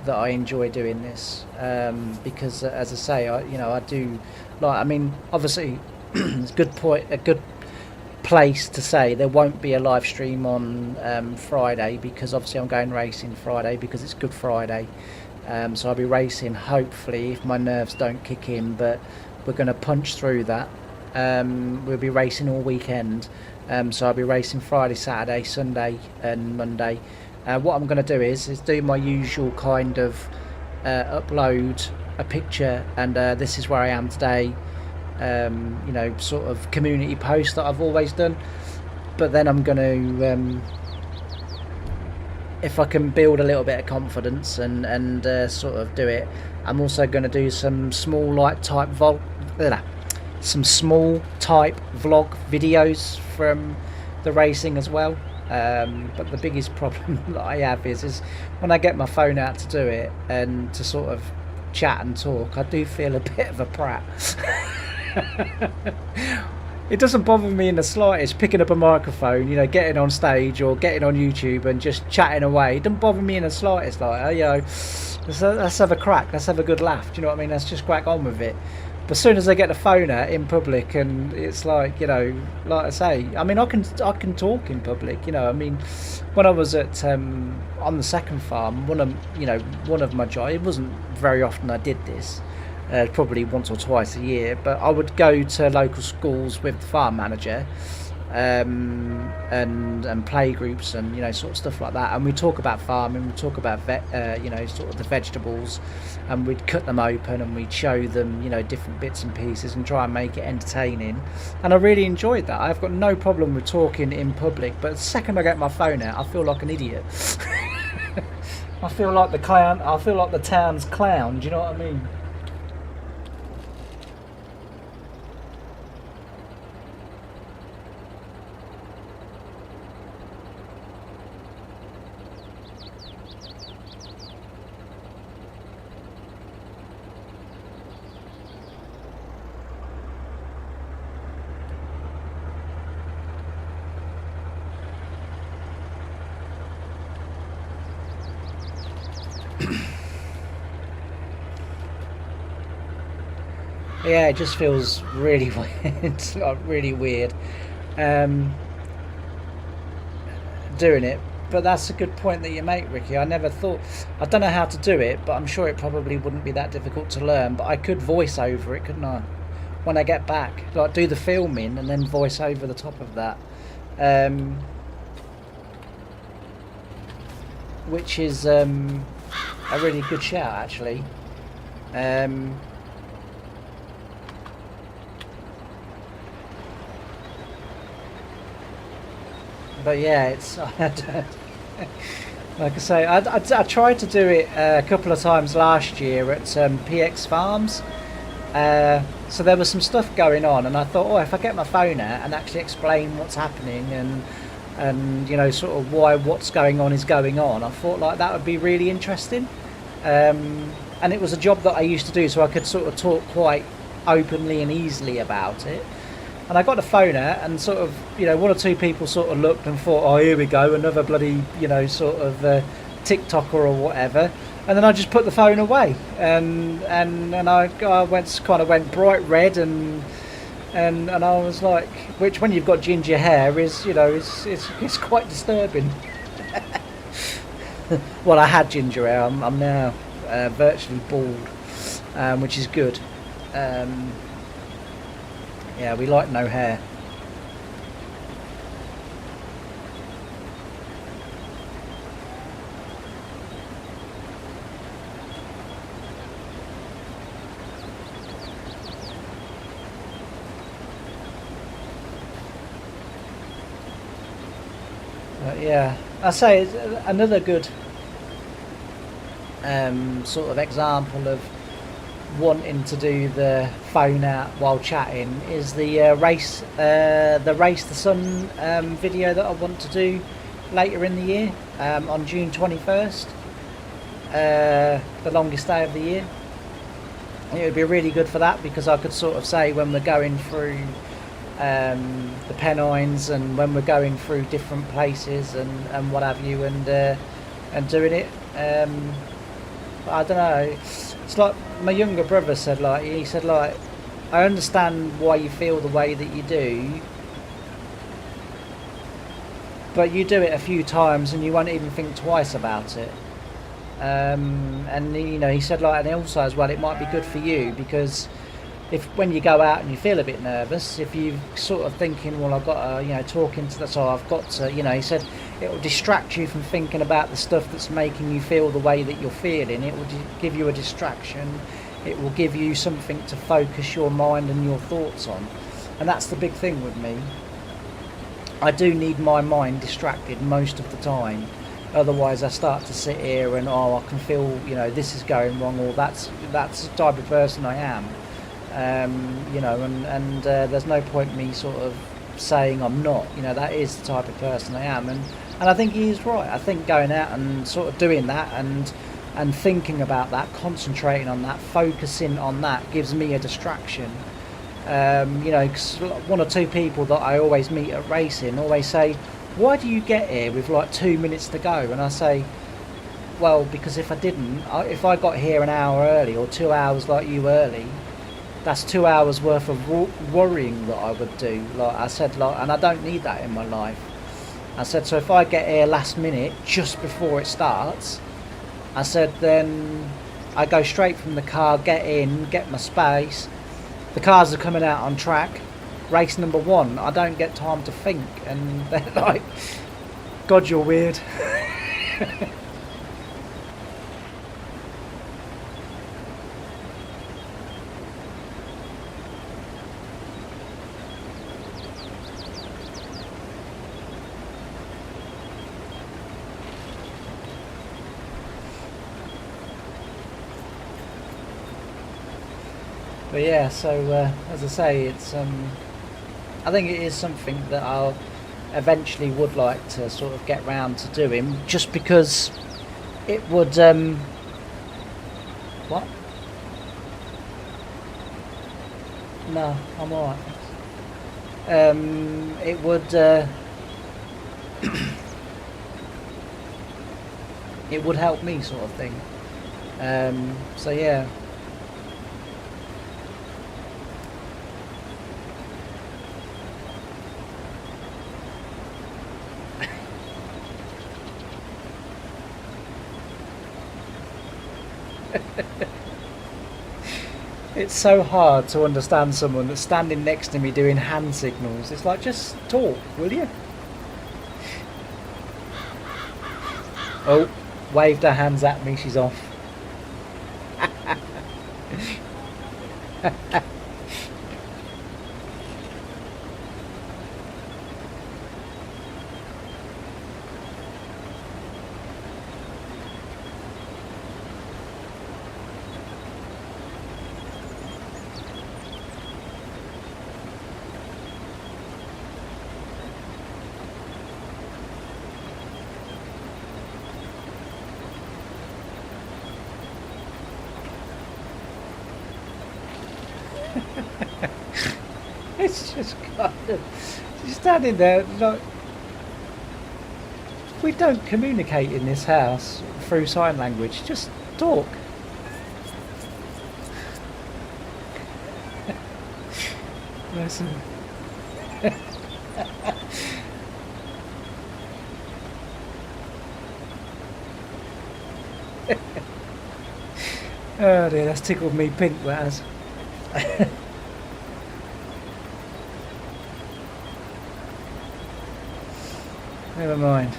that I enjoy doing this, because as I say, I do like. I mean, obviously, it's a good place to say there won't be a live stream on Friday, because obviously I'm going racing Friday because it's Good Friday, so I'll be racing hopefully if my nerves don't kick in, but we're going to punch through that. We'll be racing all weekend. So I'll be racing Friday, Saturday, Sunday and Monday. What I'm going to do is do my usual kind of upload a picture and this is where I am today, you know, sort of community post that I've always done. But then I'm going to, if I can build a little bit of confidence and sort of do it, I'm also going to do some small type vlog videos from the racing as well. But the biggest problem that I have is when I get my phone out to do it and to sort of chat and talk, I do feel a bit of a prat. It doesn't bother me in the slightest picking up a microphone, you know, getting on stage or getting on YouTube and just chatting away. It doesn't bother me in the slightest. Like, oh, you know, let's have a crack, let's have a good laugh. Do you know what I mean? Let's just crack on with it. But as soon as I get the phone out in public, and it's like, you know, like I say, I mean, I can talk in public. You know, I mean, when I was at on the second farm, one of my jobs, it wasn't very often I did this. Probably once or twice a year, but I would go to local schools with the farm manager and play groups and, you know, sort of stuff like that, and we'd talk about farming, we'd talk about you know, sort of the vegetables, and we'd cut them open and we'd show them, you know, different bits and pieces and try and make it entertaining. And I really enjoyed that. I've got no problem with talking in public, but the second I get my phone out, I feel like an idiot. I feel like the clown. I feel like the town's clown. Do you know what I mean? Yeah, it just feels really weird. It's like really weird doing it. But that's a good point that you make, Ricky. I never thought, I don't know how to do it, but I'm sure it probably wouldn't be that difficult to learn. But I could voice over it, couldn't I? When I get back, like do the filming and then voice over the top of that, which is a really good shout, actually. But yeah, it's like I say, I tried to do it a couple of times last year at PX Farms. So there was some stuff going on, and I thought, oh, if I get my phone out and actually explain what's happening and you know, sort of why what's going on is going on, I thought like that would be really interesting. And it was a job that I used to do, so I could sort of talk quite openly and easily about it. And I got the phone out, and sort of, you know, one or two people sort of looked and thought, oh, here we go, another bloody, you know, sort of TikToker or whatever. And then I just put the phone away, and I went bright red, and I was like, which when you've got ginger hair is, you know, it's quite disturbing. Well, I had ginger hair. I'm now virtually bald, which is good. Yeah, we like no hair. But yeah, I say it's another good sort of example of wanting to do the phone out while chatting is the race the sun video that I want to do later in the year, on June 21st, the longest day of the year. It would be really good for that, because I could sort of say when we're going through the Pennines and when we're going through different places and what have you, and doing it. I don't know. It's like my younger brother said. Like he said, like, I understand why you feel the way that you do, but you do it a few times and you won't even think twice about it. And you know, he said, like, and also as well, it might be good for you because if when you go out and you feel a bit nervous, if you sort of thinking, well, I've got to, you know, talking to so I've got to, you know, he said it will distract you from thinking about the stuff that's making you feel the way that you're feeling. It will give you a distraction. It will give you something to focus your mind and your thoughts on. And that's the big thing with me. I do need my mind distracted most of the time. Otherwise I start to sit here and, oh, I can feel, you know, this is going wrong, or that's the type of person I am. You know, and there's no point me sort of saying I'm not. You know, that is the type of person I am, and I think he is right. I think going out and sort of doing that and thinking about that, concentrating on that, focusing on that, gives me a distraction. You know, 'cause one or two people that I always meet at racing always say, why do you get here with like 2 minutes to go? And I say, well, because if I got here an hour early or 2 hours like you early, that's 2 hours worth of worrying that I would do. Like I said, like, and I don't need that in my life. I said, so if I get here last minute, just before it starts, I said, then I go straight from the car, get in, get my space. The cars are coming out on track. Race number 1, I don't get time to think, and they're like, God, you're weird. But yeah, so as I say, it's I think it is something that I'll eventually would like to sort of get round to doing, just because it would what? No, I'm alright. It would it would help me, sort of thing. So yeah. It's so hard to understand someone that's standing next to me doing hand signals. It's like, just talk, will you? Oh, waved her hands at me, she's off. It's just kind of she's standing there like, we don't communicate in this house through sign language, just talk. Listen. Oh dear, that's tickled me pink, that has. Never mind.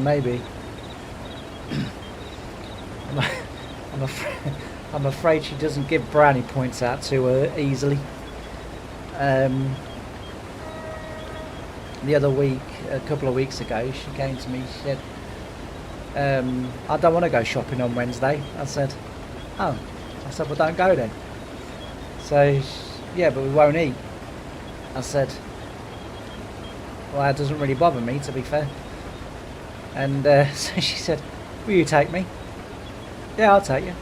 Maybe. I'm afraid she doesn't give brownie points out to her easily. The other week, a couple of weeks ago, she came to me, she said, I don't want to go shopping on Wednesday. I said, oh. I said, well, don't go then. So, yeah, but we won't eat. I said, well, that doesn't really bother me, to be fair. And so she said, will you take me? Yeah, I'll take you.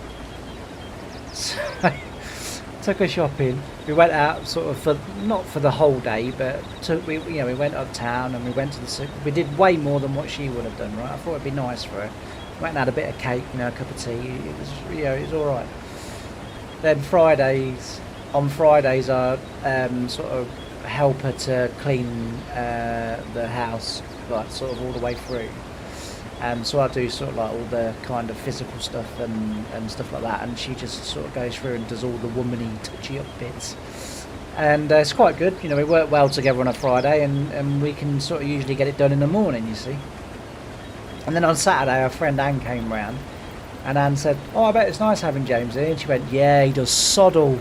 So took her shopping. We went out sort of for not for the whole day, but we we went uptown and we went to the. We did way more than what she would have done, right? I thought it'd be nice for her. Went and had a bit of cake, a cup of tea. It was it was all right. Then on Fridays I sort of help her to clean the house, like sort of all the way through. So I do sort of like all the kind of physical stuff and stuff like that, and she just sort of goes through and does all the woman-y, touchy-up bits. And it's quite good, we work well together on a Friday, and we can sort of usually get it done in the morning, you see. And then on Saturday, our friend Anne came round, and Anne said, "Oh, I bet it's nice having James here." And she went, "Yeah, he does sod all."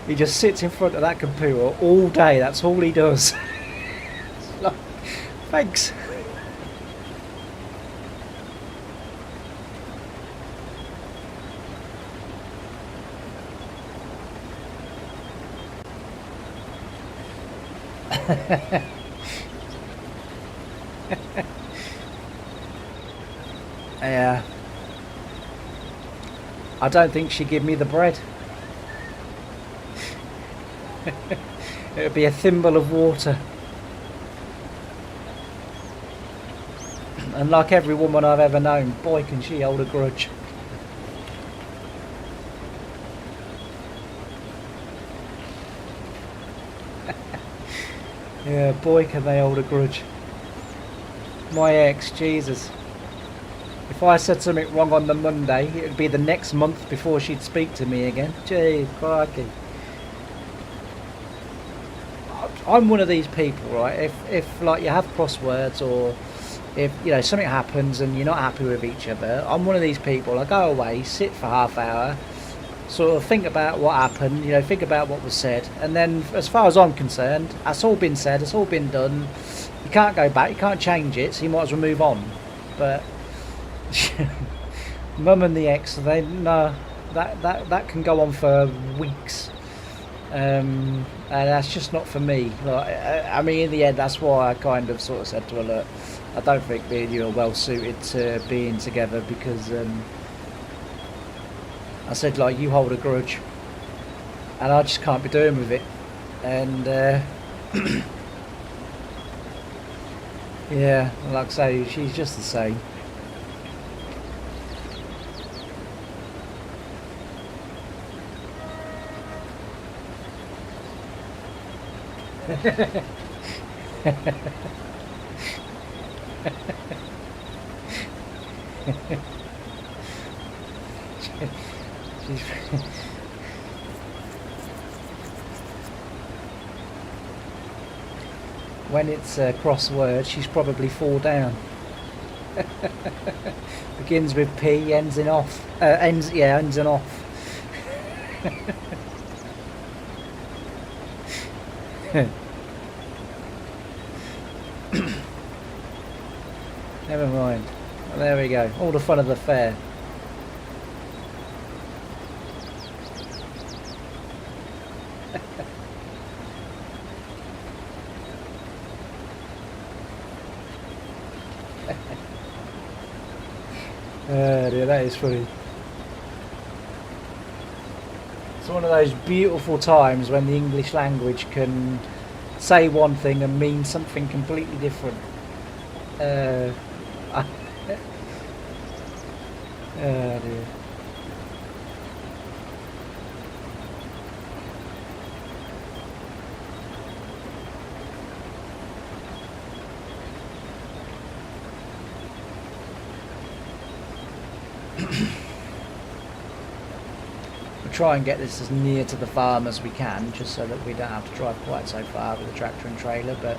He just sits in front of that computer all day, that's all he does. Like, thanks. Yeah. I don't think she'd give me the bread. It would be a thimble of water. And like every woman I've ever known, boy can she hold a grudge. Yeah, boy can they hold a grudge. My ex, Jesus. If I said something wrong on the Monday, it would be the next month before she'd speak to me again. Gee, crikey. I'm one of these people, right? If like you have crosswords, or if something happens and you're not happy with each other, I'm one of these people. I go away, sit for half hour, sort of think about what happened, think about what was said, and then as far as I'm concerned, that's all been said, it's all been done. You can't go back, you can't change it, so you might as well move on. But Mum and the ex, no, that can go on for weeks. And that's just not for me. Like, I mean, in the end, that's why I kind of sort of said to her, look, I don't think me and you are well suited to being together, because I said, like, you hold a grudge and I just can't be doing with it. And yeah, like I say, she's just the same. When it's a crossword, she's probably 4 down. Begins with P, ends in off. Ends in off. Never mind. Well, there we go. All the fun of the fair. Dear, that is funny. It's one of those beautiful times when the English language can say one thing and mean something completely different. Oh dear. We'll try and get this as near to the farm as we can, just so that we don't have to drive quite so far with the tractor and trailer, but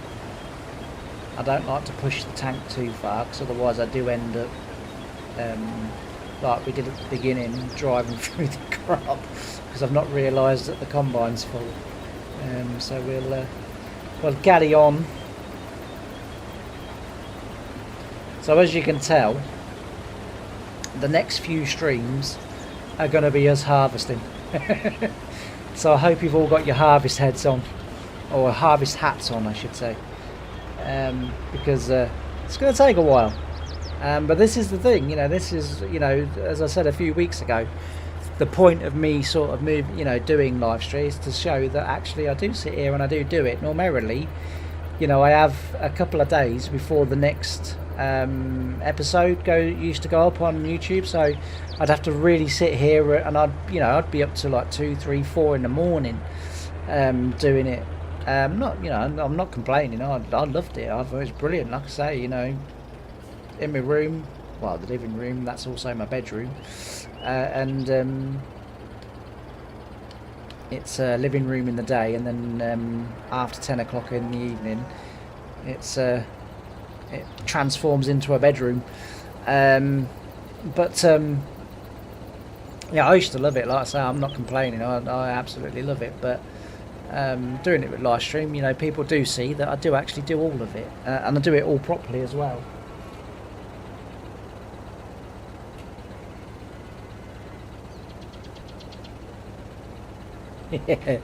I don't like to push the tank too far, because otherwise I do end up like we did at the beginning, driving through the crop because I've not realised that the combine's full. So we'll carry on. So as you can tell, the next few streams are going to be us harvesting. So I hope you've all got your harvest heads on, or harvest hats on I should say, because it's going to take a while. But this is the thing, this is, as I said a few weeks ago, the point of me sort of doing live streams to show that actually I do sit here and I do it. Normally, I have a couple of days before the next episode used to go up on YouTube, so I'd have to really sit here and I'd be up to like 2, 3, 4 in the morning doing it. I'm not complaining. I loved it. It was brilliant. Like I say, in my room, well, the living room, that's also my bedroom, and it's a living room in the day, and then after 10 o'clock in the evening, it transforms into a bedroom. But yeah, I used to love it. Like I say, I'm not complaining. I absolutely love it. But doing it with live stream, people do see that I do actually do all of it, and I do it all properly as well. Yeah.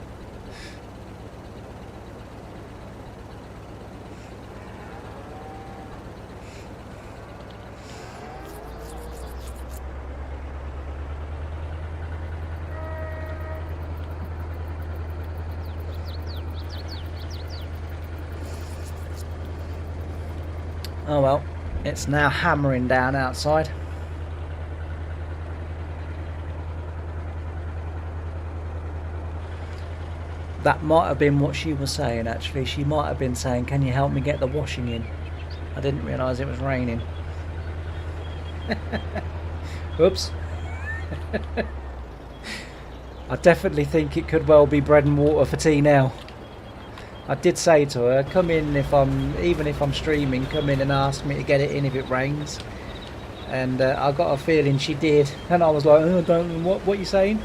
Oh well, it's now hammering down outside. That might have been what she was saying, actually. She might have been saying, can you help me get the washing in? I didn't realise it was raining. Oops. I definitely think it could well be bread and water for tea now. I did say to her, come in even if I'm streaming, come in and ask me to get it in if it rains. And I got a feeling she did. And I was like, oh, I don't know what you saying?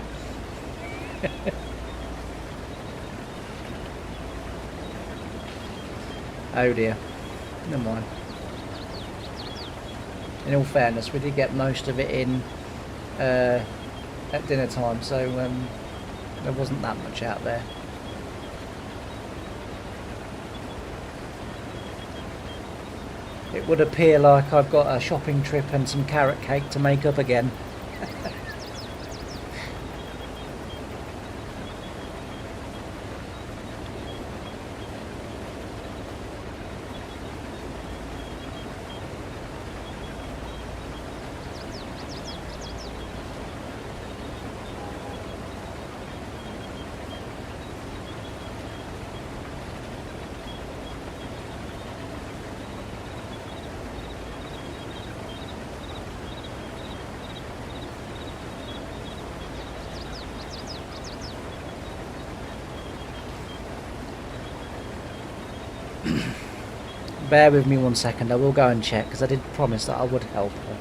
Oh dear, never mind. In all fairness, we did get most of it in at dinner time, so there wasn't that much out there. It would appear like I've got a shopping trip and some carrot cake to make up again. Bear with me 1 second, I will go and check, because I did promise that I would help her.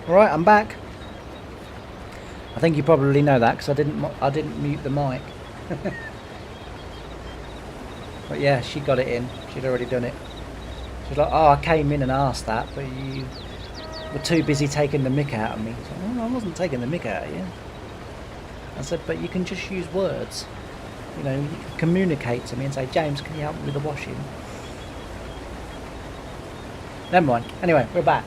Right, I'm back. I think you probably know that because I didn't mute the mic. But yeah, she got it in. She'd already done it. She's like, oh, I came in and asked that, but you were too busy taking the mick out of me. So, oh, I wasn't taking the mick out of you. I said, but you can just use words. You can communicate to me and say, James, can you help me with the washing? Never mind. Anyway, we're back.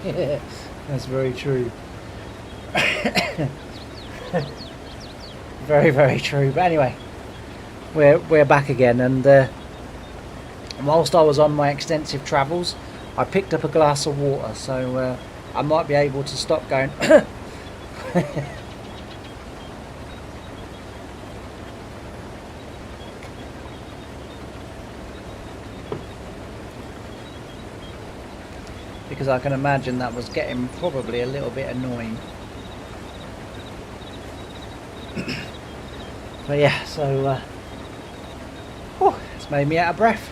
Yeah, that's very true. Very, very true. But anyway, we're back again, and whilst I was on my extensive travels, I picked up a glass of water, so I might be able to stop going. Because I can imagine that was getting probably a little bit annoying. But yeah, so it's made me out of breath.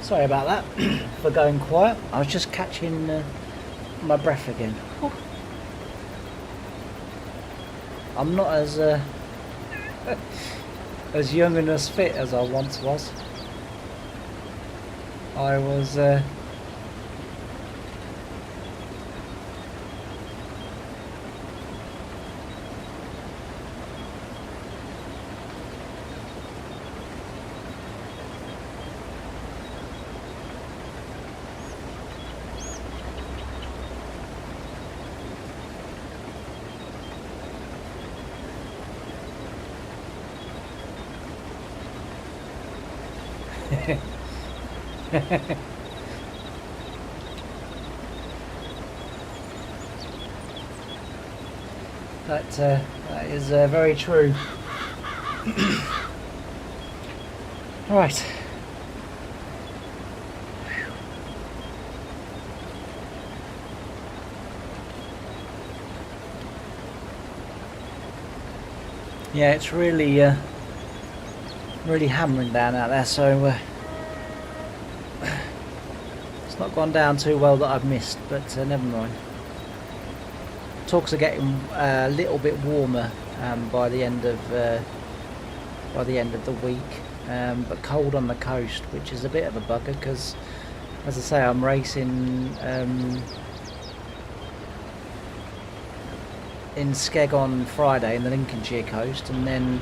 Sorry about that for going quiet. I was just catching my breath again. I'm not as as young and as fit as I once was. I was that is very true. Right. Yeah, it's really really hammering down out there, so it's not gone down too well that I've missed, but never mind. Talks are getting a little bit warmer by the end of the week, but cold on the coast, which is a bit of a bugger because, as I say, I'm racing in Skeg on Friday in the Lincolnshire coast, and then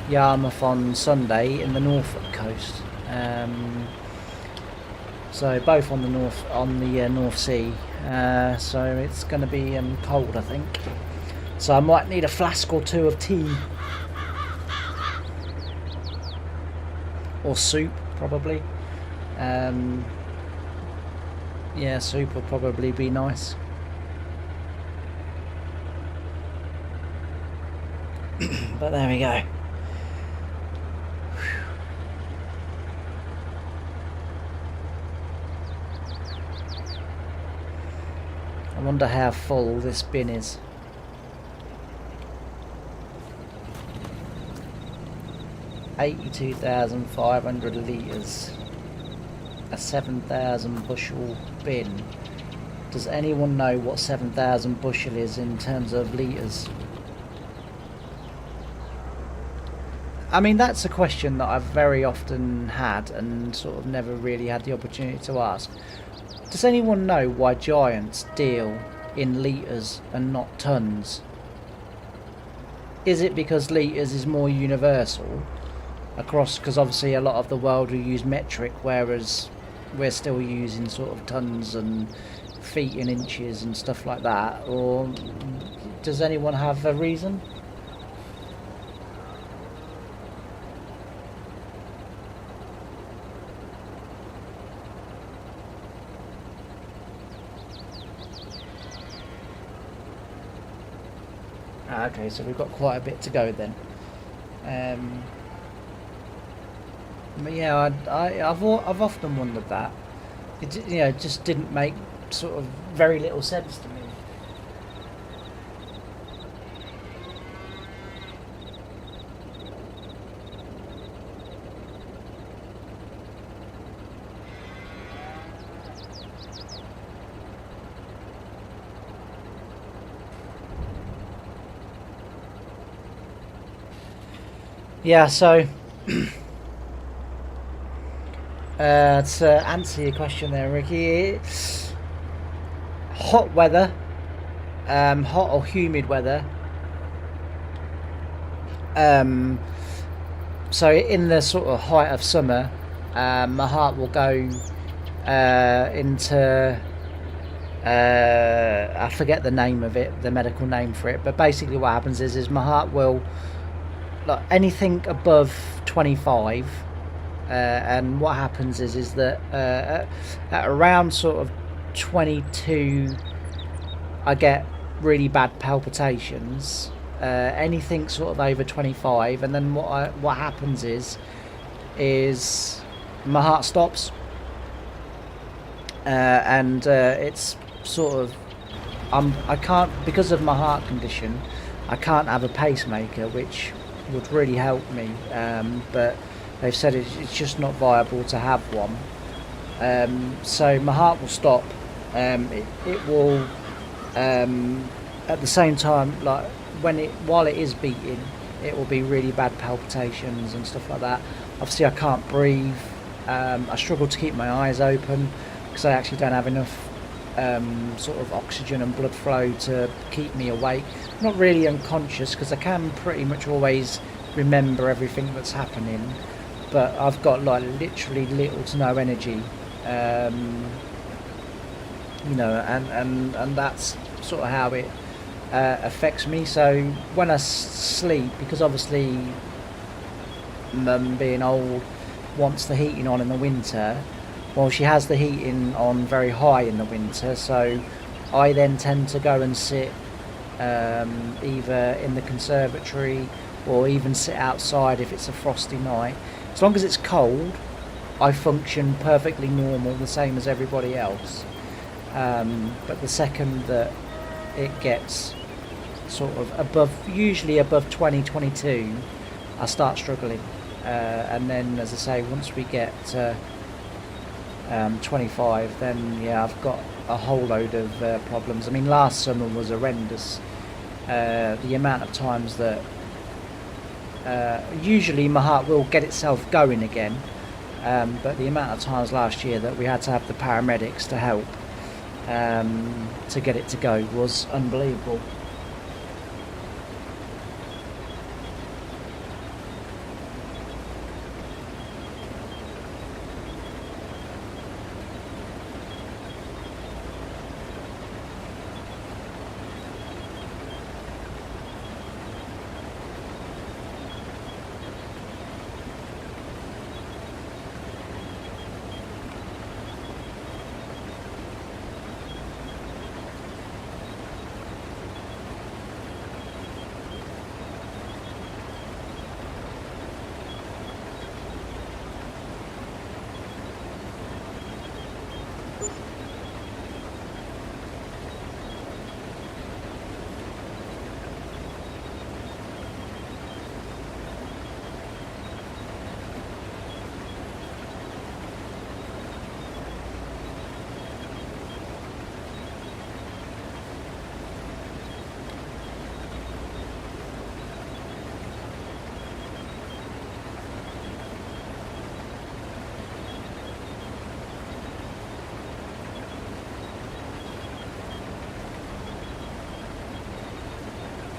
Yarmouth on Sunday in the Norfolk coast. So both on the North Sea. So it's going to be cold, I think. So I might need a flask or two of tea or soup, probably. Yeah, soup will probably be nice. But there we go. I wonder how full this bin is. $82,500 litres. A 7,000 bushel bin. Does anyone know what 7,000 bushel is in terms of litres? I mean, that's a question that I've very often had and sort of never really had the opportunity to ask. Does anyone know why giants deal in litres and not tonnes? Is it because litres is more universal across, because obviously a lot of the world will use metric, whereas we're still using sort of tonnes and feet and inches and stuff like that? Or does anyone have a reason? Right, okay, so we've got quite a bit to go then. But yeah, I've often wondered that. It just didn't make sort of very little sense to me. Yeah, so to answer your question there, Ricky, hot weather, hot or humid weather. So in the sort of height of summer, my heart will go into I forget the name of it, the medical name for it, but basically what happens is my heart will, like, anything above 25. And what happens is that at around sort of 22, I get really bad palpitations. Anything sort of over 25, and then what happens is my heart stops, and it's sort of I can't, because of my heart condition, I can't have a pacemaker, which would really help me, but they've said it's just not viable to have one. So my heart will stop. It will, at the same time, like while it is beating, it will be really bad palpitations and stuff like that. Obviously I can't breathe. I struggle to keep my eyes open because I actually don't have enough sort of oxygen and blood flow to keep me awake. Not really unconscious, because I can pretty much always remember everything that's happening, but I've got like literally little to no energy, and that's sort of how it affects me. So when I sleep, because obviously Mum, being old, wants the heating on in the winter. Well, she has the heating on very high in the winter, so I then tend to go and sit either in the conservatory or even sit outside if it's a frosty night. As long as it's cold, I function perfectly normal, the same as everybody else. But the second that it gets sort of usually above 20, 22, I start struggling. And then, as I say, once we get 25, then yeah, I've got a whole load of problems. I mean, last summer was horrendous. The amount of times that usually my heart will get itself going again, but the amount of times last year that we had to have the paramedics to help to get it to go was unbelievable.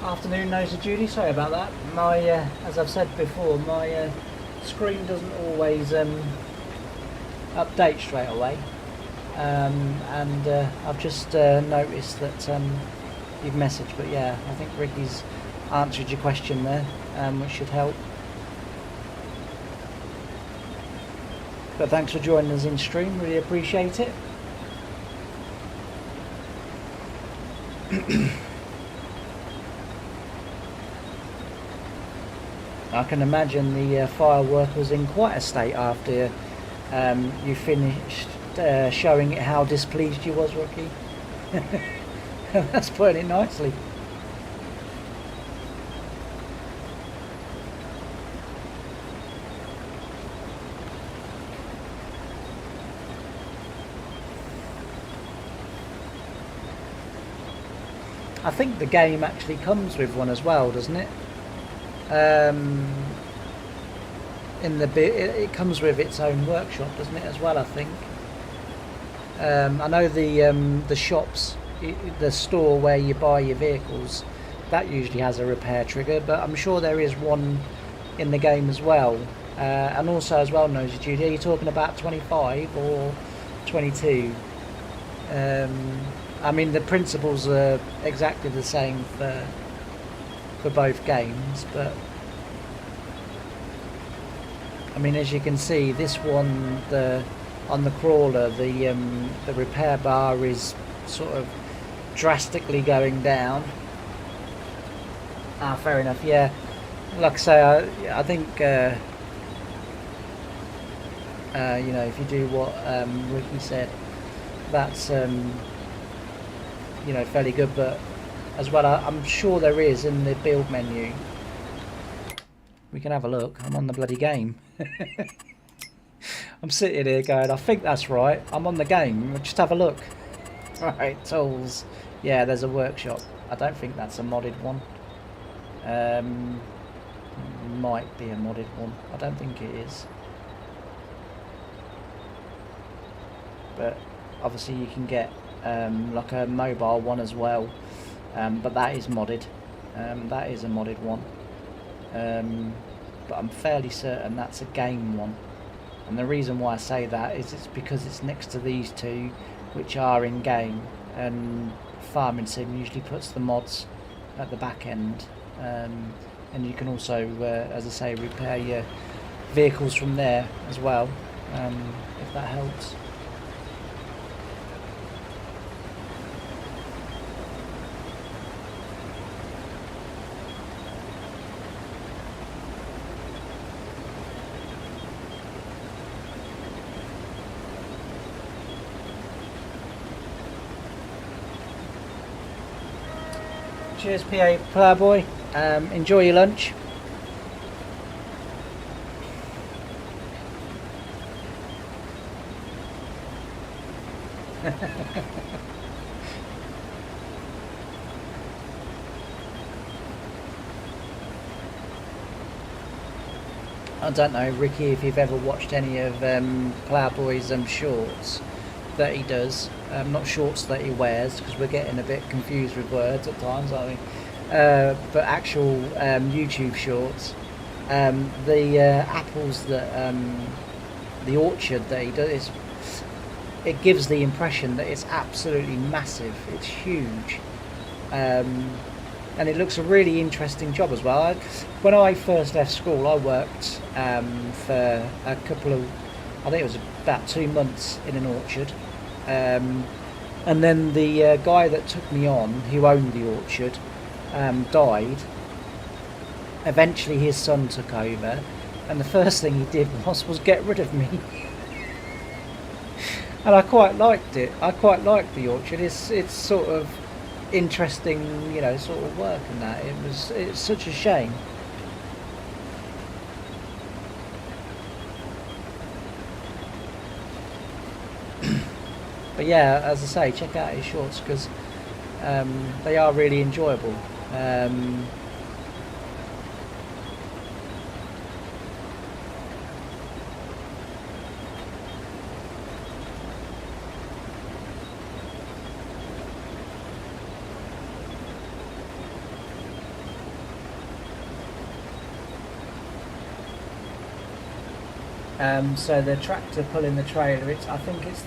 Afternoon, Nosa Judy. Sorry about that. My, as I've said before, my screen doesn't always update straight away, and I've just noticed that you've messaged. But yeah, I think Ricky's answered your question there, which should help. But thanks for joining us in stream. Really appreciate it. I can imagine the firework was in quite a state after you finished showing it how displeased you was, Rocky. That's putting it nicely. I think the game actually comes with one as well, doesn't it? In the bit, it comes with its own workshop, doesn't it, as well? I think. I know the shops, the store where you buy your vehicles, that usually has a repair trigger, but I'm sure there is one in the game as well. And also as well, Nosy Judy, are you talking about 25 or 22? I mean, the principles are exactly the same for both games, but I mean, as you can see, this one, on the crawler, the repair bar is sort of drastically going down. Ah, fair enough. Yeah, like I say, I think you know, if you do what Ricky said, that's you know, fairly good. But as well, I'm sure there is in the build menu. We can have a look. I'm on the bloody game. I'm sitting here going, I think that's right. I'm on the game. Just have a look. Right, tools. Yeah, there's a workshop. I don't think that's a modded one. Might be a modded one. I don't think it is. But obviously you can get like a mobile one as well. But that is modded. That is a modded one. But I'm fairly certain that's a game one. And the reason why I say that is it's because it's next to these two, which are in game, and Farming Sim usually puts the mods at the back end, and you can also, as I say, repair your vehicles from there as well, if that helps. Cheers, PA Playboy. Enjoy your lunch. I don't know, Ricky, if you've ever watched any of Playboy's shorts that he does. Not shorts that he wears, because we're getting a bit confused with words at times, aren't we? But actual YouTube shorts. The apples that the orchard that he does, it gives the impression that it's absolutely massive. It's huge, and it looks a really interesting job as well. When I first left school, I worked for a couple of, I think it was about 2 months in an orchard. And then the guy that took me on, who owned the orchard, died. Eventually his son took over, and the first thing he did was get rid of me. And I quite liked it. I quite liked the orchard. It's sort of interesting, you know, sort of work and that. It's such a shame. But yeah, as I say, check out his shorts, because they are really enjoyable. So the tractor pulling the trailer, I think it's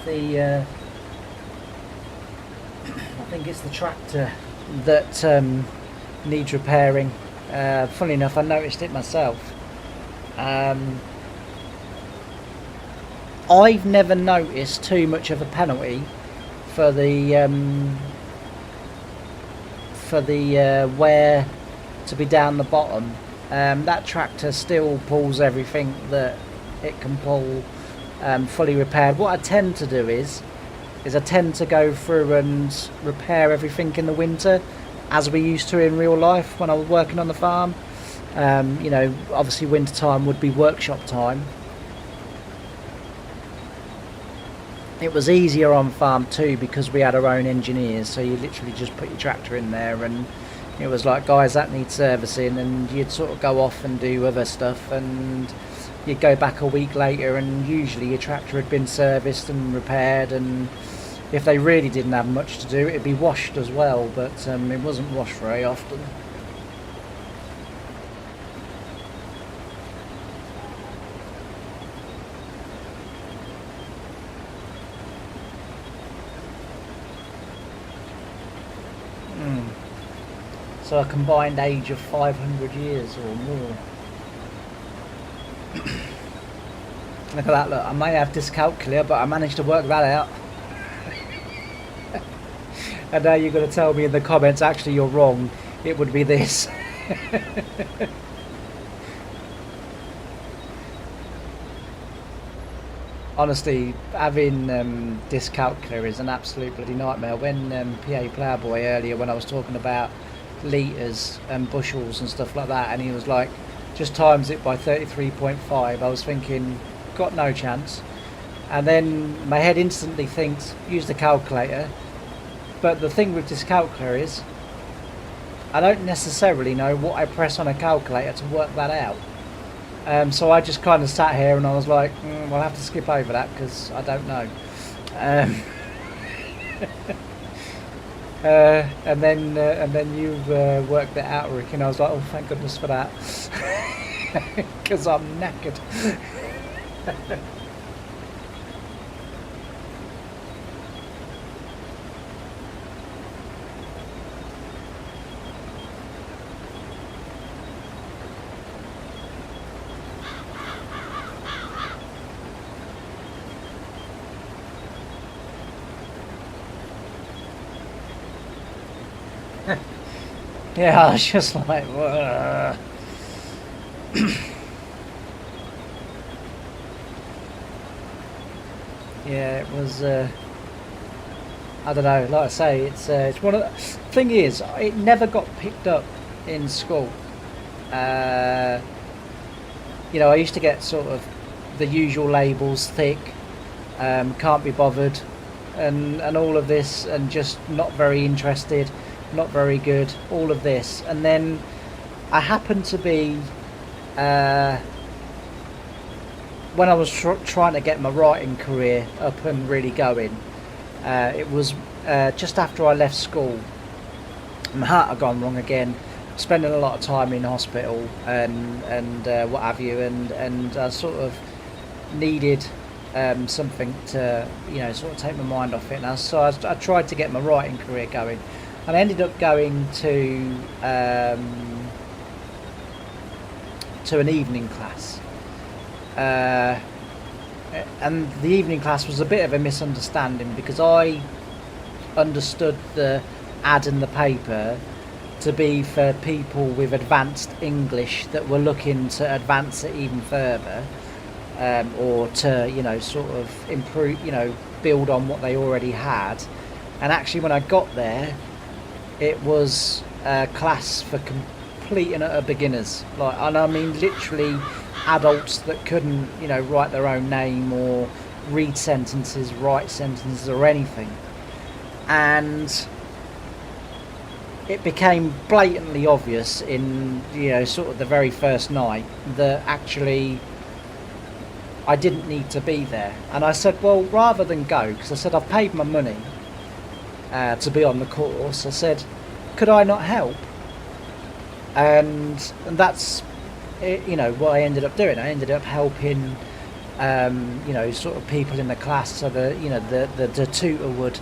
the tractor that needs repairing. Funny enough, I noticed it myself. I've never noticed too much of a penalty for the wear to be down the bottom that tractor still pulls everything that it can pull, fully repaired. What I tend to do is I tend to go through and repair everything in the winter, as we used to in real life when I was working on the farm. You know, obviously winter time would be workshop time. It was easier on farm too because we had our own engineers, so you literally just put your tractor in there and it was like, guys, that needs servicing, and you'd sort of go off and do other stuff, and you'd go back a week later and usually your tractor had been serviced and repaired, and if they really didn't have much to do, it'd be washed as well, but it wasn't washed very often. So a combined age of 500 years or more. Look at that, look, I may have dyscalculia, but I managed to work that out. And now you're going to tell me in the comments, actually you're wrong, it would be this. Honestly, having dyscalculia is an absolute bloody nightmare. When PA Ploughboy earlier, when I was talking about litres and bushels and stuff like that, and he was like, just times it by 33.5, I was thinking, got no chance. And then my head instantly thinks, use the calculator. But the thing with dyscalculia is, I don't necessarily know what I press on a calculator to work that out. So I just kind of sat here and I was like, we'll have to skip over that because I don't know. And then you worked it out, Rick, and I was like, oh, thank goodness for that, because I'm knackered. Yeah, I was just like, yeah, it was. I don't know. Like I say, it's one of the thing is, it never got picked up in school. You know, I used to get sort of the usual labels, thick, can't be bothered, and all of this, and just not very interested. Not very good, all of this. And then I happened to be when I was trying to get my writing career up and really going, it was just after I left school. My heart had gone wrong again, spending a lot of time in hospital and what have you, and I sort of needed something to, you know, sort of take my mind off it. And so I tried to get my writing career going. And I ended up going to an evening class, and the evening class was a bit of a misunderstanding because I understood the ad in the paper to be for people with advanced English that were looking to advance it even further, or to, you know, sort of improve, you know, build on what they already had. And actually, when I got there, it was a class for complete and utter beginners, like, and I mean literally adults that couldn't, you know, write their own name or read sentences, write sentences or anything. And it became blatantly obvious in, you know, sort of the very first night that actually I didn't need to be there. And I said, well, rather than go, because I said I've paid my money to be on the course, I said, could I not help? And that's it, you know, what I ended up doing. I ended up helping, you know, sort of people in the class, so that, you know, the tutor would,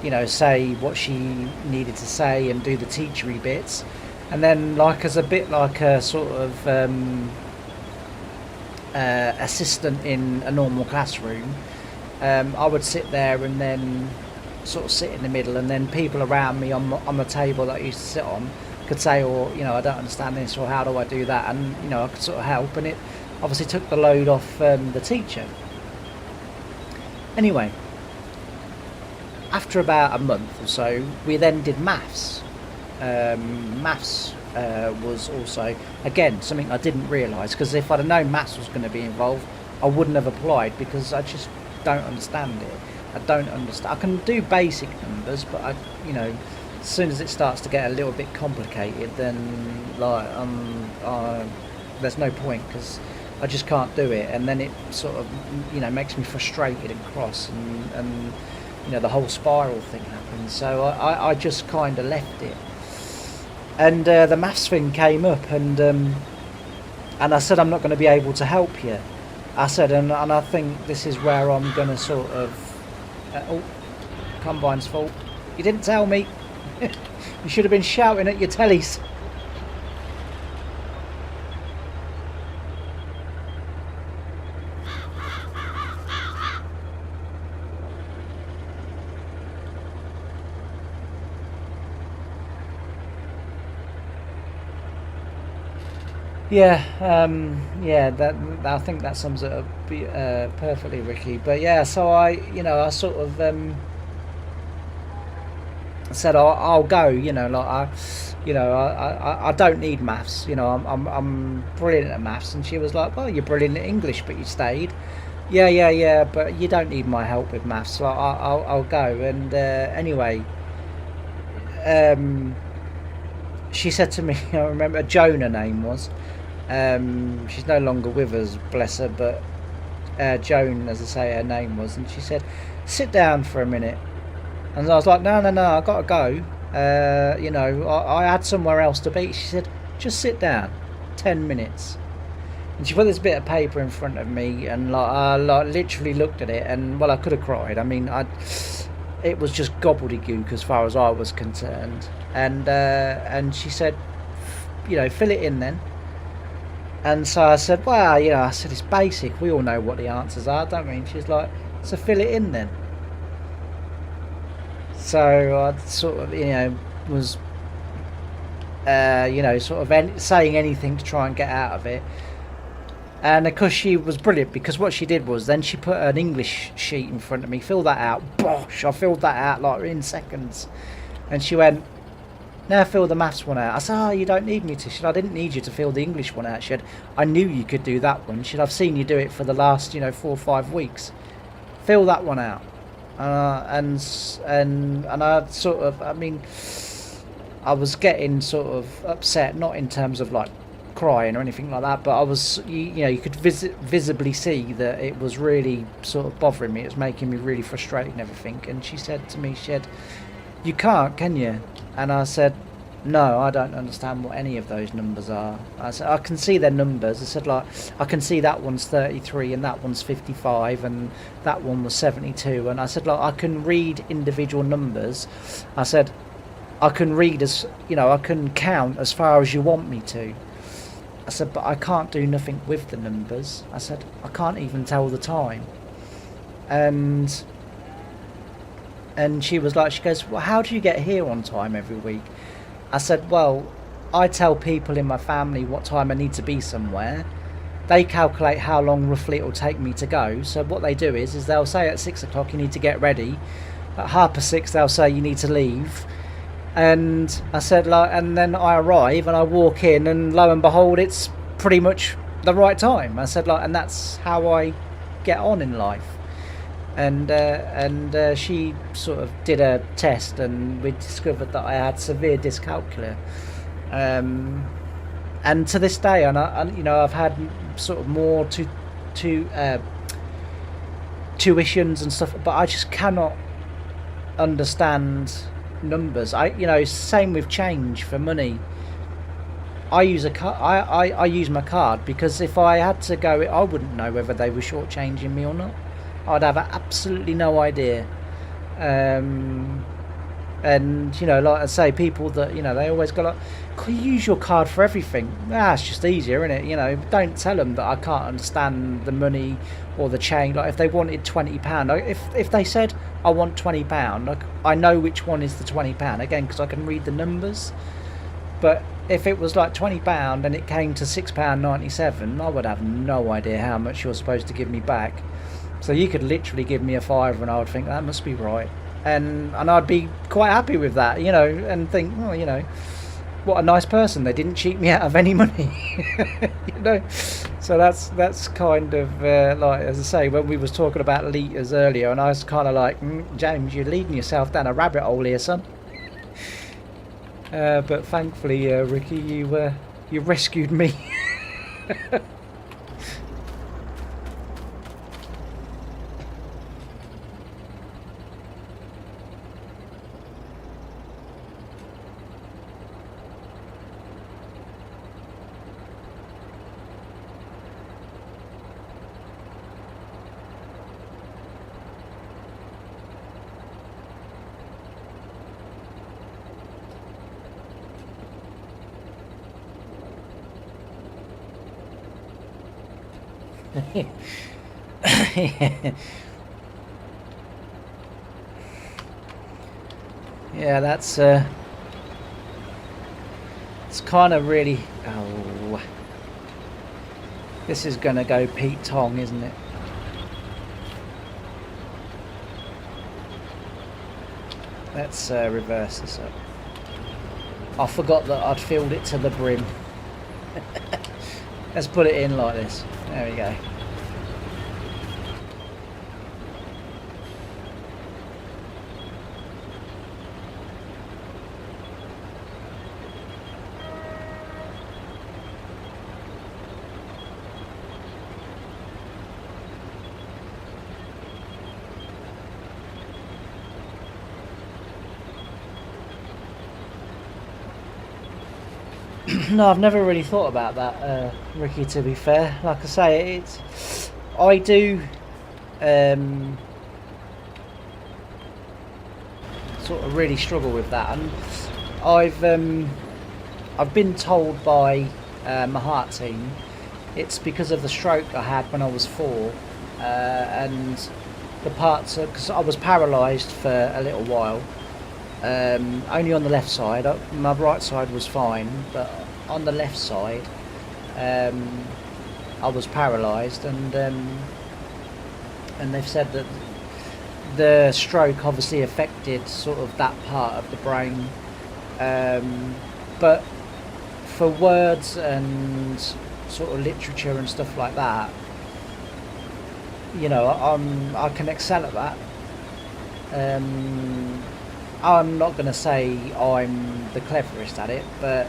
you know, say what she needed to say and do the teachery bits, and then, like, as a bit like a sort of assistant in a normal classroom, I would sit there and then sort of sit in the middle, and then people around me on the table that I used to sit on could say, or I don't understand this, or how do I do that, and I could sort of help, and it obviously took the load off the teacher. Anyway, after about a month or so, we then did maths. Maths was also, again, something I didn't realise, because if I'd have known maths was going to be involved, I wouldn't have applied, because I just don't understand it. I don't understand. I can do basic numbers, but as soon as it starts to get a little bit complicated, then there's no point, because I just can't do it, and then it sort of makes me frustrated and cross, and the whole spiral thing happens. So I just kind of left it, and the maths thing came up, and I said, I'm not going to be able to help you. I said, and I think this is where I'm going to sort of Combine's fault. You didn't tell me. You should have been shouting at your tellies. Yeah, That I think that sums it up perfectly, Ricky. But yeah, so I sort of said I'll go. I don't need maths. I'm brilliant at maths, and she was like, well, you're brilliant at English, but you stayed. Yeah, but you don't need my help with maths, so I'll go. And anyway, she said to me, I remember Joan, her name was. She's no longer with us, bless her, but Joan, as I say, her name was, and she said, sit down for a minute. And I was like, no, I gotta go. I had somewhere else to be. She said, just sit down, 10 minutes. And she put this bit of paper in front of me, and I literally looked at it, and well, I could have cried. I mean, it was just gobbledygook as far as I was concerned. And she said, fill it in then. And so I said, well, I said, it's basic. We all know what the answers are, don't we? And she's like, so fill it in then. So I sort of, was, sort of saying anything to try and get out of it. And of course she was brilliant, because what she did was then she put an English sheet in front of me, fill that out. Bosh! I filled that out like in seconds. And she went, now fill the maths one out. I said, you don't need me to. She said, I didn't need you to fill the English one out. She said, I knew you could do that one. She said, I've seen you do it for the last 4 or 5 weeks. Fill that one out. And I sort of, I was getting sort of upset, not in terms of like crying or anything like that, but I was, you could visibly see that it was really sort of bothering me. It was making me really frustrated and everything. And she said to me, she said, you can't, can you? And I said, no, I don't understand what any of those numbers are. I said, I can see their numbers. I said, like, I can see that one's 33 and that one's 55 and that one was 72. And I said, like, I can read individual numbers. I said, I can read I can count as far as you want me to. I said, but I can't do nothing with the numbers. I said, I can't even tell the time. And she was like, she goes, well, how do you get here on time every week? I said, well, I tell people in my family what time I need to be somewhere. They calculate how long roughly it will take me to go. So what they do is they'll say at 6 o'clock you need to get ready. At 6:30 they'll say you need to leave. And I said, like, and then I arrive and I walk in, and lo and behold, it's pretty much the right time. I said, like, and that's how I get on in life. And she sort of did a test, and we discovered that I had severe dyscalculia. And to this day, and I've had sort of more tuitions and stuff, but I just cannot understand numbers. Same with change for money. I use I use my card, because if I had to go, I wouldn't know whether they were shortchanging me or not. I'd have absolutely no idea. And like I say, people that they always go like, can you use your card for everything? It's just easier, isn't it? Don't tell them that I can't understand the money or the change. Like if they wanted £20, if they said I want £20, I know which one is the £20 again, because I can read the numbers. But if it was like £20 and it came to £6.97, I would have no idea how much you're supposed to give me back. So you could literally give me a fiver and I would think that must be right. And I'd be quite happy with that, you know, and think, well, you know, what a nice person. They didn't cheat me out of any money, you know. So that's kind of like, as I say, when we was talking about litres earlier, and I was kind of like, James, you're leading yourself down a rabbit hole here, son. But thankfully, Ricky, you rescued me. Yeah, that's it's kind of really, oh, this is gonna go Pete Tong, isn't it? Let's reverse this up. I forgot that I'd filled it to the brim. Let's put it in like this. There we go. No, I've never really thought about that, Ricky, to be fair. Like I say, I do sort of really struggle with that, and I've been told by my heart team it's because of the stroke I had when I was 4, and the parts, because I was paralysed for a little while, only on the left side. My right side was fine, but on the left side I was paralysed, and they've said that the stroke obviously affected sort of that part of the brain, but for words and sort of literature and stuff like that, you know, I can excel at that. I'm not going to say I'm the cleverest at it, but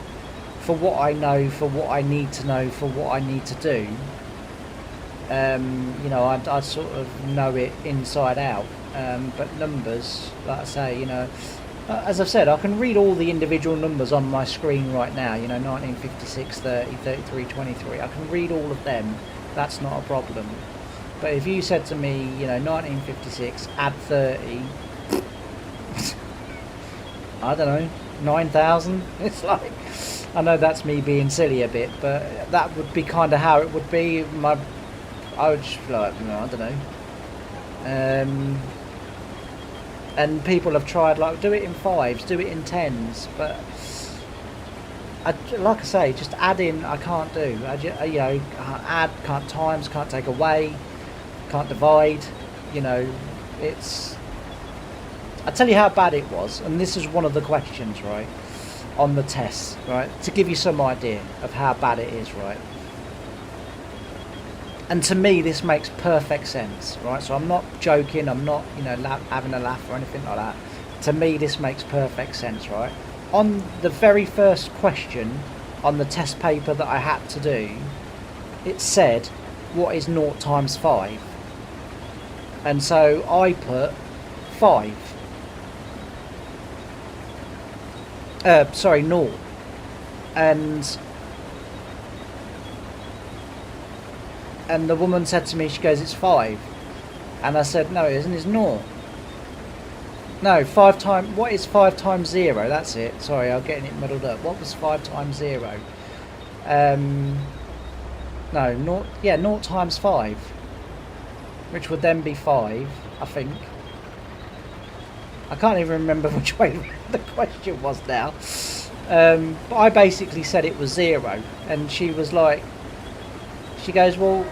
for what I know, for what I need to know, for what I need to do, you know, I sort of know it inside out. But numbers, like I say, you know, as I've said, I can read all the individual numbers on my screen right now, you know, 1956, 30, 33, 23. I can read all of them. That's not a problem. But if you said to me, you know, 1956, add 30, I don't know, 9,000, it's like, I know that's me being silly a bit, but that would be kind of how it would be. I would just be like, no, I don't know. And people have tried, like, do it in 5s, do it in 10s, but like I say, just add in, I can't do. You know, add, can't times, can't take away, can't divide. You know, it's. I tell you how bad it was, and this is one of the questions, right, on the tests, right, to give you some idea of how bad it is, right. And to me, this makes perfect sense, right? So I'm not joking, I'm not, you know, having a laugh or anything like that. To me, this makes perfect sense, right? On the very first question on the test paper that I had to do, it said, what is 0 times 5? And so I put 5. Sorry, 0. And the woman said to me, she goes, it's 5. And I said, no, it isn't, it's 0. No, 5 times, what is 5 times 0? That's it. Sorry, I'm getting it muddled up. What was 5 times 0? No, 0, yeah, 0 times 5. Which would then be 5, I think. I can't even remember which way the question was now. But I basically said it was 0, and she was like, she goes, well,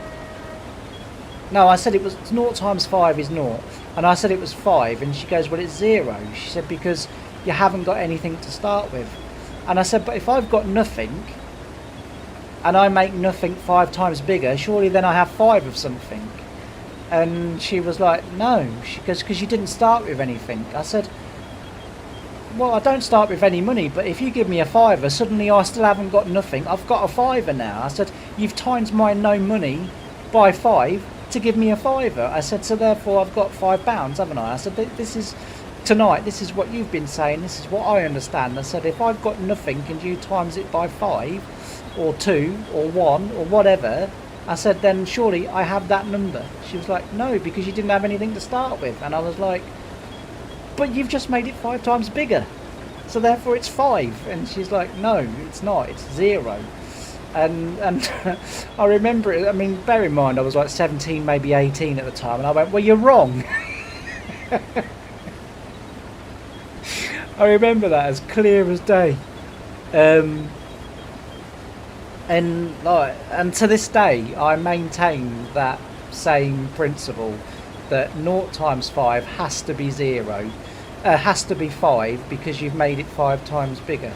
no, I said it was 0 times 5 is 0, and I said it was 5, and she goes, well, it's 0. She said, because you haven't got anything to start with. And I said, but if I've got nothing, and I make nothing 5 times bigger, surely then I have 5 of something. And she was like, no. She goes, because you didn't start with anything. I said, well, I don't start with any money, but if you give me a fiver, suddenly I still haven't got nothing. I've got a fiver now. I said, you've times my no money by 5 to give me a fiver. I said, so therefore I've got £5, haven't I? I said, this is, tonight, this is what you've been saying, this is what I understand. I said, if I've got nothing and you times it by 5, or 2, or 1, or whatever, I said, then surely I have that number. She was like, no, because you didn't have anything to start with. And I was like, but you've just made it 5 times bigger, so therefore it's 5. And she's like, no, it's not, it's 0. And I remember it. I mean, bear in mind I was like 17, maybe 18 at the time, and I went, well, you're wrong. I remember that as clear as day. And to this day I maintain that same principle, that 0 times 5 has to be 0, has to be 5, because you've made it 5 times bigger.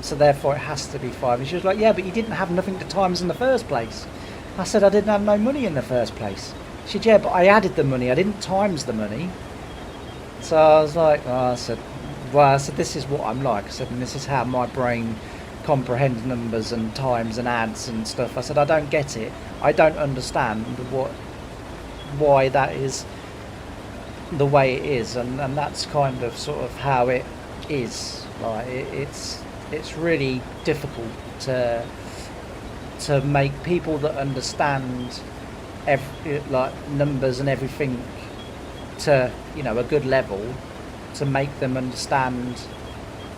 So therefore it has to be 5. And she was like, yeah, but you didn't have nothing to times in the first place. I said, I didn't have no money in the first place. She said, yeah, but I added the money, I didn't times the money. So I was like, oh, I said, this is what I'm like. I said, and this is how my brain comprehends numbers and times and adds and stuff. I said, I don't get it. I don't understand why that is the way it is, and that's kind of sort of how it is. Like it's really difficult to make people that understand like numbers and everything to, you know, a good level, to make them understand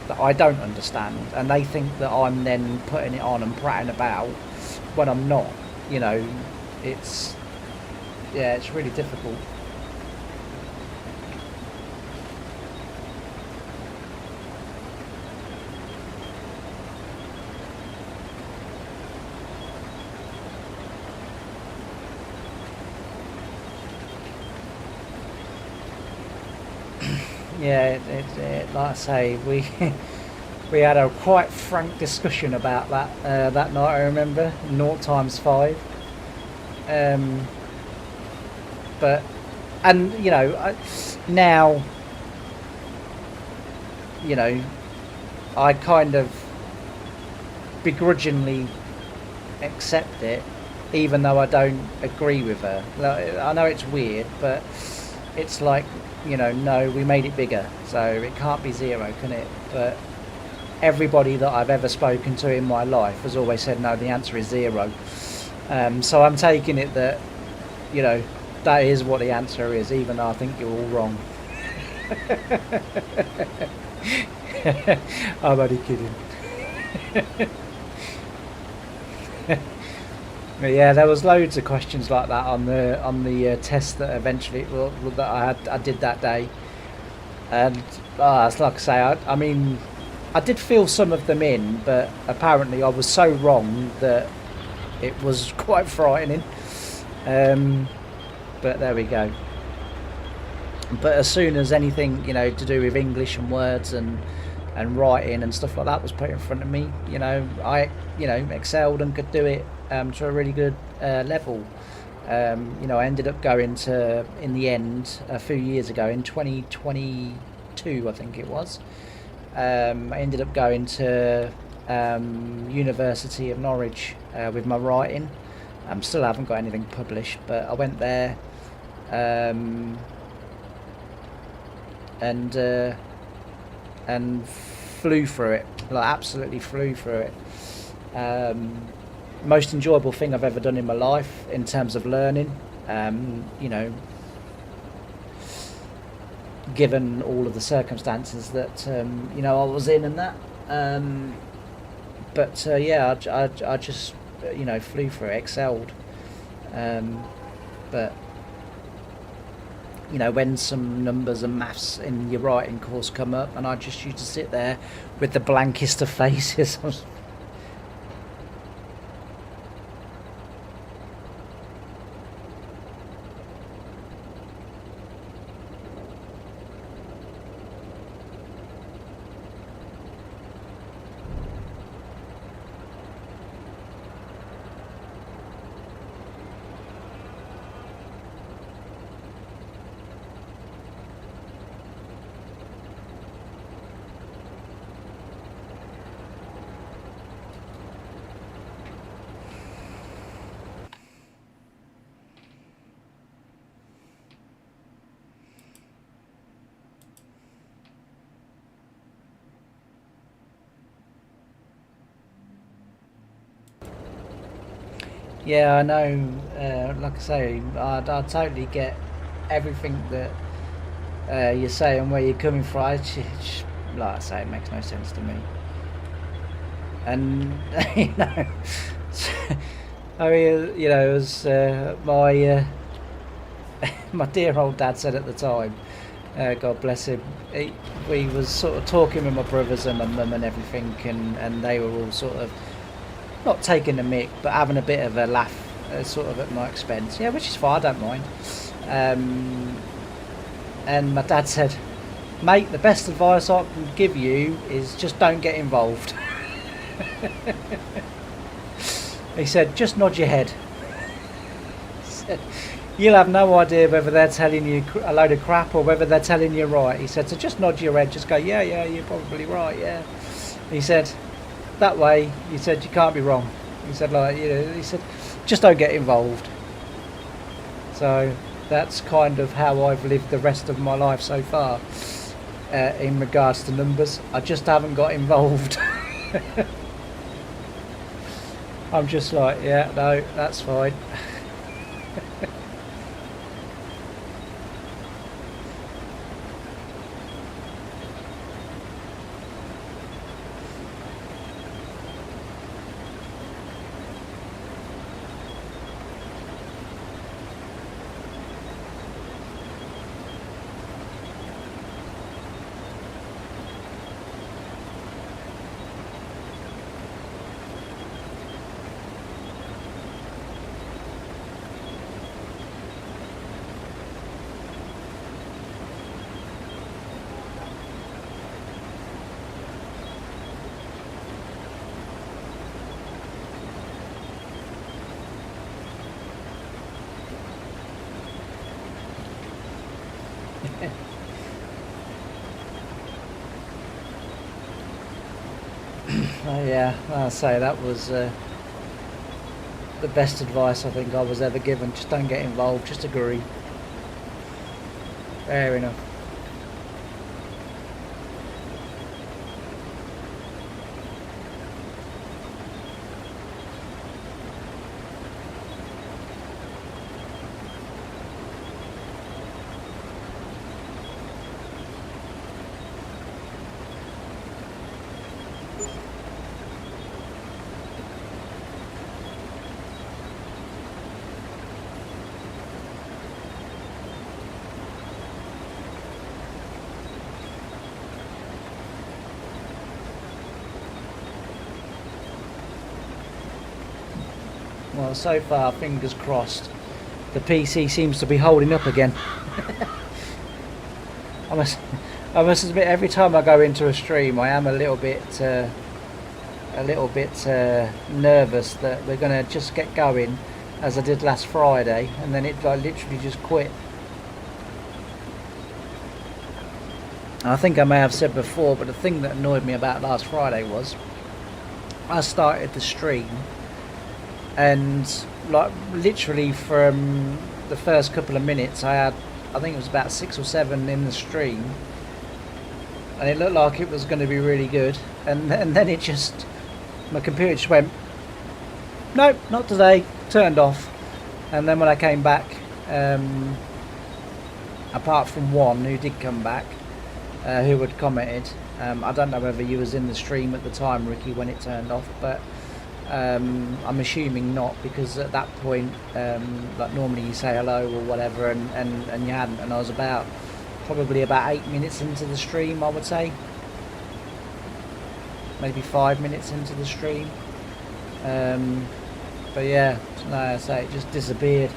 that I don't understand, and they think that I'm then putting it on and prattling about when I'm not. You know, it's really difficult. Yeah, like I say, we had a quite frank discussion about that that night. I remember 0 times 5. But, and you know, now, you know, I kind of begrudgingly accept it, even though I don't agree with her. Like, I know it's weird, but it's like, you know, no, we made it bigger, so it can't be 0, can it? But everybody that I've ever spoken to in my life has always said, no, the answer is 0. So I'm taking it that, you know, that is what the answer is, even though I think you're all wrong. I'm only kidding. But yeah, there was loads of questions like that on the test that eventually that I did that day, and it's like I say, I mean, I did fill some of them in, but apparently I was so wrong that it was quite frightening. But there we go. But as soon as anything, you know, to do with English and words and writing and stuff like that was put in front of me, you know, I, you know, excelled and could do it to a really good level. You know, I ended up going to, in the end, a few years ago, in 2022, I think it was, I ended up going to University of Norwich with my writing. Still haven't got anything published, but I went there and flew through it, like absolutely flew through it. Most enjoyable thing I've ever done in my life in terms of learning, you know, given all of the circumstances that you know, I was in and that, but yeah, I just, you know, flew through it, excelled, but you know, when some numbers and maths in your writing course come up, and I just used to sit there with the blankest of faces. Yeah, I know. Like I say, I totally get everything that you're saying, where you're coming from. Like I say, it makes no sense to me. And you know, I mean, you know, as my my dear old dad said at the time, God bless him, we was sort of talking with my brothers and my mum and everything, and they were all sort of not taking the mick, but having a bit of a laugh, sort of at my expense. Yeah, which is fine, I don't mind. And my dad said, mate, the best advice I can give you is just don't get involved. He said, just nod your head. He said, you'll have no idea whether they're telling you a load of crap or whether they're telling you right. He said, so just nod your head, just go, yeah, you're probably right, yeah. He said, that way, he said, you can't be wrong. He said, like, you know, he said, just don't get involved. So that's kind of how I've lived the rest of my life so far, in regards to numbers. I just haven't got involved. I'm just like, yeah, no, that's fine. Yeah, I'll say that was the best advice I think I was ever given. Just don't get involved, just agree. Fair enough. Well, so far, fingers crossed, the PC seems to be holding up again. I must admit, every time I go into a stream, I am a little bit nervous that we're going to just get going, as I did last Friday, and then it literally just quit. I think I may have said before, but the thing that annoyed me about last Friday was I started the stream, and like literally from the first couple of minutes I think it was about 6 or 7 in the stream, and it looked like it was going to be really good, and then it just, my computer just went, nope, not today, turned off. And then when I came back, apart from one who did come back, who had commented, I don't know whether you was in the stream at the time, Ricky, when it turned off, but I'm assuming not, because at that point, like normally you say hello or whatever, and you hadn't, and I was probably about 8 minutes into the stream, I would say. Maybe 5 minutes into the stream. But yeah, no, I say it just disappeared.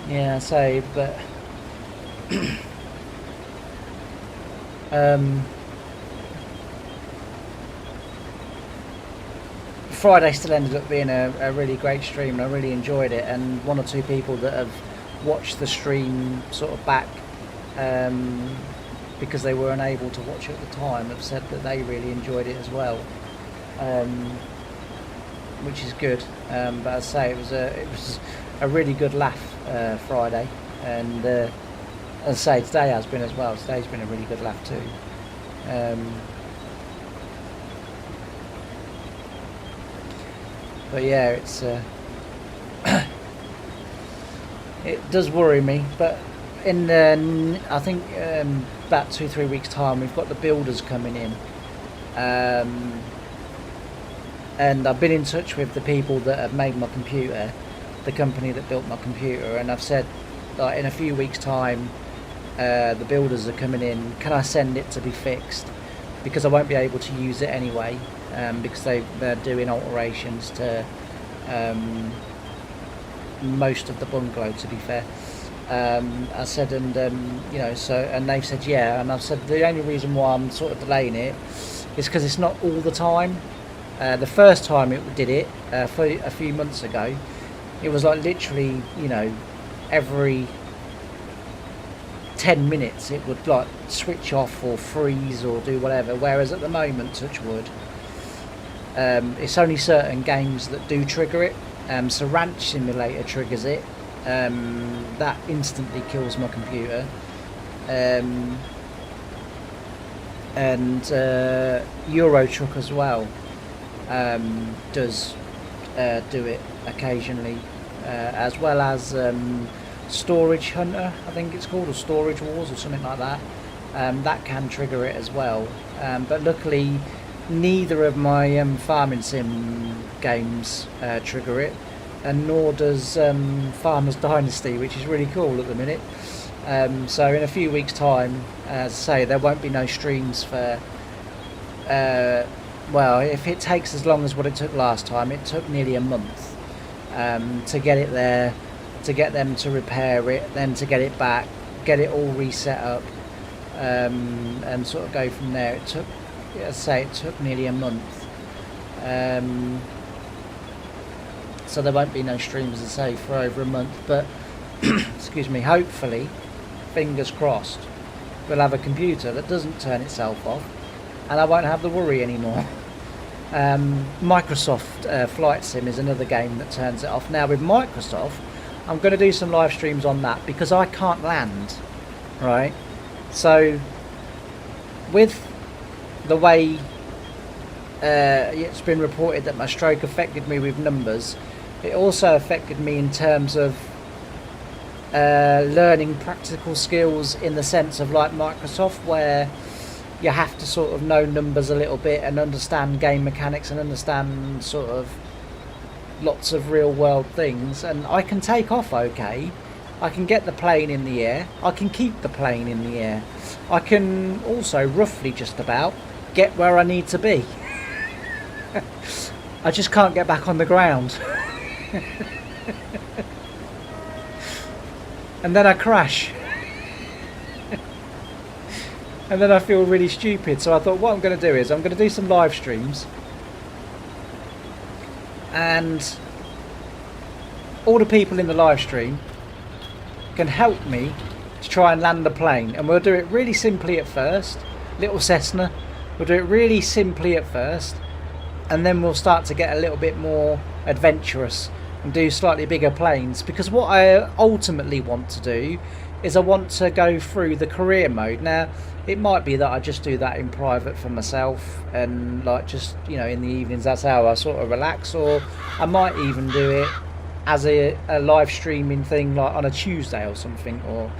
Yeah, I say, but Friday still ended up being a really great stream, and I really enjoyed it. And one or two people that have watched the stream sort of back, because they were unable to watch it at the time, have said that they really enjoyed it as well, which is good. But as I say, it was a really good laugh Friday, and as I say, today has been as well. Today's been a really good laugh too. But yeah, it's it does worry me. But in I think about 2-3 weeks time, we've got the builders coming in, and I've been in touch with the people that have made my computer, the company that built my computer, and I've said, like, in a few weeks time, the builders are coming in, can I send it to be fixed, because I won't be able to use it anyway, because they're doing alterations to most of the bungalow, to be fair. I said, and you know, so, and they've said yeah, and I've said the only reason why I'm sort of delaying it is because it's not all the time. The first time it did it, for a few months ago, it was like literally, you know, every 10 minutes it would like switch off or freeze or do whatever, whereas at the moment, touch wood, it's only certain games that do trigger it. So Ranch Simulator triggers it, that instantly kills my computer, and Euro Truck as well does do it occasionally, as well as Storage Hunter, I think it's called, or Storage Wars or something like that. That can trigger it as well, but luckily neither of my farming sim games trigger it, and nor does Farmers Dynasty, which is really cool at the minute. So in a few weeks time, as I say, there won't be no streams for well, if it takes as long as what it took last time, it took nearly a month to get it there, to get them to repair it, then to get it back, get it all reset up, and sort of go from there. It took, as I say, it took nearly a month. So there won't be no streams, as I say, for over a month. But excuse me, hopefully, fingers crossed, we'll have a computer that doesn't turn itself off, and I won't have the worry anymore. Microsoft Flight Sim is another game that turns it off. Now with Microsoft, I'm going to do some live streams on that because I can't land, right? So with the way it's been reported that my stroke affected me with numbers, it also affected me in terms of learning practical skills, in the sense of like Microsoft, where you have to sort of know numbers a little bit and understand game mechanics and understand sort of lots of real world things. And I can take off okay, I can get the plane in the air, I can keep the plane in the air, I can also roughly just about get where I need to be. I just can't get back on the ground. And then I crash. And then I feel really stupid. So I thought what I'm going to do is I'm going to do some live streams, and all the people in the live stream can help me to try and land the plane. And we'll do it really simply at first, little Cessna. We'll do it really simply at first, and then we'll start to get a little bit more adventurous and do slightly bigger planes, because what I ultimately want to do is I want to go through the career mode. Now it might be that I just do that in private for myself, and like just, you know, in the evenings that's how I sort of relax, or I might even do it as a live streaming thing like on a Tuesday or something, or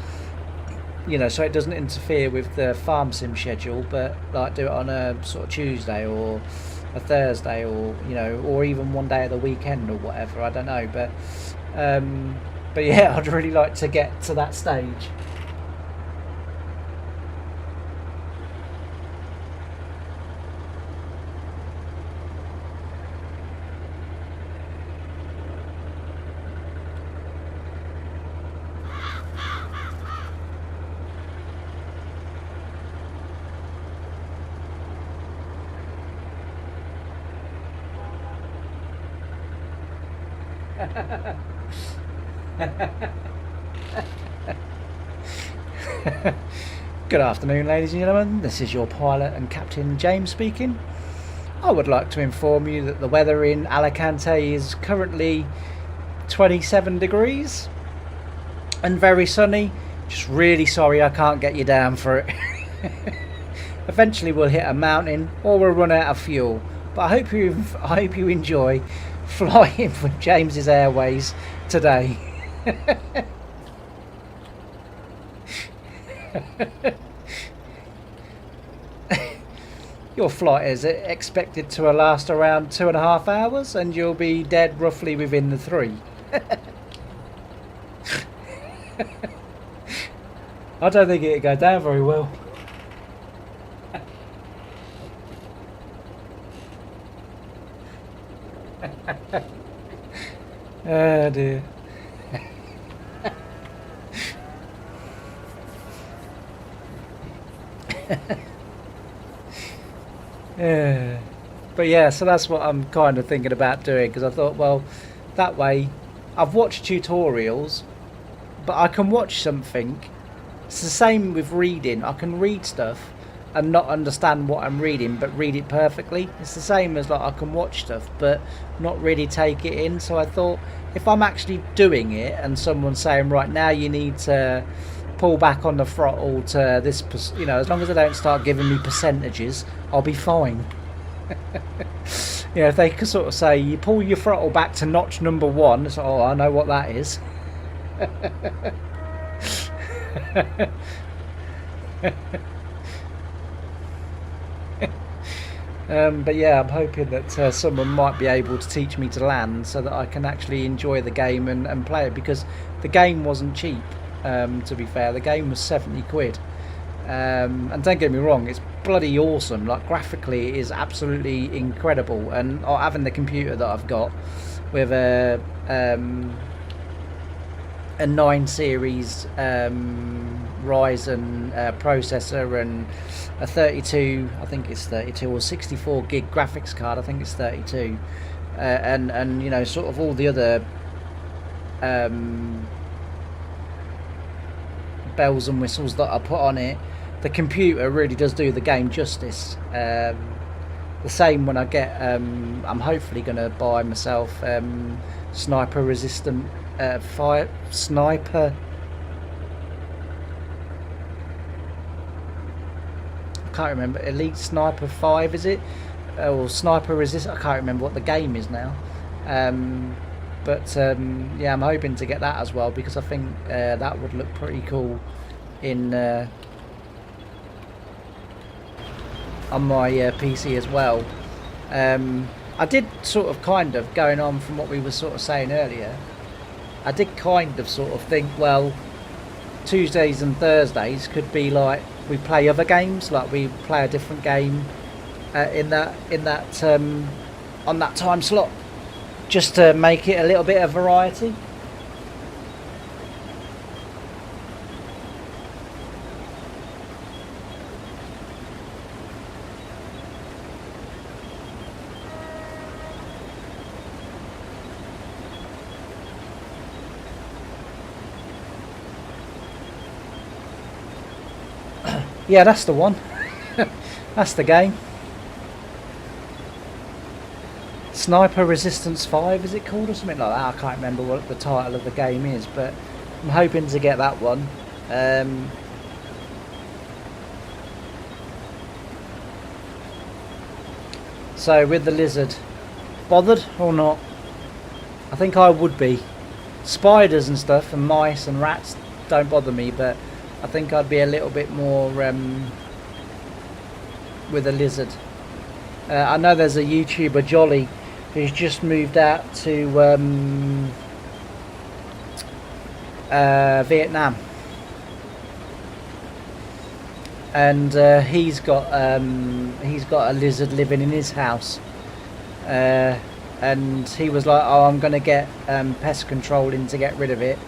you know, so it doesn't interfere with the farm sim schedule, but like do it on a sort of Tuesday or a Thursday, or you know, or even one day at the weekend or whatever, I don't know, but yeah, I'd really like to get to that stage. Good afternoon, ladies and gentlemen. This is your pilot and Captain James speaking. I would like to inform you that the weather in Alicante is currently 27 degrees and very sunny. Just really sorry I can't get you down for it. Eventually we'll hit a mountain or we'll run out of fuel. But I hope you enjoy flying with James's Airways today. Your flight is expected to last around 2.5 hours, and you'll be dead roughly within the 3. I don't think it'd go down very well. Oh dear. Yeah. But yeah, so that's what I'm kind of thinking about doing, because I thought, well, that way I've watched tutorials, but I can watch something. It's the same with reading. I can read stuff and not understand what I'm reading, but read it perfectly. It's the same as like I can watch stuff but not really take it in. So I thought, if I'm actually doing it and someone's saying, right now you need to pull back on the throttle to this, you know, as long as they don't start giving me percentages, I'll be fine. You know, if they could sort of say, you pull your throttle back to notch number 1, it's like, oh, I know what that is. But yeah, I'm hoping that someone might be able to teach me to land so that I can actually enjoy the game and play it, because the game wasn't cheap. To be fair, the game was 70 quid. And don't get me wrong, it's bloody awesome. Like, graphically it is absolutely incredible, and having the computer that I've got with a 9 series Ryzen processor and a 32, I think it's 32, or 64 gig graphics card, I think it's 32, and you know, sort of all the other bells and whistles that I put on it, the computer really does do the game justice. The same when I get I'm hopefully going to buy myself sniper resistant sniper, I can't remember, Elite Sniper 5 is it, or Sniper Resist, I can't remember what the game is now. But yeah, I'm hoping to get that as well, because I think that would look pretty cool in on my PC as well. I did sort of kind of, going on from what we were sort of saying earlier, I did kind of sort of think, well, Tuesdays and Thursdays could be like we play other games, like we play a different game in that on that time slot, just to make it a little bit of variety. Yeah, that's the one. That's the game. Sniper Resistance 5, is it called, or something like that? I can't remember what the title of the game is, but I'm hoping to get that one. So with the lizard, bothered or not? I think I would be. Spiders and stuff and mice and rats don't bother me, but I think I'd be a little bit more with a lizard. I know there's a YouTuber, Jolly, who's just moved out to Vietnam, and he's got a lizard living in his house, and he was like, "Oh, I'm going to get pest control in to get rid of it,"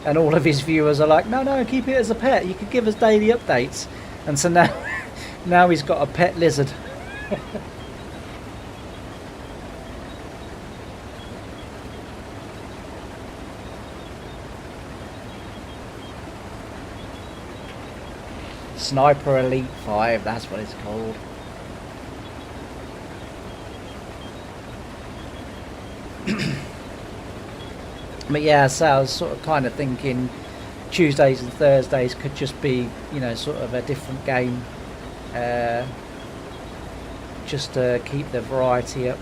and all of his viewers are like, "No, keep it as a pet. You could give us daily updates." And so now, now he's got a pet lizard. Sniper Elite 5, that's what it's called. But yeah, so I was sort of kind of thinking Tuesdays and Thursdays could just be, you know, sort of a different game, just to keep the variety up,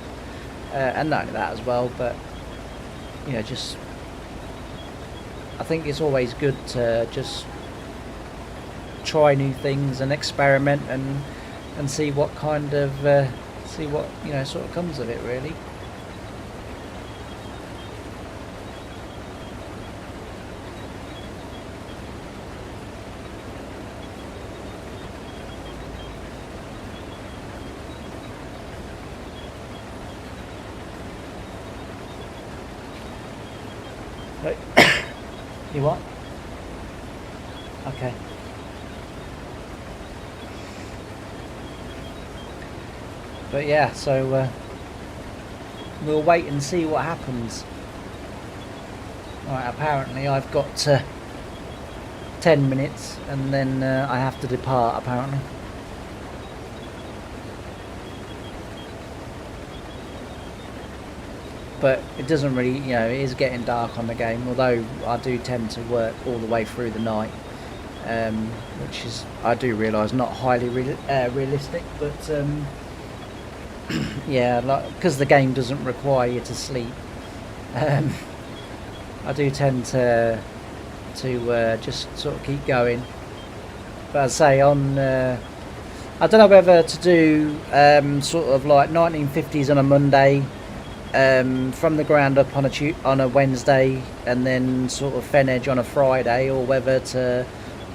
and not only that as well, but you know, just I think it's always good to just try new things and experiment and see what kind of see what, you know, sort of comes of it, really. You what? Okay. But yeah, so we'll wait and see what happens. Right, apparently I've got 10 minutes and then I have to depart, apparently. But it doesn't really, you know, it is getting dark on the game, although I do tend to work all the way through the night, which is, I do realise, not highly realistic, but yeah, like, because the game doesn't require you to sleep, I do tend to just sort of keep going. But I'd say on, I don't know whether to do sort of like 1950s on a Monday, from the ground up on a Wednesday, and then sort of Fen Edge on a Friday, or whether to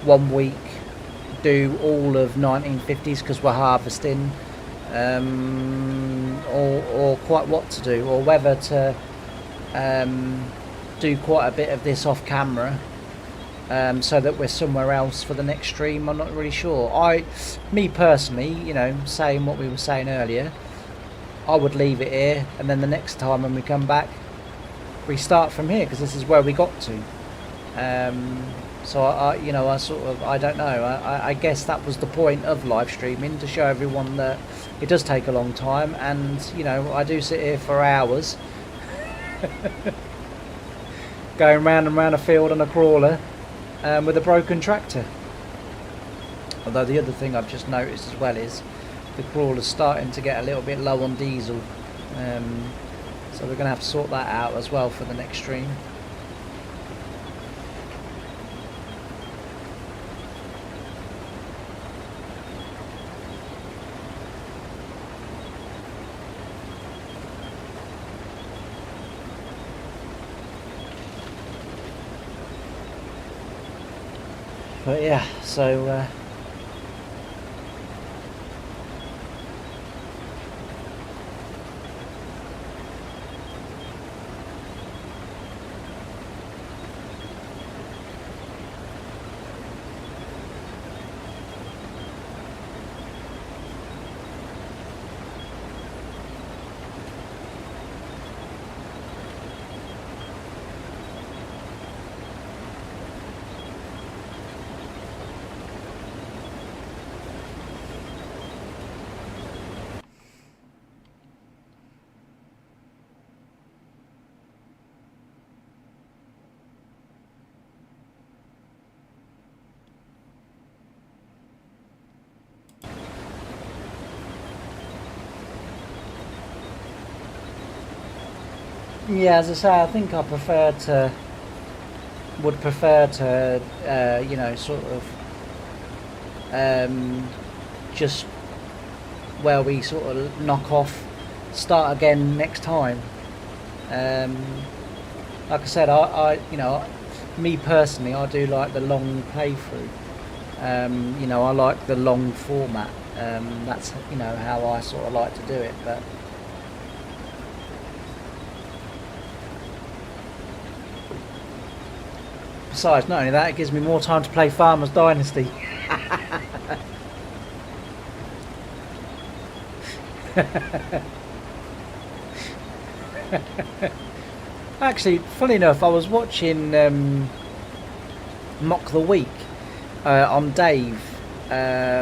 1 week do all of 1950s because we're harvesting, or quite what to do, or whether to do quite a bit of this off camera, so that we're somewhere else for the next stream. I'm not really sure. Me personally, you know, saying what we were saying earlier, I would leave it here, and then the next time when we come back, we start from here, because this is where we got to. So you know, I don't know. I guess that was the point of live streaming, to show everyone that it does take a long time, and you know, I do sit here for hours, going round and round a field on a crawler, with a broken tractor. Although the other thing I've just noticed as well is the crawler's starting to get a little bit low on diesel, so we're going to have to sort that out as well for the next stream. But yeah, so Yeah, as I say, I think would prefer to, you know, sort of just where we sort of knock off, start again next time. Um, like I said, you know, me personally, I do like the long playthrough. You know, I like the long format. That's, you know, how I sort of like to do it. But besides, not only that, it gives me more time to play Farmers Dynasty. Actually, funny enough, I was watching Mock the Week on Dave. I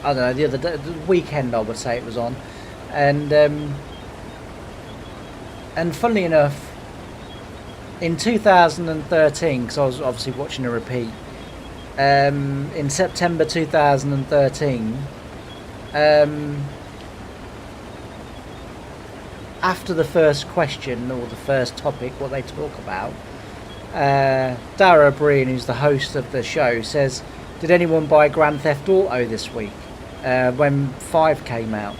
don't know, the other day, the weekend I would say it was on, and funnily enough, in 2013, because I was obviously watching a repeat, in September 2013, after the first question or the first topic, what they talk about, Dara Breen, who's the host of the show, says, "Did anyone buy Grand Theft Auto this week?" When 5 came out,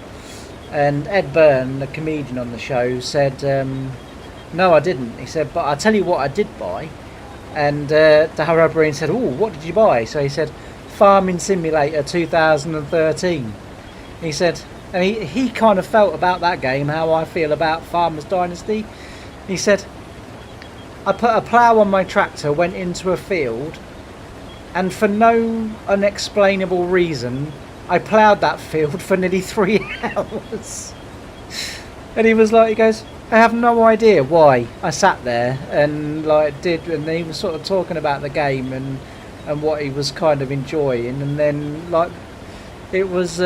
and Ed Byrne, the comedian on the show, said, "No, I didn't." He said, "But I'll tell you what I did buy." And Dara Breen said, "Oh, what did you buy?" So he said, "Farming Simulator 2013." He said, and he kind of felt about that game how I feel about Farmers Dynasty. He said, "I put a plough on my tractor, went into a field, and for no unexplainable reason, I ploughed that field for nearly 3 hours." And he was like, he goes, "I have no idea why I sat there and like did," and he was sort of talking about the game and what he was kind of enjoying, and then like it was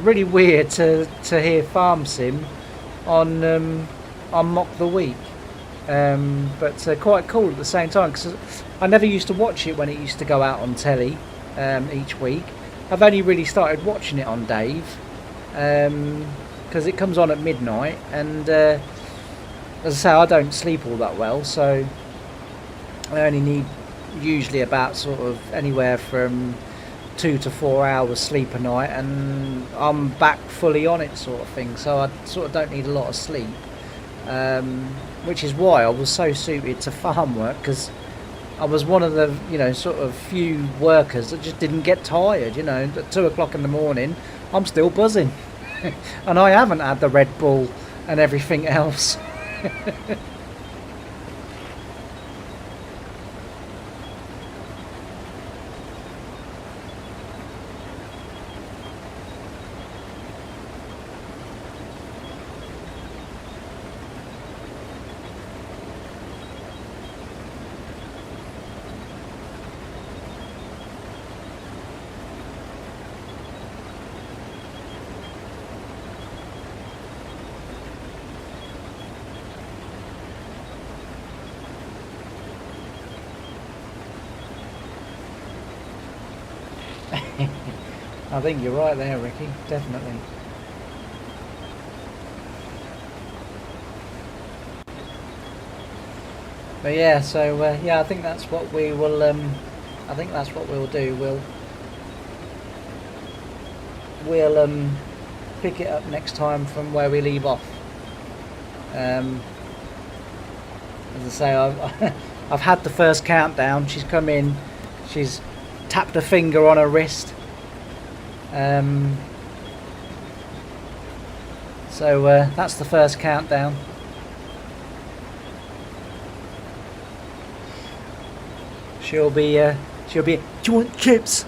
really weird to hear Farm Sim on Mock the Week, but quite cool at the same time, because I never used to watch it when it used to go out on telly each week. I've only really started watching it on Dave because it comes on at midnight, and as I say, I don't sleep all that well, so I only need usually about sort of anywhere from 2 to 4 hours sleep a night, and I'm back fully on it, sort of thing. So I sort of don't need a lot of sleep, which is why I was so suited to farm work, because I was one of the, you know, sort of few workers that just didn't get tired. You know, at 2 o'clock in the morning, I'm still buzzing, and I haven't had the Red Bull and everything else. I think you're right there, Ricky. Definitely. But yeah, so yeah, I think that's what we will. I think that's what we'll do. We'll pick it up next time from where we leave off. Um, as I say, I've had the first countdown. She's come in. She's tapped a finger on her wrist. So that's the first countdown. She'll be. Do you want chips?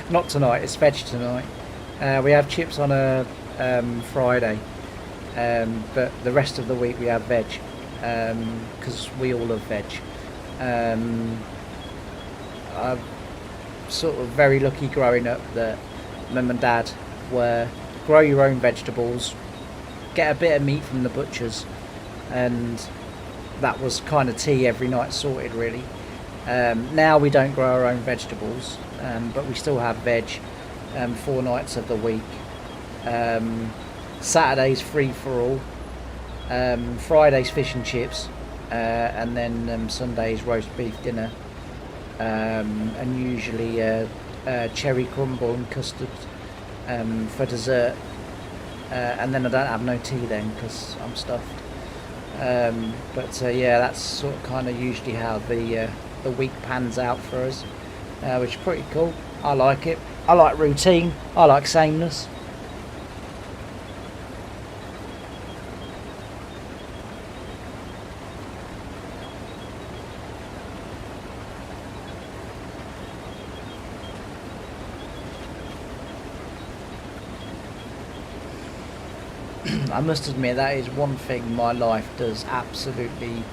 Not tonight. It's veg tonight. We have chips on a Friday, but the rest of the week we have veg, because we all love veg. I'm sort of very lucky growing up that Mum and Dad were grow your own vegetables, get a bit of meat from the butchers, and that was kind of tea every night sorted, really. Now we don't grow our own vegetables, but we still have veg 4 nights of the week. Saturday's free for all. Friday's fish and chips, and then Sunday's roast beef dinner, and usually cherry crumble and custard for dessert, and then I don't have no tea then because I'm stuffed. But yeah, that's sort of kind of usually how the week pans out for us, which is pretty cool. I like it. I like routine. I like sameness. I must admit that is one thing my life does absolutely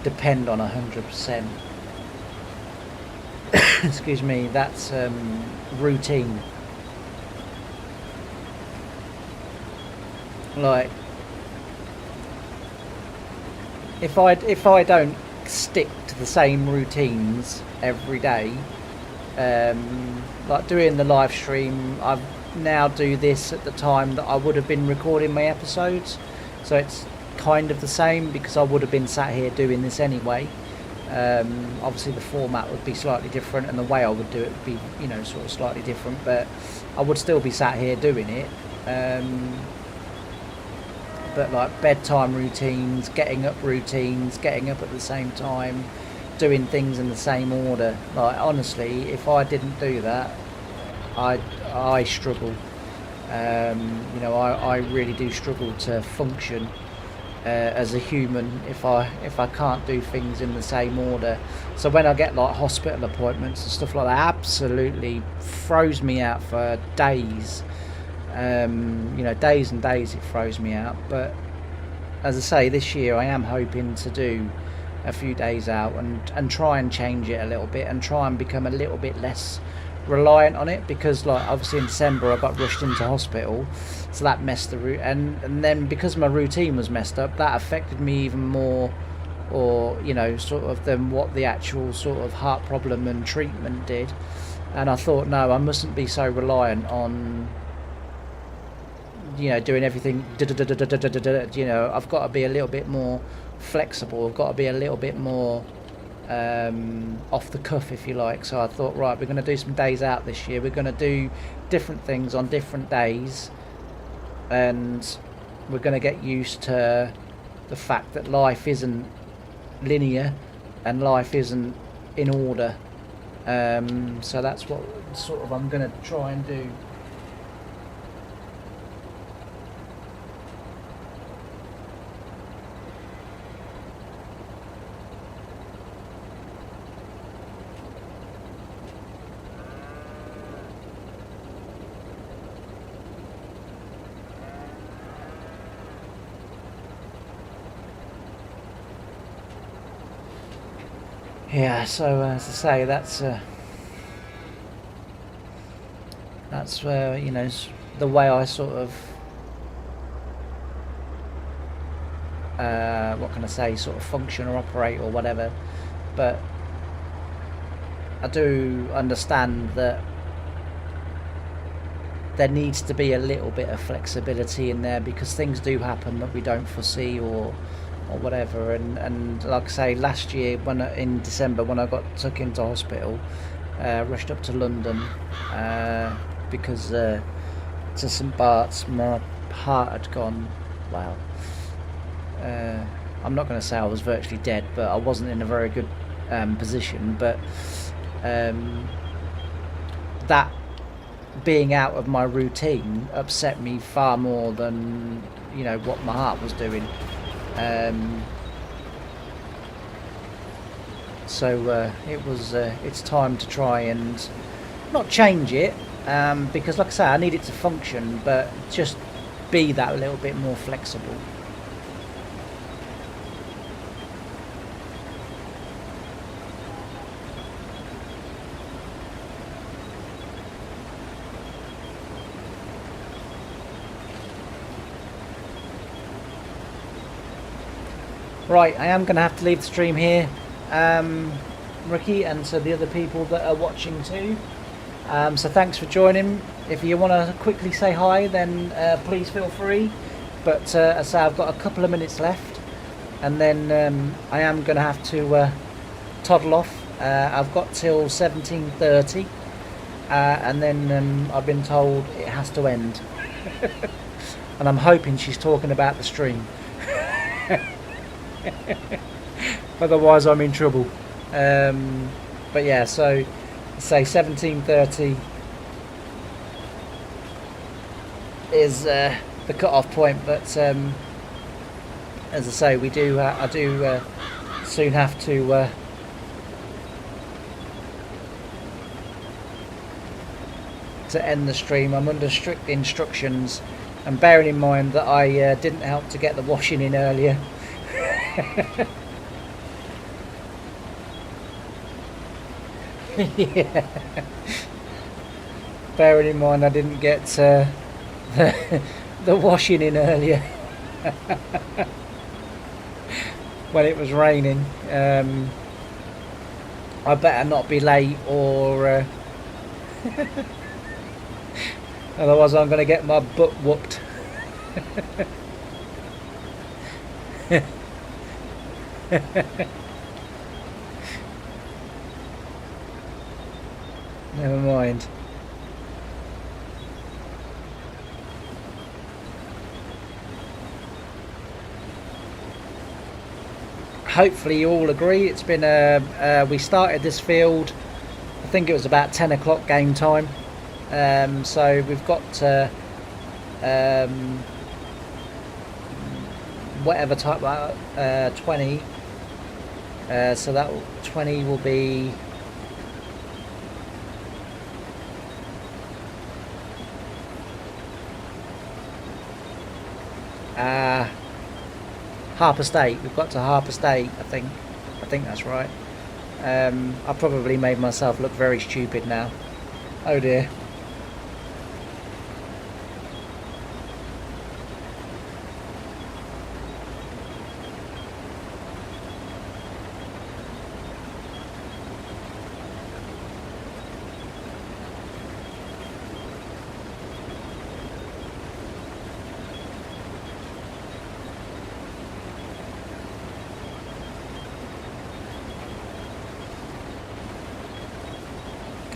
depend on 100%. Excuse me, that's routine. Like, if I don't stick to the same routines every day, like doing the live stream, I now do this at the time that I would have been recording my episodes, so it's kind of the same because I would have been sat here doing this anyway. Obviously the format would be slightly different and the way I would do it would be, you know, sort of slightly different, but I would still be sat here doing it. But like bedtime routines, getting up at the same time, doing things in the same order, like honestly, if I didn't do that, I struggle. You know, I really do struggle to function as a human if I can't do things in the same order. So when I get like hospital appointments and stuff like that, absolutely throws me out for days. You know, days and days it throws me out. But as I say, this year I am hoping to do a few days out and try and change it a little bit and try and become a little bit less reliant on it, because like obviously in December I got rushed into hospital, so that messed the route, and then because my routine was messed up, that affected me even more, or you know, sort of than what the actual sort of heart problem and treatment did. And I thought, no, I mustn't be so reliant on, you know, doing everything, you know, I've got to be a little bit more flexible, I've got to be a little bit more off the cuff, if you like. So I thought, right, we're going to do some days out this year, we're going to do different things on different days, and we're going to get used to the fact that life isn't linear and life isn't in order. So that's what sort of I'm going to try and do. Yeah, so as I say, that's you know, the way I sort of what can I say, sort of function or operate or whatever. But I do understand that there needs to be a little bit of flexibility in there, because things do happen that we don't foresee or whatever, and like I say, last year in December when I got took into hospital, rushed up to London because to St Bart's, my heart had gone, wow, I'm not going to say I was virtually dead, but I wasn't in a very good position, but that being out of my routine upset me far more than, you know, what my heart was doing. So it was it's time to try and not change it, because like I say, I need it to function, but just be that little bit more flexible. Right, I am going to have to leave the stream here, Ricky, and to the other people that are watching too. So thanks for joining. If you want to quickly say hi, then please feel free. But as I say, I've got a couple of minutes left, and then I am going to have to toddle off. I've got till 17:30, and then I've been told it has to end. And I'm hoping she's talking about the stream. Otherwise I'm in trouble. But yeah, so say 17:30 is the cut-off point. But as I say, I do soon have to end the stream. I'm under strict instructions, and bearing in mind that I didn't help to get the washing in earlier. Yeah. Bearing in mind I didn't get the washing in earlier when it was raining. I better not be late, or otherwise I'm going to get my butt whooped. Never mind. Hopefully you all agree. It's been we started this field, I think it was about 10 o'clock game time. So we've got whatever type, 20. So that 20 will be Harper State. We've got to Harper State, I think that's right. I probably made myself look very stupid now. Oh dear.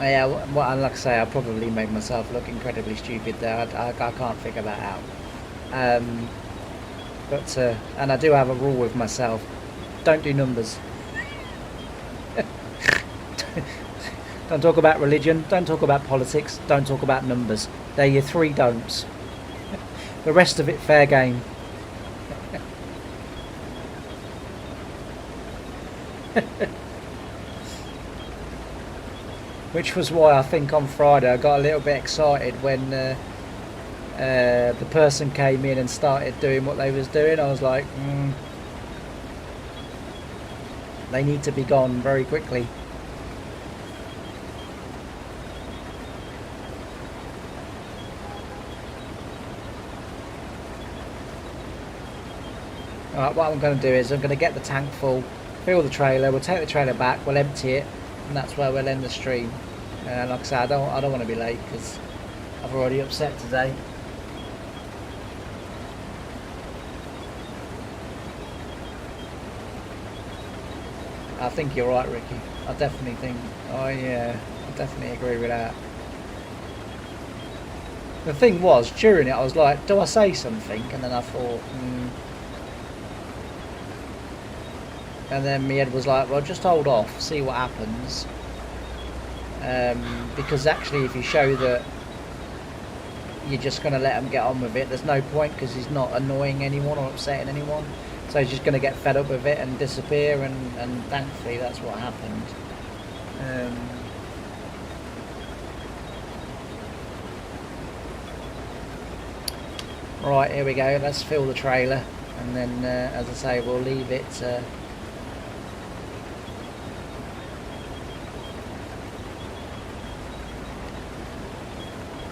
Yeah, well, like I say, I probably made myself look incredibly stupid there. I can't figure that out. But and I do have a rule with myself: don't do numbers. Don't talk about religion. Don't talk about politics. Don't talk about numbers. They're your three don'ts. The rest of it, fair game. Which was why I think on Friday I got a little bit excited when the person came in and started doing what they was doing. I was like, they need to be gone very quickly. Alright, what I'm going to do is I'm going to get the tank full, fill the trailer, we'll take the trailer back, we'll empty it, and that's where we'll end the stream. Like I said, I don't want to be late because I've already upset today. I think you're right, Ricky. I definitely think. Oh yeah, I definitely agree with that. The thing was, during it, I was like, do I say something? And then I thought, And then my head was like, well, just hold off, see what happens. Because actually, if you show that you're just going to let him get on with it, there's no point, because he's not annoying anyone or upsetting anyone. So he's just going to get fed up with it and disappear, and thankfully that's what happened. Right, here we go, let's fill the trailer, and then as I say, we'll leave it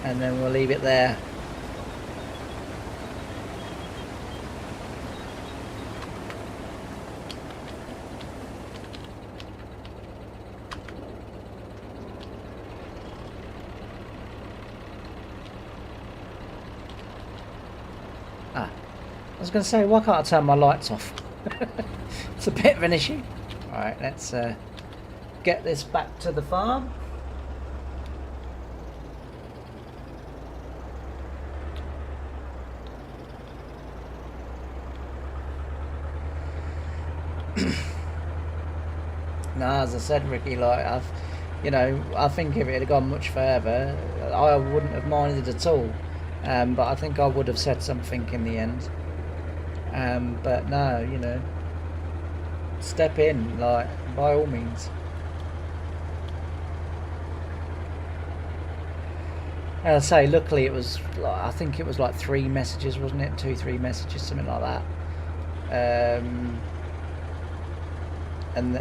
and then we'll leave it there. I was going to say, why can't I turn my lights off? It's a bit of an issue. Alright, let's get this back to the farm. No, as I said, Ricky, like I think if it had gone much further, I wouldn't have minded at all. But I think I would have said something in the end. But no, step in, like, by all means. As I say, luckily it was, like, I think it was like 3 messages, wasn't it? 2, 3 messages, something like that. And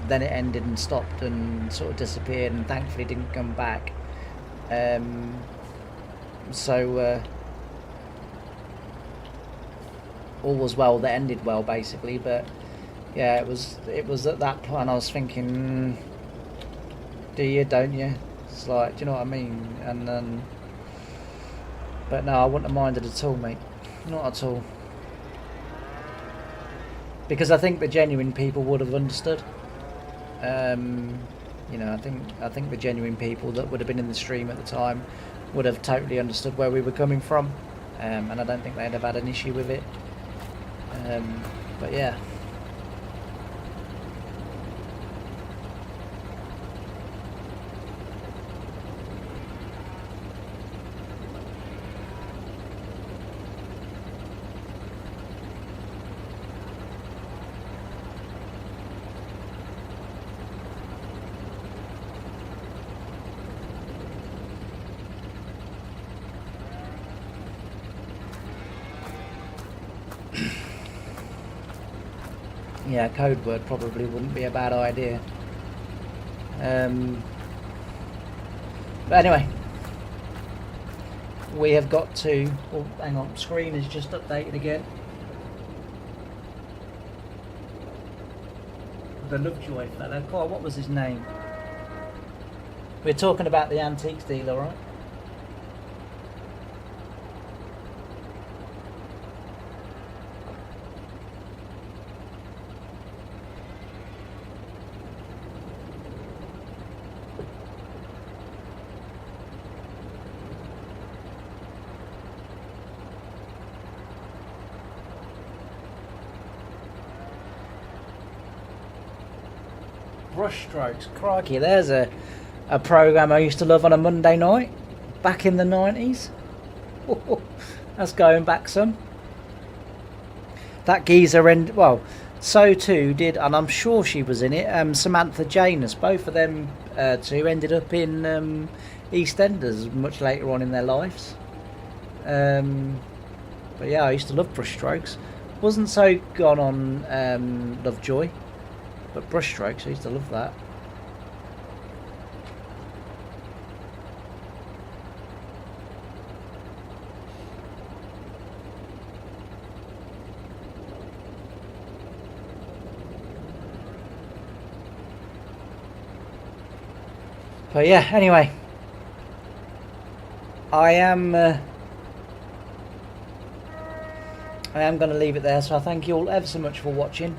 then it ended and stopped and sort of disappeared, and thankfully didn't come back. So all was well that ended well, basically. But yeah, it was at that point I was thinking, do you, don't you? It's like, do you know what I mean? And then, but no, I wouldn't have minded at all, mate. Not at all. Because I think the genuine people would have understood. I think the genuine people that would have been in the stream at the time would have totally understood where we were coming from, and I don't think they'd have had an issue with it. But yeah. Yeah, code word probably wouldn't be a bad idea. But anyway, we have got to. Oh, hang on, screen is just updated again. The Lovejoy fella. God, what was his name? We're talking about the antiques dealer, right? Brushstrokes, crikey, there's a program I used to love on a Monday night back in the 90s. That's going back some. That geezer, and well, so too did, and I'm sure she was in it, Samantha Janus. Both of them two ended up in EastEnders much later on in their lives. But yeah, I used to love Brushstrokes. Wasn't so gone on Lovejoy. But Brushstrokes, I used to love that. But yeah, anyway, I am going to leave it there. So I thank you all ever so much for watching.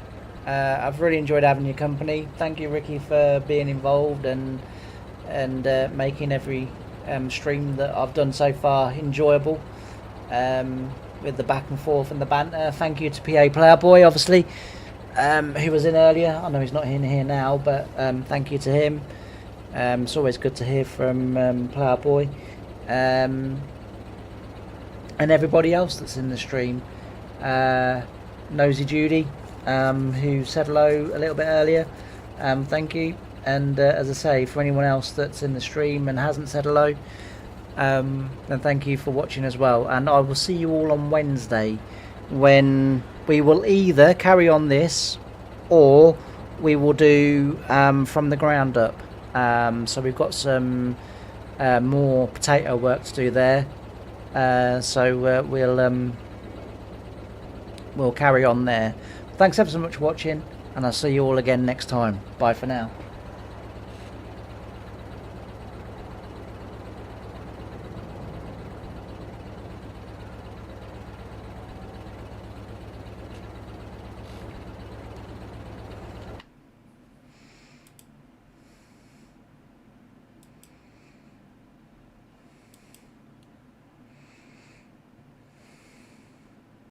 I've really enjoyed having your company. Thank you, Ricky, for being involved and making every stream that I've done so far enjoyable, with the back and forth and the banter. Thank you to PA Playerboy, obviously, who was in earlier. I know he's not in here now, but thank you to him. It's always good to hear from Playerboy, and everybody else that's in the stream. Nosy Judy, who said hello a little bit earlier, thank you. And as I say, for anyone else that's in the stream and hasn't said hello, then thank you for watching as well. And I will see you all on Wednesday, when we will either carry on this or we will do from the ground up. So we've got some more potato work to do there, so we'll carry on there. Thanks ever so much for watching, and I'll see you all again next time. Bye for now.